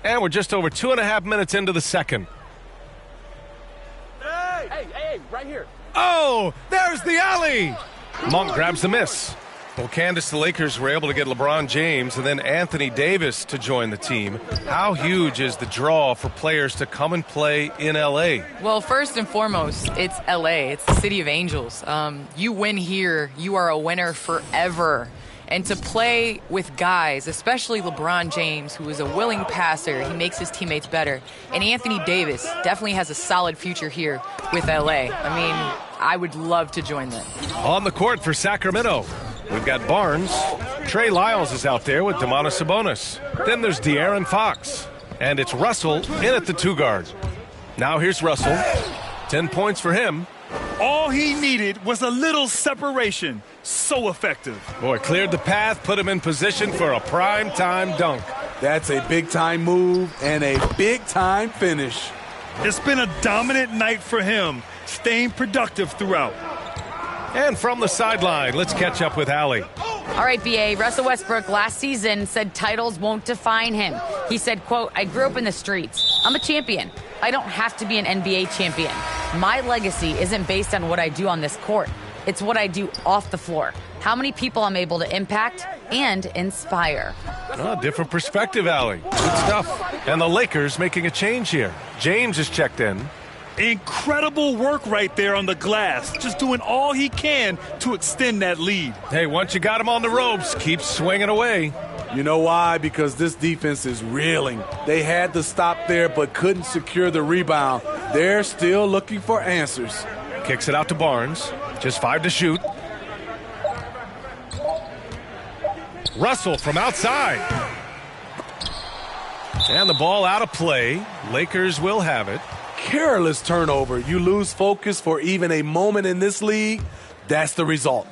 And we're just over 2.5 minutes into the second. Hey, right here. Oh, there's the alley. Monk grabs the miss. Well, Candace, the Lakers were able to get LeBron James and then Anthony Davis to join the team. How huge is the draw for players to come and play in L.A.? Well, first and foremost, it's L.A. It's the city of angels. You win here, you are a winner forever. And to play with guys, especially LeBron James, who is a willing passer, he makes his teammates better. And Anthony Davis definitely has a solid future here with L.A. I mean, I would love to join them. On the court for Sacramento, we've got Barnes. Trey Lyles is out there with Domantas Sabonis. Then there's De'Aaron Fox. And it's Russell in at the 2 guard. Now here's Russell. 10 points for him. All he needed was a little separation. So effective. Boy, cleared the path, put him in position for a prime-time dunk. That's a big-time move and a big-time finish. It's been a dominant night for him, staying productive throughout. And from the sideline, let's catch up with Allie. All right, B.A. Russell Westbrook last season said titles won't define him. He said, quote, "I grew up in the streets. I'm a champion. I don't have to be an NBA champion. My legacy isn't based on what I do on this court. It's what I do off the floor. How many people I'm able to impact and inspire." Oh, different perspective, Allie. Good stuff. And the Lakers making a change here. James is checked in. Incredible work right there on the glass. Just doing all he can to extend that lead. Hey, once you got him on the ropes, keep swinging away. You know why? Because this defense is reeling. They had to stop there but couldn't secure the rebound. They're still looking for answers. Kicks it out to Barnes. Just 5 to shoot. Russell from outside. And the ball out of play. Lakers will have it. Careless turnover. You lose focus for even a moment in this league. That's the result.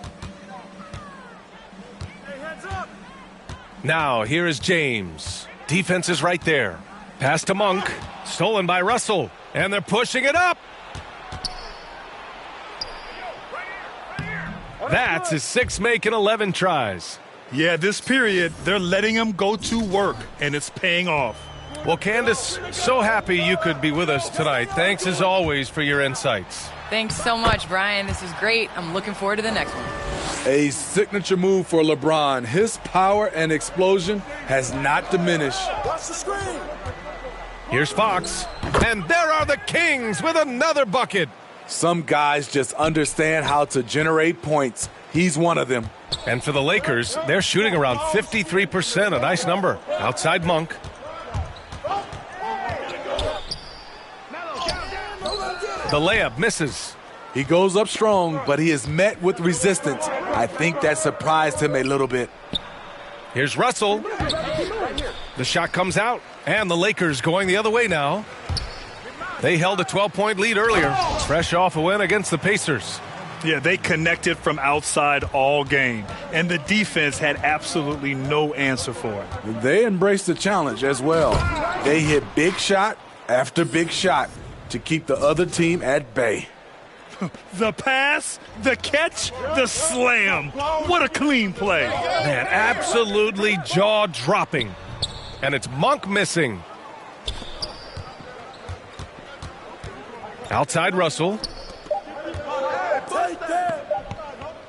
Now, here is James. Defense is right there. Pass to Monk. Stolen by Russell. And they're pushing it up. That's his 6th make in 11 tries. Yeah, this period, they're letting him go to work, and it's paying off. Well, Candace, so happy you could be with us tonight. Thanks, as always, for your insights. Thanks so much, Brian. This is great. I'm looking forward to the next one. A signature move for LeBron. His power and explosion has not diminished. Watch the screen. Here's Fox. And there are the Kings with another bucket. Some guys just understand how to generate points. He's one of them. And for the Lakers, they're shooting around 53%, a nice number. Outside Monk. The layup misses. He goes up strong, but he is met with resistance. I think that surprised him a little bit. Here's Russell. The shot comes out, and the Lakers going the other way now. They held a 12-point lead earlier, fresh off a win against the Pacers. Yeah, they connected from outside all game, and the defense had absolutely no answer for it. They embraced the challenge as well. They hit big shot after big shot to keep the other team at bay. The pass, the catch, the slam. What a clean play. Man, absolutely jaw-dropping. And it's Monk missing. Outside Russell.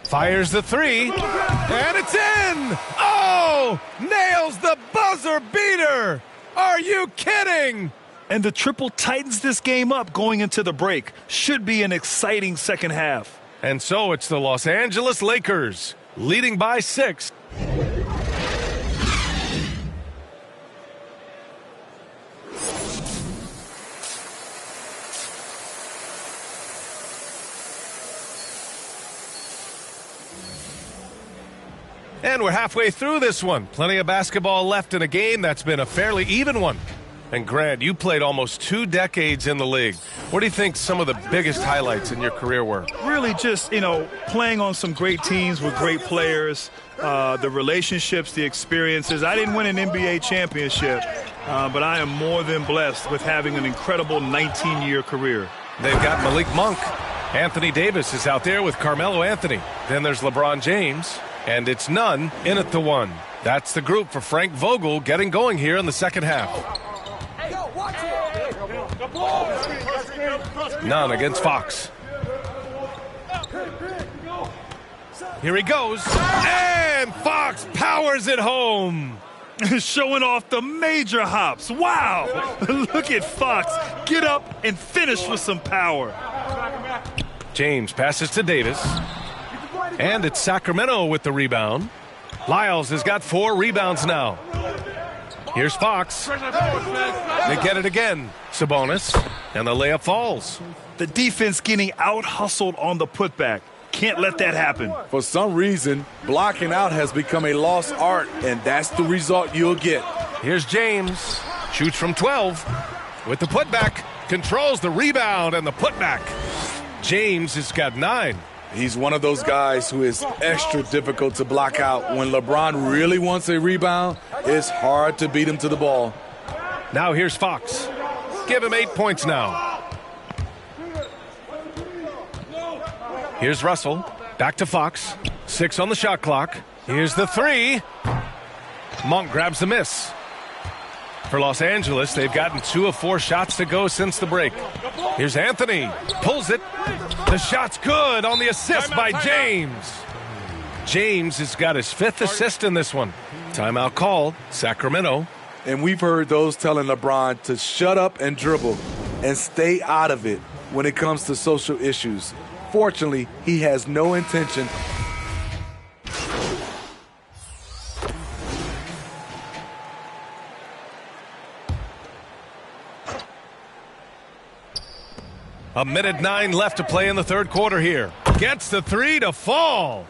Fires the 3. And it's in! Oh! Nails the buzzer beater! Are you kidding? And the triple tightens this game up going into the break. Should be an exciting second half. And so it's the Los Angeles Lakers leading by 6. And we're halfway through this one. Plenty of basketball left in a game that's been a fairly even one. And Grant, you played almost 2 decades in the league. What do you think some of the biggest highlights in your career were? Really just, playing on some great teams with great players, the relationships, the experiences. I didn't win an NBA championship, but I am more than blessed with having an incredible 19-year career. They've got Malik Monk. Anthony Davis is out there with Carmelo Anthony. Then there's LeBron James. And it's none in at the 1. That's the group for Frank Vogel getting going here in the second half. None against Fox. Here he goes. And Fox powers it home. Showing off the major hops. Wow. Look at Fox. Get up and finish with some power. James passes to Davis. And it's Sacramento with the rebound. Lyles has got 4 rebounds now. Here's Fox. They get it again. Sabonis. And the layup falls. The defense getting out-hustled on the putback. Can't let that happen. For some reason, blocking out has become a lost art, and that's the result you'll get. Here's James. Shoots from 12. With the putback. Controls the rebound and the putback. James has got 9. He's one of those guys who is extra difficult to block out. When LeBron really wants a rebound, it's hard to beat him to the ball. Now here's Fox. Give him 8 points now. Here's Russell. Back to Fox. 6 on the shot clock. Here's the 3. Monk grabs the miss. For Los Angeles, they've gotten 2 of 4 shots to go since the break. Here's Anthony. Pulls it. The shot's good on the assist by James. James has got his 5th assist in this one. Timeout called. Sacramento. And we've heard those telling LeBron to shut up and dribble and stay out of it when it comes to social issues. Fortunately, he has no intention. A minute 9 left to play in the third quarter here. Gets the 3 to fall.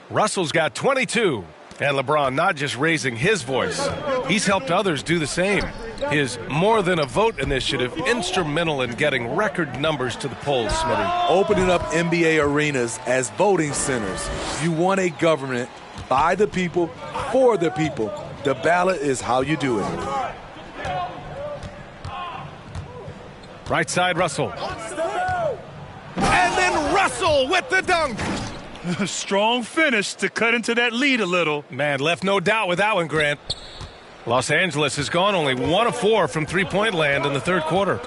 Russell's got 22. And LeBron not just raising his voice. He's helped others do the same. His More Than a Vote initiative instrumental in getting record numbers to the polls, Smitty. Opening up NBA arenas as voting centers. You want a government by the people, for the people. The ballot is how you do it. Right side, Russell. And then Russell with the dunk. Strong finish to cut into that lead a little. Man, left no doubt with that one, Grant. Los Angeles has gone only 1 of 4 from three-point land in the third quarter.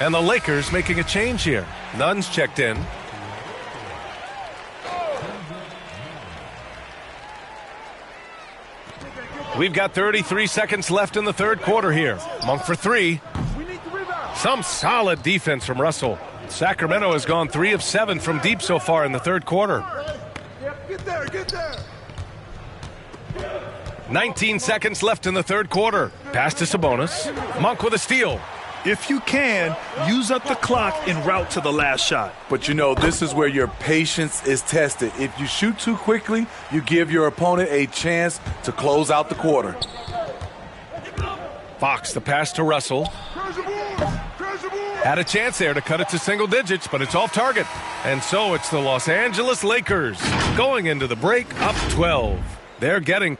And the Lakers making a change here. Nunn's checked in. We've got 33 seconds left in the third quarter here. Monk for 3. Some solid defense from Russell. Sacramento has gone 3 of 7 from deep so far in the third quarter. Get there, get there. 19 seconds left in the third quarter. Pass to Sabonis. Monk with a steal. If you can, use up the clock en route to the last shot. But you know, this is where your patience is tested. If you shoot too quickly, you give your opponent a chance to close out the quarter. Fox, the pass to Russell. Had a chance there to cut it to single digits, but it's off target. And so it's the Los Angeles Lakers going into the break up 12. They're getting...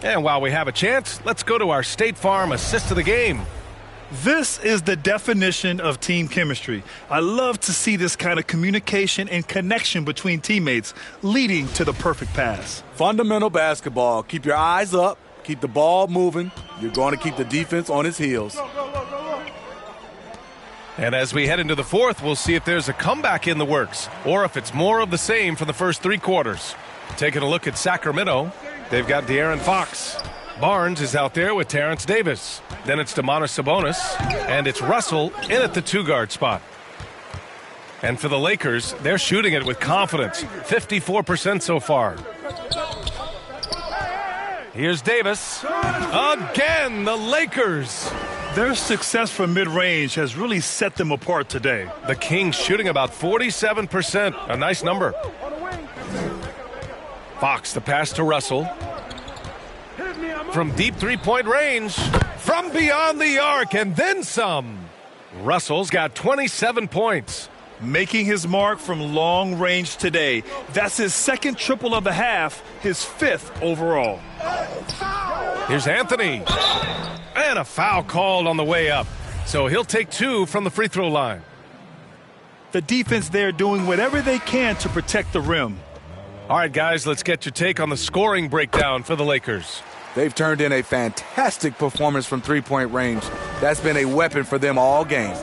And while we have a chance, let's go to our State Farm assist of the game. This is the definition of team chemistry. I love to see this kind of communication and connection between teammates leading to the perfect pass. Fundamental basketball. Keep your eyes up. Keep the ball moving. You're going to keep the defense on its heels. And as we head into the fourth, we'll see if there's a comeback in the works or if it's more of the same from the first 3 quarters. Taking a look at Sacramento. They've got De'Aaron Fox. Barnes is out there with Terrence Davis. Then it's Domantas Sabonis. And it's Russell in at the 2-guard spot. And for the Lakers, they're shooting it with confidence. 54% so far. Here's Davis. Again, the Lakers. Their success from mid-range has really set them apart today. The Kings shooting about 47%. A nice number. Fox, the pass to Russell. From deep 3-point range. From beyond the arc and then some. Russell's got 27 points. Making his mark from long range today. That's his 2nd triple of the half, his 5th overall. Here's Anthony. And a foul called on the way up. So he'll take 2 from the free throw line. The defense there doing whatever they can to protect the rim. All right, guys, let's get your take on the scoring breakdown for the Lakers. They've turned in a fantastic performance from 3-point range. That's been a weapon for them all game.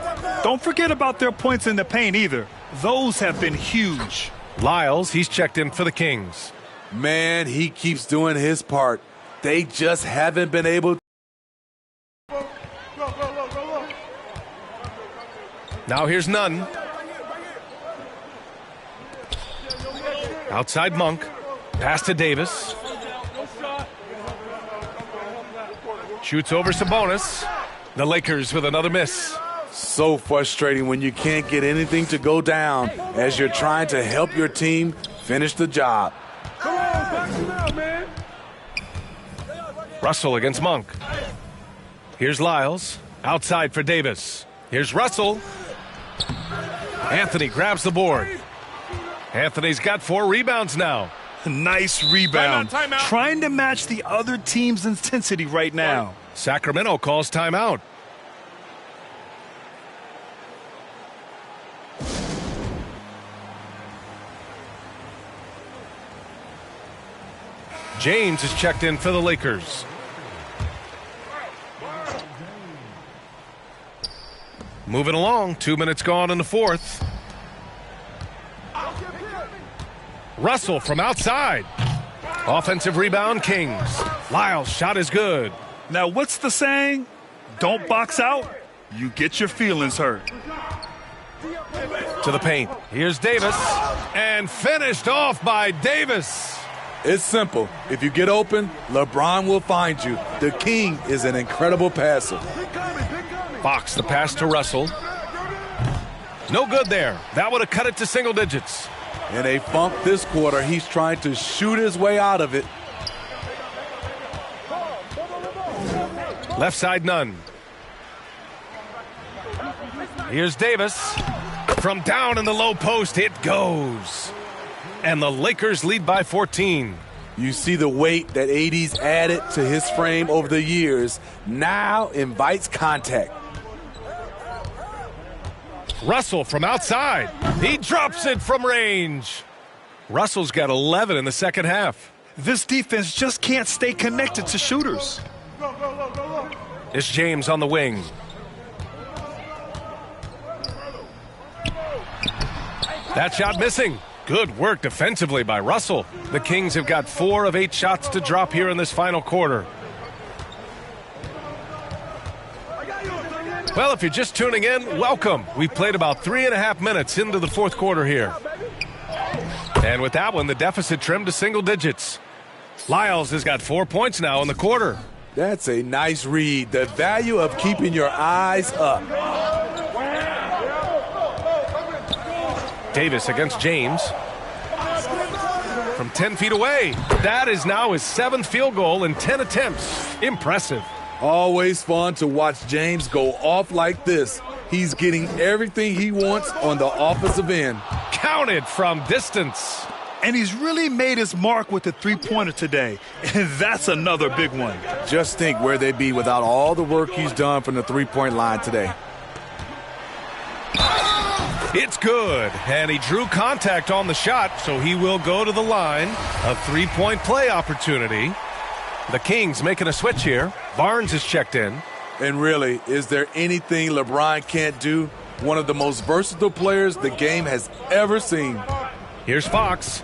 Don't forget about their points in the paint either. Those have been huge. Lyles, he's checked in for the Kings. Man, he keeps doing his part. They just haven't been able to. Now here's Nunn. Outside Monk. Pass to Davis. Shoots over Sabonis. The Lakers with another miss. So frustrating when you can't get anything to go down as you're trying to help your team finish the job. Come on, back it up, man. Russell against Monk. Here's Lyles. Outside for Davis. Here's Russell. Anthony grabs the board. Anthony's got 4 rebounds now. Nice rebound. Timeout. Trying to match the other team's intensity right now. Sacramento calls timeout. James is checked in for the Lakers. Moving along, 2 minutes gone in the fourth. Russell from outside. Offensive rebound, Kings. Lyles' shot is good. Now, what's the saying? Don't box out, you get your feelings hurt. To the paint. Here's Davis. And finished off by Davis. It's simple. If you get open, LeBron will find you. The King is an incredible passer. Fox the pass to Russell. No good there. That would have cut it to single digits. In a funk this quarter, he's trying to shoot his way out of it. Left side, Nunn. Here's Davis. From down in the low post, it goes. And the Lakers lead by 14. You see the weight that AD's added to his frame over the years. Now invites contact. Russell from outside. He drops it from range. Russell's got 11 in the second half. This defense just can't stay connected to shooters. It's James on the wing. That shot missing. Good work defensively by Russell. The Kings have got 4 of 8 shots to drop here in this final quarter. Well, if you're just tuning in, welcome. We've played about 3.5 minutes into the fourth quarter here. And with that one, the deficit trimmed to single digits. Lyles has got 4 points now in the quarter. That's a nice read. The value of keeping your eyes up. Davis against James. From 10 feet away. That is now his 7th field goal in 10 attempts. Impressive. Always fun to watch James go off like this. He's getting everything he wants on the offensive end. Counted from distance. And he's really made his mark with the three-pointer today. And that's another big one. Just think where they'd be without all the work he's done from the three-point line today. It's good. And he drew contact on the shot, so he will go to the line. A three-point play opportunity. The Kings making a switch here. Barnes is checked in. And really, is there anything LeBron can't do? One of the most versatile players the game has ever seen. Here's Fox.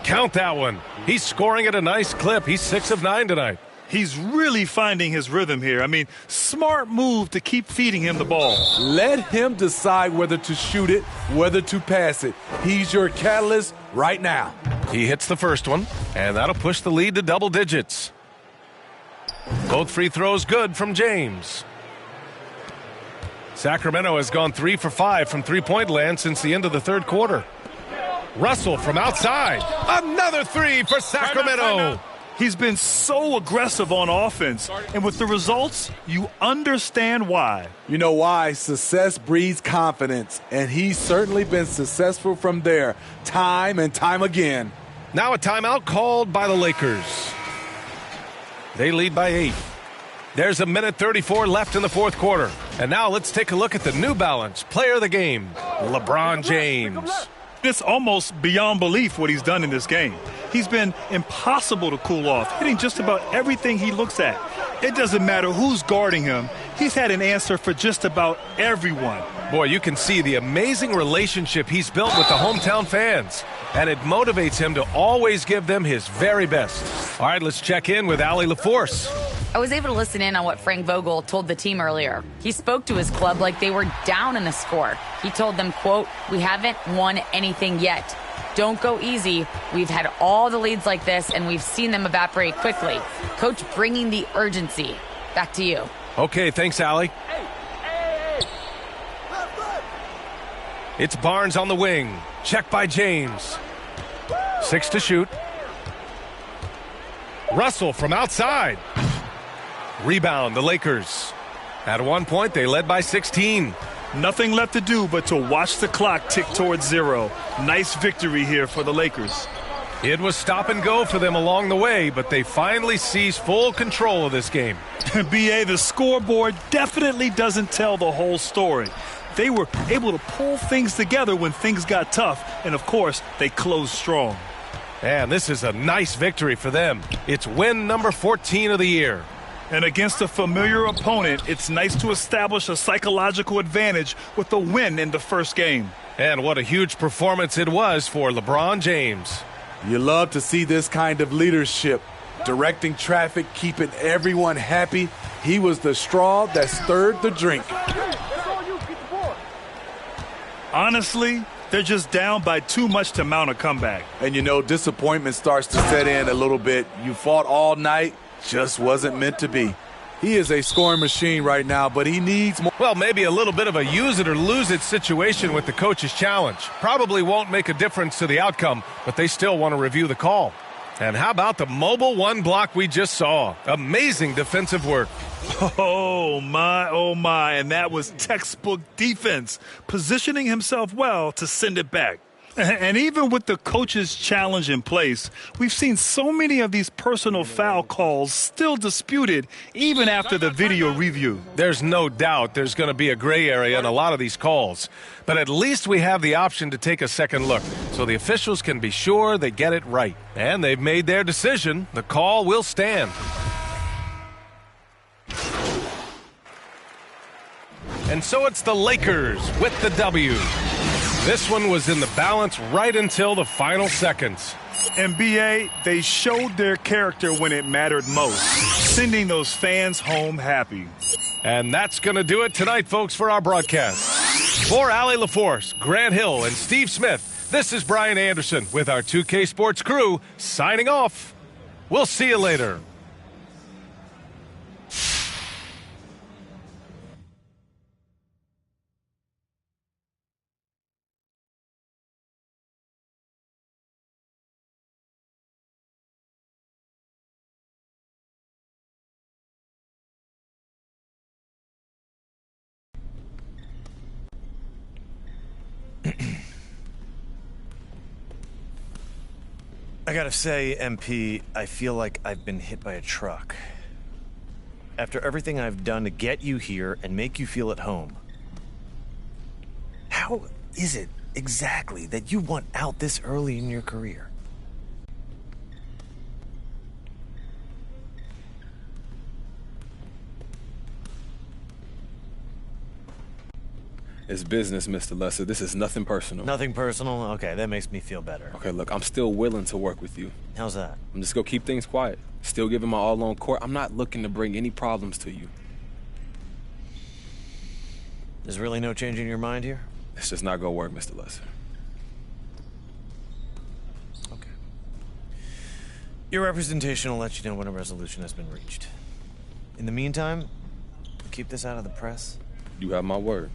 Count that one. He's scoring at a nice clip. He's 6 of 9 tonight. He's really finding his rhythm here. I mean, smart move to keep feeding him the ball. Let him decide whether to shoot it, whether to pass it. He's your catalyst right now. He hits the first one, and that'll push the lead to double digits. Both free throws good from James. Sacramento has gone 3 for 5 from three-point land since the end of the third quarter. Russell from outside. Another 3 for Sacramento. Timeout. He's been so aggressive on offense, and with the results, you understand why. You know why? Success breeds confidence, and he's certainly been successful from there, time and time again. Now a timeout called by the Lakers. They lead by 8. There's a minute 34 left in the fourth quarter. And now let's take a look at the New Balance player of the game, LeBron James. It's almost beyond belief what he's done in this game. He's been impossible to cool off, hitting just about everything he looks at. It doesn't matter who's guarding him. he's had an answer for just about everyone. Boy, you can see the amazing relationship he's built with the hometown fans, and it motivates him to always give them his very best. All right, let's check in with Allie LaForce. I was able to listen in on what Frank Vogel told the team earlier. He spoke to his club like they were down in a score. He told them, quote, "We haven't won anything yet. Don't go easy. We've had all the leads like this, and we've seen them evaporate quickly." Coach bringing the urgency. Back to you. Okay, thanks, Allie. It's Barnes on the wing. Check by James. 6 to shoot. Russell from outside. Rebound, the Lakers. At one point, they led by 16. Nothing left to do but to watch the clock tick towards 0. Nice victory here for the Lakers. It was stop and go for them along the way, but they finally seized full control of this game. B.A., the scoreboard definitely doesn't tell the whole story. They were able to pull things together when things got tough, and of course, they closed strong. And this is a nice victory for them. It's win number 14 of the year. And against a familiar opponent, it's nice to establish a psychological advantage with a win in the first game. And what a huge performance it was for LeBron James. You love to see this kind of leadership. Directing traffic, keeping everyone happy. He was the straw that stirred the drink. Honestly, they're just down by too much to mount a comeback. And you know, disappointment starts to set in a little bit. You fought all night, just wasn't meant to be. He is a scoring machine right now, but he needs more. Well, maybe a little bit of a use it or lose it situation with the coach's challenge. Probably won't make a difference to the outcome, but they still want to review the call. And how about the mobile one block we just saw? Amazing defensive work. Oh, my, and that was textbook defense, positioning himself well to send it back. And even with the coach's challenge in place, we've seen so many of these personal foul calls still disputed even after the video review. There's no doubt there's going to be a gray area in a lot of these calls. But at least we have the option to take a second look, so the officials can be sure they get it right. And they've made their decision. The call will stand. And so it's the Lakers with the W. This one was in the balance right until the final seconds. NBA, they showed their character when it mattered most, sending those fans home happy. And that's going to do it tonight, folks, for our broadcast. For Allie LaForce, Grant Hill, and Steve Smith, this is Brian Anderson with our 2K Sports crew signing off. We'll see you later. I gotta say, MP, I feel like I've been hit by a truck. After everything I've done to get you here and make you feel at home, how is it exactly that you want out this early in your career? It's business, Mr. Lesser. This is nothing personal. Nothing personal? Okay, that makes me feel better. Okay, look, I'm still willing to work with you. How's that? I'm just gonna keep things quiet. Still giving my all on court. I'm not looking to bring any problems to you. There's really no change in your mind here? It's just not gonna work, Mr. Lesser. Okay. Your representation will let you know when a resolution has been reached. In the meantime, keep this out of the press. You have my word.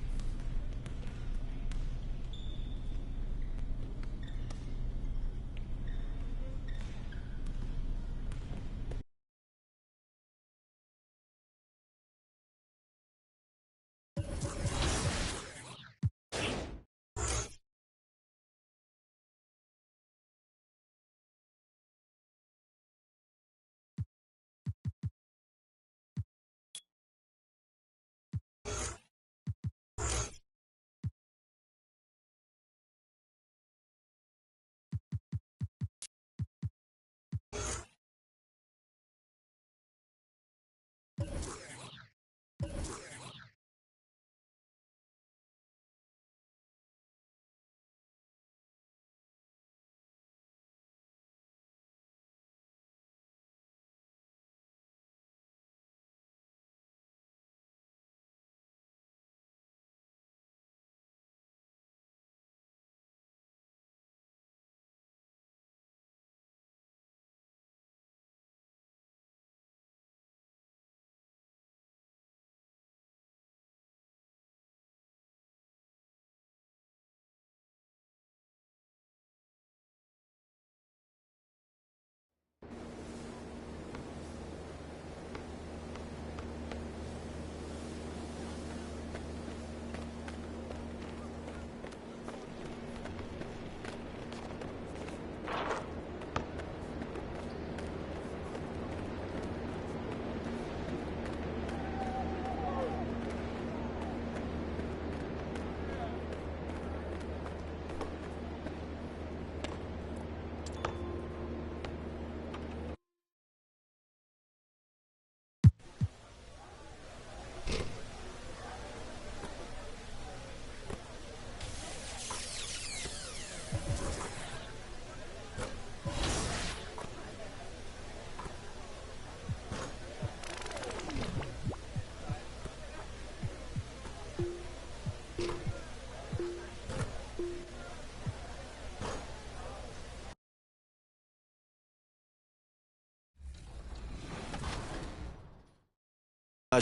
A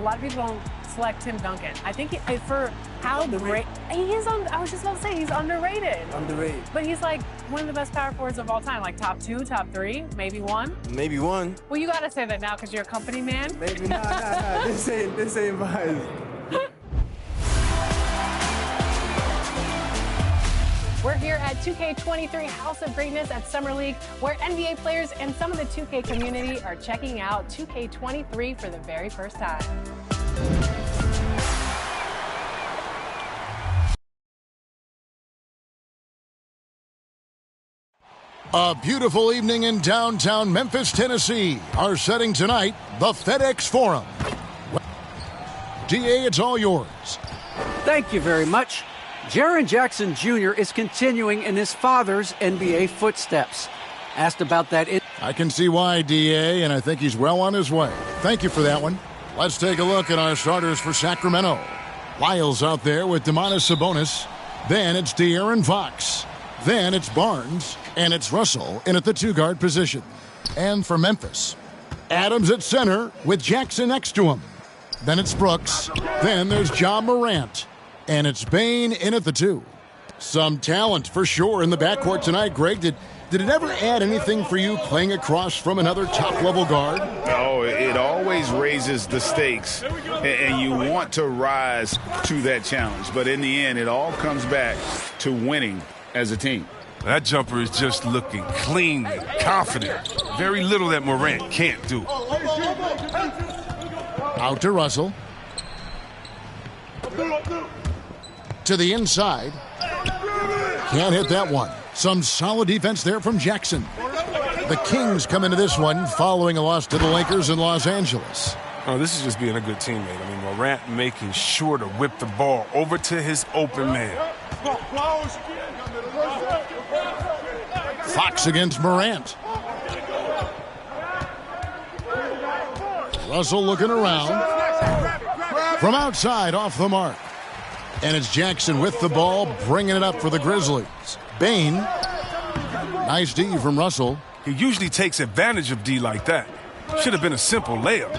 lot of people don't select Tim Duncan. I think for how great he is, I was just about to say he's underrated. Underrated. But he's like one of the best power forwards of all time, like top 2, top 3, maybe 1. Maybe 1. Well, you gotta say that now because you're a company man. Maybe nah. This ain't biased. We're here at 2K23 House of Greatness at Summer League, where NBA players and some of the 2K community are checking out 2K23 for the very first time. A beautiful evening in downtown Memphis, Tennessee. Our setting tonight, the FedEx Forum. DA, it's all yours. Thank you very much. Jaren Jackson Jr. is continuing in his father's NBA footsteps. Asked about that. I can see why, DA, and I think he's well on his way. Thank you for that one. Let's take a look at our starters for Sacramento. Lyles out there with Domantas Sabonis. Then it's De'Aaron Fox. Then it's Barnes. And it's Russell in at the 2-guard position. And for Memphis, Adams at center with Jackson next to him. Then it's Brooks. Then there's Ja Morant. And it's Bane in at the 2. Some talent for sure in the backcourt tonight, Greg. Did it ever add anything for you playing across from another top-level guard? Oh, it always raises the stakes, and you want to rise to that challenge. But in the end, it all comes back to winning as a team. That jumper is just looking clean and confident. Very little that Morant can't do. Out to Russell. To the inside. Can't hit that one. Some solid defense there from Jackson. The Kings come into this one following a loss to the Lakers in Los Angeles. Oh, this is just being a good teammate. I mean, Morant making sure to whip the ball over to his open man. Fox against Morant. Russell looking around. From outside, off the mark. And it's Jackson with the ball, bringing it up for the Grizzlies. Bane. Nice D from Russell. He usually takes advantage of D like that. Should have been a simple layup.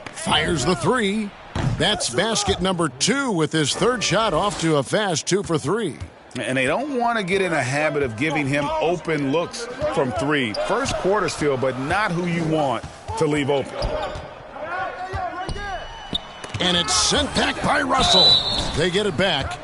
Fires the 3. That's basket number 2 with his third shot off to a fast 2 for 3. And they don't want to get in a habit of giving him open looks from 3. First quarter still, but not who you want to leave open. And it's sent back by Russell. They get it back.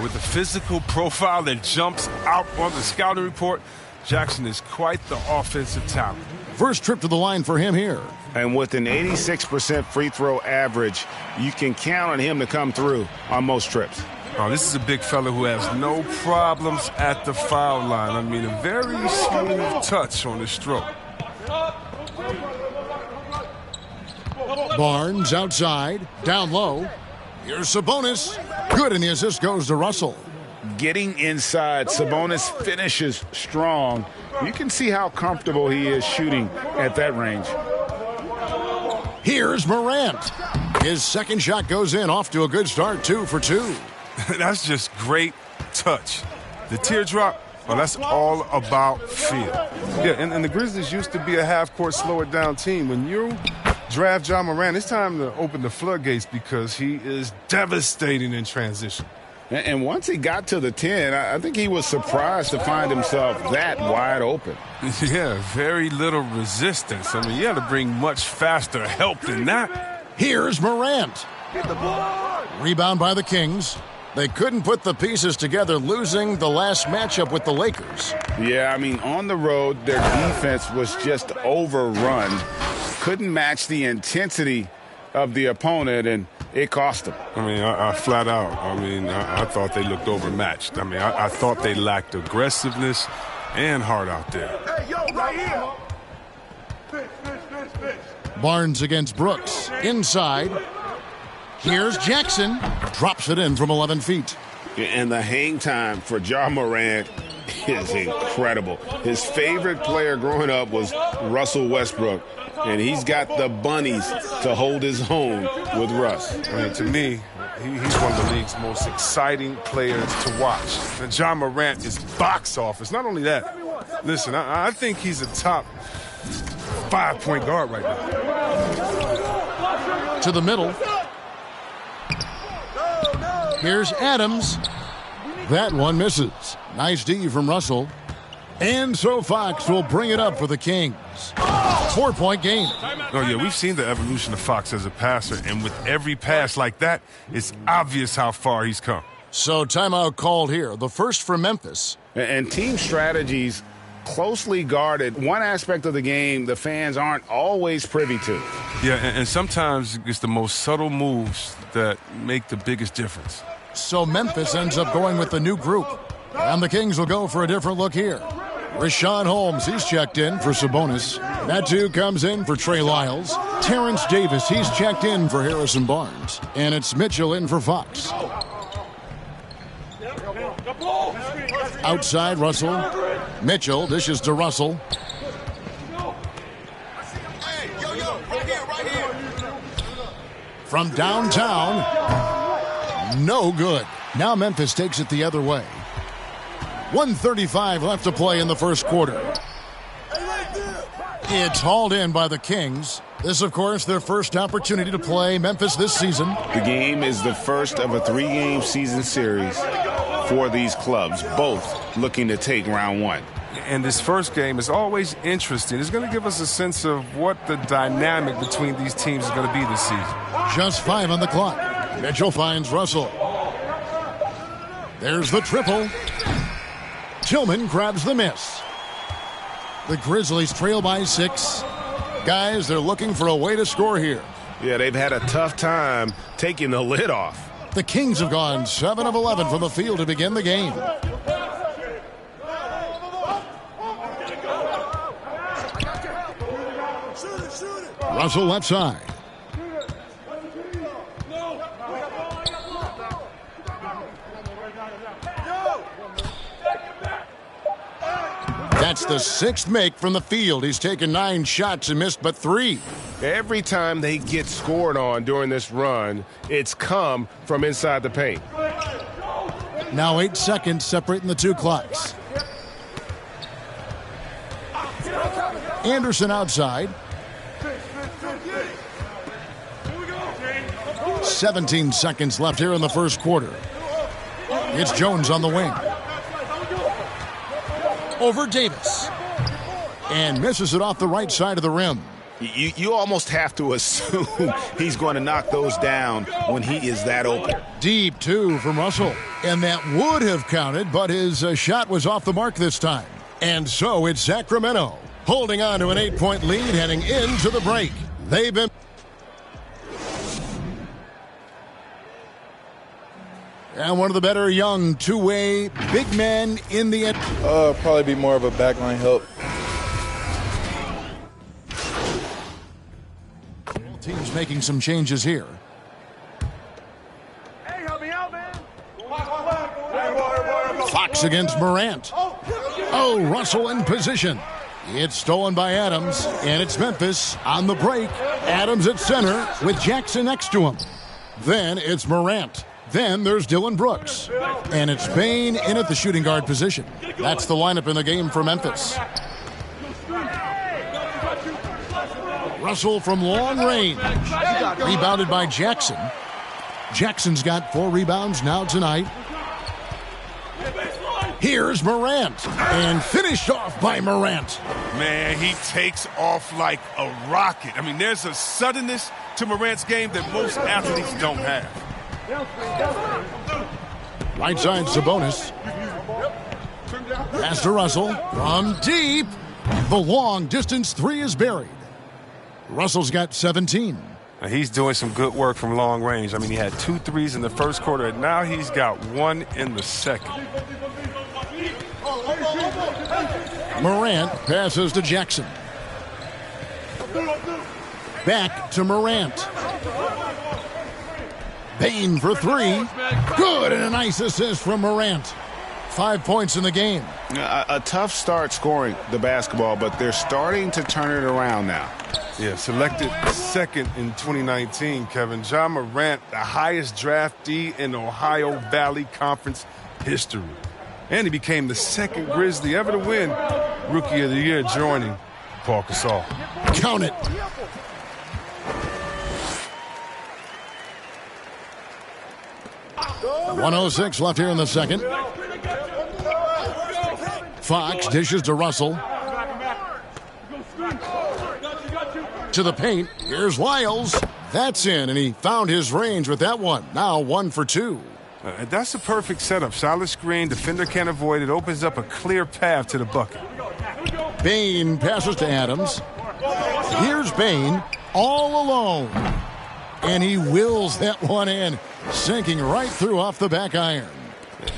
With the physical profile that jumps out on the scouting report, Jackson is quite the offensive talent. First trip to the line for him here. And with an 86% free throw average, you can count on him to come through on most trips. Oh, this is a big fella who has no problems at the foul line. I mean, a very smooth touch on the stroke. Barnes outside, down low. Here's Sabonis. Good, and the assist goes to Russell. Getting inside, Sabonis finishes strong. You can see how comfortable he is shooting at that range. Here's Morant. His second shot goes in, off to a good start, 2 for 2. That's just great touch. The teardrop, well, that's all about feel. Yeah, and the Grizzlies used to be a half-court, slower-down team. When you draft Ja Morant, it's time to open the floodgates because he is devastating in transition. And once he got to the 10, I think he was surprised to find himself that wide open. Yeah, very little resistance. I mean, you had to bring much faster help than that. Here's Morant. Rebound by the Kings. They couldn't put the pieces together, losing the last matchup with the Lakers. Yeah, I mean, on the road, their defense was just overrun. Couldn't match the intensity of the opponent, and it cost them. I mean, I flat out, I thought they looked overmatched. I mean, I thought they lacked aggressiveness and heart out there. Hey, yo, right here. Barnes against Brooks. Inside. Here's Jackson. Drops it in from 11 feet. And the hang time for Ja Morant is incredible. His favorite player growing up was Russell Westbrook. And he's got the bunnies to hold his own with Russ. I mean, to me, he's one of the league's most exciting players to watch. And Ja Morant is box office. Not only that, listen, I think he's a top 5-point guard right now. To the middle. Here's Adams. That one misses. Nice D from Russell. And so Fox will bring it up for the Kings. 4-point game. Oh, yeah, we've seen the evolution of Fox as a passer, and with every pass like that, it's obvious how far he's come. So timeout called here. The first for Memphis. And team strategies closely guarded. One aspect of the game the fans aren't always privy to. Yeah, and sometimes it's the most subtle moves that make the biggest difference. So Memphis ends up going with the new group. And the Kings will go for a different look here. Rashawn Holmes, he's checked in for Sabonis. Natu comes in for Trey Lyles. Terrence Davis, he's checked in for Harrison Barnes. And it's Mitchell in for Fox. Outside, Russell. Mitchell dishes to Russell. From downtown, no good. Now Memphis takes it the other way. 1:35 left to play in the first quarter. It's hauled in by the Kings. This, of course, their first opportunity to play Memphis this season. The game is the first of a 3-game season series for these clubs, both looking to take round one. And this first game is always interesting. It's going to give us a sense of what the dynamic between these teams is going to be this season. Just 5 on the clock. Mitchell finds Russell. There's the triple. Tillman grabs the miss. The Grizzlies trail by 6. Guys, they're looking for a way to score here. Yeah, they've had a tough time taking the lid off. The Kings have gone 7 of 11 from the field to begin the game. Russell left side. That's the 6th make from the field. He's taken 9 shots and missed but 3. Every time they get scored on during this run, it's come from inside the paint. Now 8 seconds separating the two clocks. Anderson outside. 17 seconds left here in the first quarter. It's Jones on the wing. Over Davis. And misses it off the right side of the rim. You almost have to assume he's going to knock those down when he is that open. Deep 2 from Russell. And that would have counted, but his shot was off the mark this time. And so it's Sacramento holding on to an 8-point lead heading into the break. They've been... And one of the better young two-way big men in the... Probably be more of a backline help. Team's making some changes here. Hey, help me out, man. Fox against Morant. Oh, Russell in position. It's stolen by Adams, and it's Memphis on the break. Adams at center with Jackson next to him. Then it's Morant. Then there's Dylan Brooks. And it's Payne in at the shooting guard position. That's the lineup in the game for Memphis. Russell from long range. Rebounded by Jackson. Jackson's got 4 rebounds now tonight. Here's Morant. And finished off by Morant. Man, he takes off like a rocket. I mean, there's a suddenness to Morant's game that most athletes don't have. Right side, Sabonis. Pass to Russell. From deep. The long distance 3 is buried. Russell's got 17. Now, he's doing some good work from long range. I mean, he had 2 threes in the first quarter, and now he's got 1 in the second. Morant passes to Jackson. Back to Morant. Payne for 3. Good, and a nice assist from Morant. 5 points in the game. A tough start scoring the basketball, but they're starting to turn it around now. Yeah, selected second in 2019, Kevin. Ja Morant, the highest draftee in Ohio Valley Conference history. And he became the second Grizzly ever to win Rookie of the Year, joining Paul Gasol. Count it. .106 left here in the second. Fox dishes to Russell. To the paint. Here's Lyles. That's in, and he found his range with that one. Now 1 for 2. That's a perfect setup. Solid screen. Defender can't avoid it. Opens up a clear path to the bucket. Bain passes to Adams. Here's Bain all alone. And he wills that one in, sinking right through off the back iron.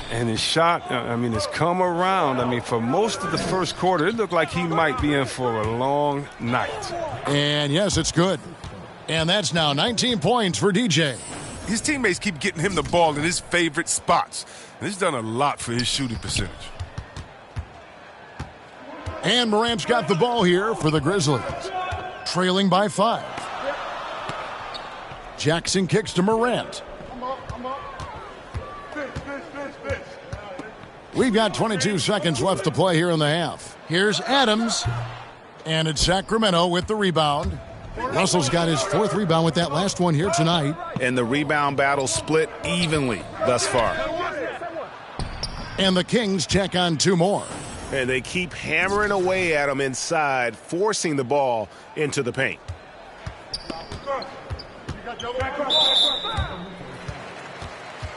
And his shot, has come around. For most of the first quarter, it looked like he might be in for a long night. And yes, it's good. And that's now 19 points for DJ. His teammates keep getting him the ball in his favorite spots. And he's done a lot for his shooting percentage. And Morant's got the ball here for the Grizzlies. Trailing by 5. Jackson kicks to Morant. We've got 22 seconds left to play here in the half. Here's Adams. And it's Sacramento with the rebound. Russell's got his 4th rebound with that last one here tonight. And the rebound battle split evenly thus far. And the Kings check on 2 more. And they keep hammering away at him inside, forcing the ball into the paint.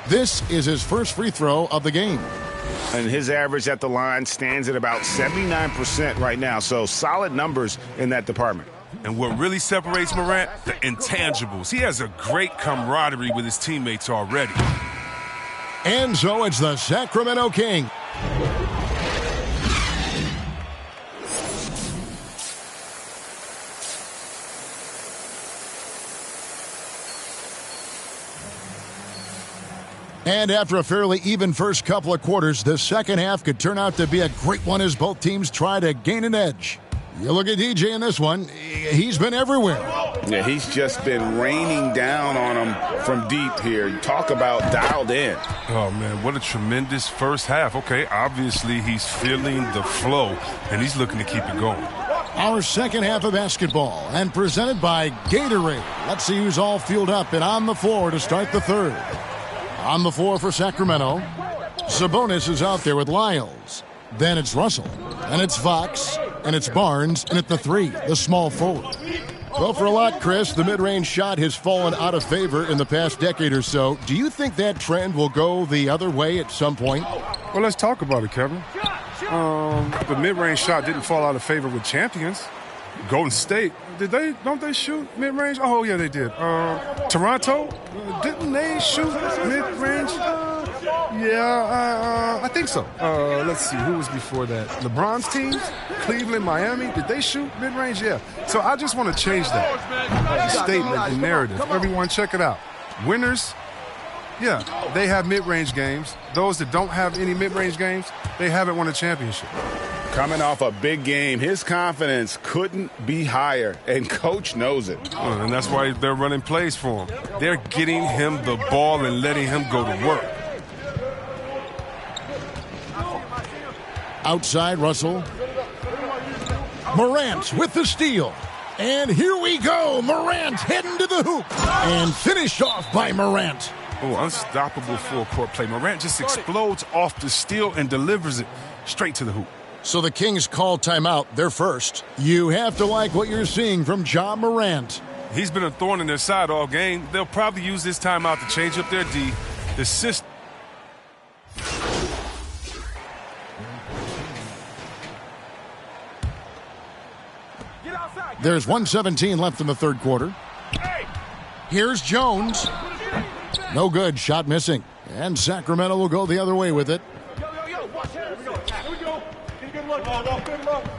This is his first free throw of the game. And his average at the line stands at about 79% right now. So solid numbers in that department. And what really separates Morant? The intangibles. He has a great camaraderie with his teammates already. And so it's the Sacramento Kings. And after a fairly even first couple of quarters, the second half could turn out to be a great one as both teams try to gain an edge. You look at DJ in this one, he's been everywhere. Yeah, he's just been raining down on him from deep here. Talk about dialed in. Oh, man, what a tremendous first half. Okay, obviously he's feeling the flow, and he's looking to keep it going. Our second half of basketball, and presented by Gatorade. Let's see who's all fueled up and on the floor to start the third. On the floor for Sacramento, Sabonis is out there with Lyles. Then it's Russell, and it's Fox, and it's Barnes, and at the 3, the small forward. Well, for a lot, Chris, the mid-range shot has fallen out of favor in the past decade or so. Do you think that trend will go the other way at some point? Well, let's talk about it, Kevin. The mid-range shot didn't fall out of favor with champions. Golden State, don't they shoot mid-range? Oh, yeah, they did. Toronto, didn't they shoot mid-range? I think so. Let's see, who was before that? LeBron's teams, Cleveland, Miami, did they shoot mid-range? Yeah. So I just want to change that statement and narrative. Everyone check it out. Winners, yeah, they have mid-range games. Those that don't have any mid-range games, they haven't won a championship. Coming off a big game, his confidence couldn't be higher, and Coach knows it. And that's why they're running plays for him. They're getting him the ball and letting him go to work. Outside, Russell. Morant with the steal. And here we go. Morant heading to the hoop. And finished off by Morant. Oh, unstoppable full-court play. Morant just explodes off the steal and delivers it straight to the hoop. So the Kings call timeout. They're first. You have to like what you're seeing from Ja Morant. He's been a thorn in their side all game. They'll probably use this timeout to change up their D. The system. There's 1:17 left in the third quarter. Here's Jones. No good. Shot missing. And Sacramento will go the other way with it.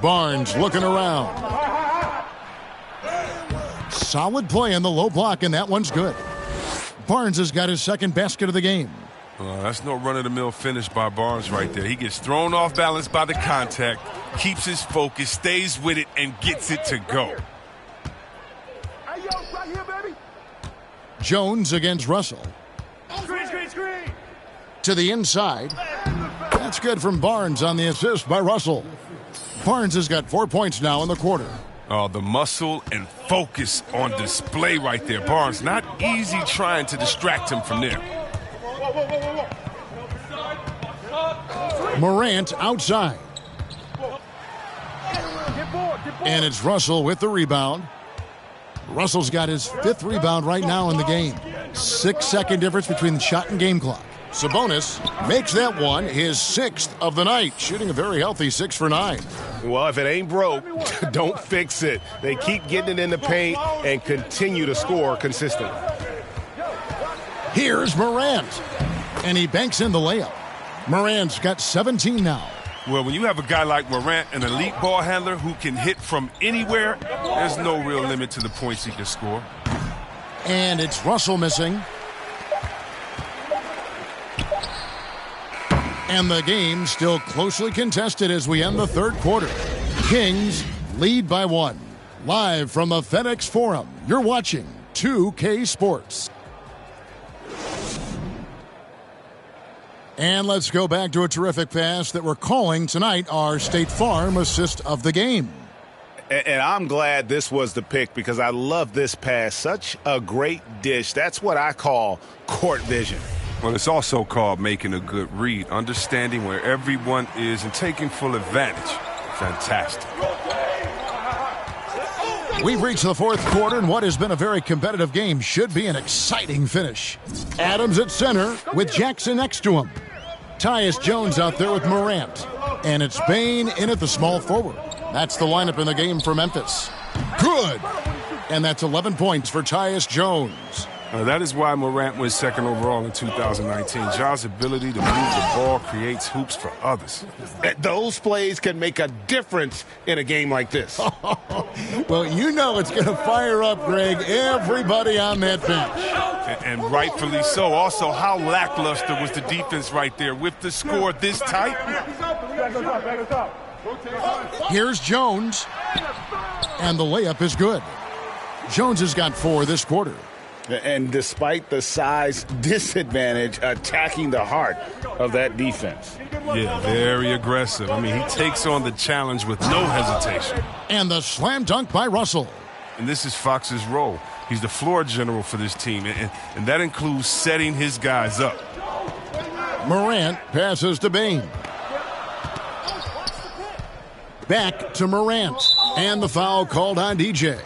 Barnes looking around. Solid play in the low block, and that one's good. Barnes has got his second basket of the game. That's no run-of-the-mill finish by Barnes right there. He gets thrown off balance by the contact, keeps his focus, stays with it, and gets it to go. Jones against Russell. Screen. To the inside. That's good from Barnes on the assist by Russell. Barnes has got 4 points now in the quarter. Oh, the muscle and focus on display right there. Barnes, not easy trying to distract him from there. Morant outside. And it's Russell with the rebound. Russell's got his 5th rebound right now in the game. 6-second difference between the shot and game clock. Sabonis makes that one his 6th of the night, shooting a very healthy 6 for 9. Well, if it ain't broke, don't fix it. They keep getting it in the paint and continue to score consistently. Here's Morant, and he banks in the layup. Morant's got 17 now. Well, when you have a guy like Morant, an elite ball handler who can hit from anywhere, there's no real limit to the points he can score. And it's Russell missing. And the game still closely contested as we end the 3rd quarter. Kings lead by 1. Live from the FedEx Forum, you're watching 2K Sports. And let's go back to a terrific pass that we're calling tonight our State Farm assist of the game. And I'm glad this was the pick because I love this pass. Such a great dish. That's what I call court vision. Well, it's also called making a good read, understanding where everyone is and taking full advantage. Fantastic. We've reached the 4th quarter, and what has been a very competitive game should be an exciting finish. Adams at center with Jackson next to him. Tyus Jones out there with Morant. And it's Bane in at the small forward. That's the lineup in the game for Memphis. Good! And that's 11 points for Tyus Jones. That is why Morant was 2nd overall in 2019. Ja's ability to move the ball creates hoops for others. Those plays can make a difference in a game like this. Well, you know it's going to fire up, Greg, everybody on that bench. And rightfully so. Also, how lackluster was the defense right there with the score this tight? Here's Jones. And the layup is good. Jones has got 4 this quarter. And despite the size disadvantage, attacking the heart of that defense. Yeah, very aggressive. I mean, he takes on the challenge with no hesitation. And the slam dunk by Russell. And this is Fox's role. He's the floor general for this team, and that includes setting his guys up. Morant passes to Bane. Back to Morant. And the foul called on DJ.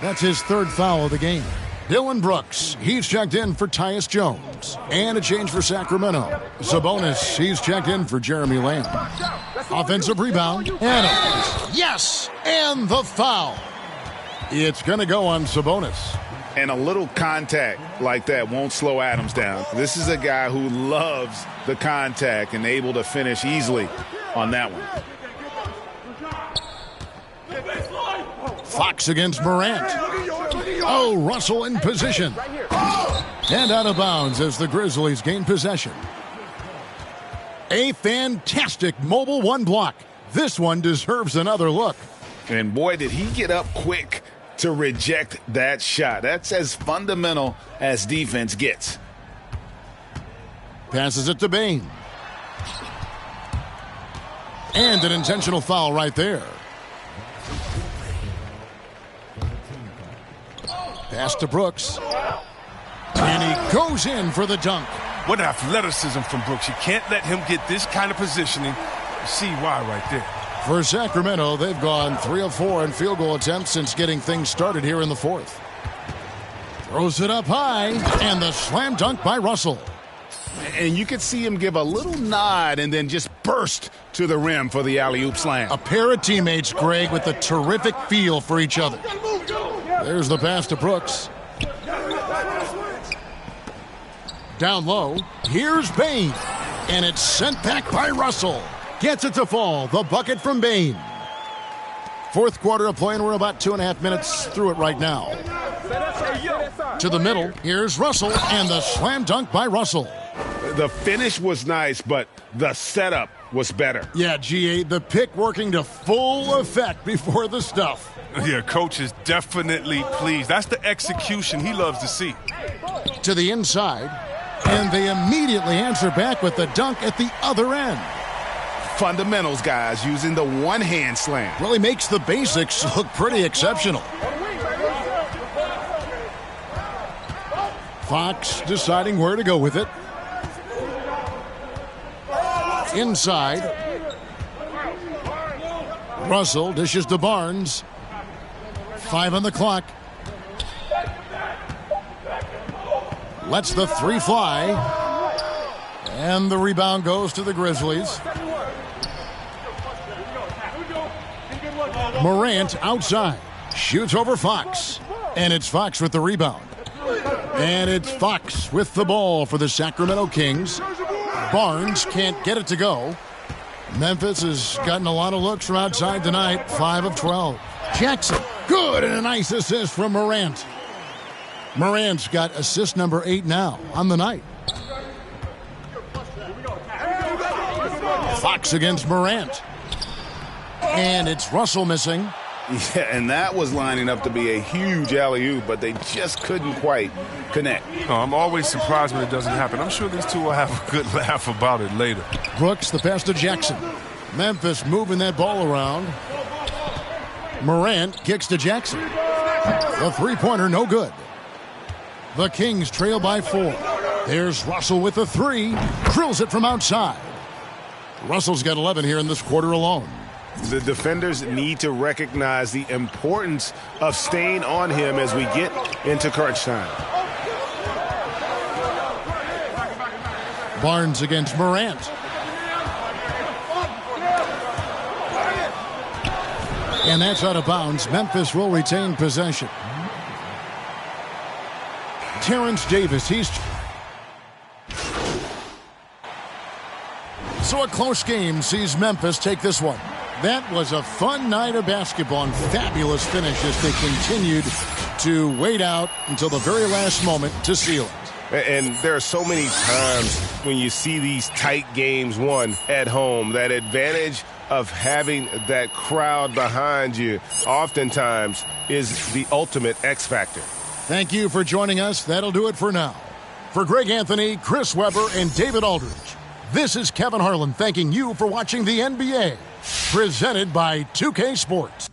That's his 3rd foul of the game. Dylan Brooks, he's checked in for Tyus Jones. And a change for Sacramento. Sabonis, he's checked in for Jeremy Lamb. Offensive rebound. Adams. Yes! And the foul. It's going to go on Sabonis. And a little contact like that won't slow Adams down. This is a guy who loves the contact and able to finish easily on that one. Fox against Morant. Oh, Russell in position. And out of bounds as the Grizzlies gain possession. A fantastic mobile 1 block. This one deserves another look. And boy, did he get up quick to reject that shot. That's as fundamental as defense gets. Passes it to Bane. And an intentional foul right there. Pass to Brooks. And he goes in for the dunk. What athleticism from Brooks. You can't let him get this kind of positioning. You see why right there. For Sacramento, they've gone 3 of 4 in field goal attempts since getting things started here in the 4th. Throws it up high, and the slam dunk by Russell. And you could see him give a little nod and then just burst to the rim for the alley-oop slam. A pair of teammates, Greg, with a terrific feel for each other. There's the pass to Brooks. Down low, here's Bane. And it's sent back by Russell. Gets it to fall. The bucket from Bane. 4th quarter of play, and we're about 2.5 minutes through it right now. To the middle, here's Russell, and the slam dunk by Russell. The finish was nice, but the setup was better. Yeah, GA, the pick working to full effect before the stuff. Yeah, coach is definitely pleased. That's the execution he loves to see. To the inside, and they immediately answer back with the dunk at the other end. Fundamentals, guys, using the one-hand slam. Really makes the basics look pretty exceptional. Fox deciding where to go with it. Inside. Russell dishes to Barnes. 5 on the clock. Lets the 3 fly. And the rebound goes to the Grizzlies. Morant outside. Shoots over Fox. And it's Fox with the rebound. And it's Fox with the ball for the Sacramento Kings. Barnes can't get it to go. Memphis has gotten a lot of looks from outside tonight. 5 of 12. Jackson, good, and a nice assist from Morant. Morant's got assist number 8 now on the night. Fox against Morant. And it's Russell missing. Yeah, and that was lining up to be a huge alley-oop, but they just couldn't quite connect. No, I'm always surprised when it doesn't happen. I'm sure these two will have a good laugh about it later. Brooks, the pass to Jackson. Memphis moving that ball around. Morant kicks to Jackson. The three-pointer, no good. The Kings trail by 4. There's Russell with the 3. Drills it from outside. Russell's got 11 here in this quarter alone. The defenders need to recognize the importance of staying on him as we get into crunch time. Barnes against Morant. And that's out of bounds. Memphis will retain possession. Terrence Davis, So a close game sees Memphis take this one. That was a fun night of basketball and fabulous finish as they continued to wait out until the very last moment to seal it. And there are so many times when you see these tight games won at home, that advantage of having that crowd behind you oftentimes is the ultimate X factor. Thank you for joining us. That'll do it for now. For Greg Anthony, Chris Webber, and David Aldridge, this is Kevin Harlan thanking you for watching the NBA, presented by 2K Sports.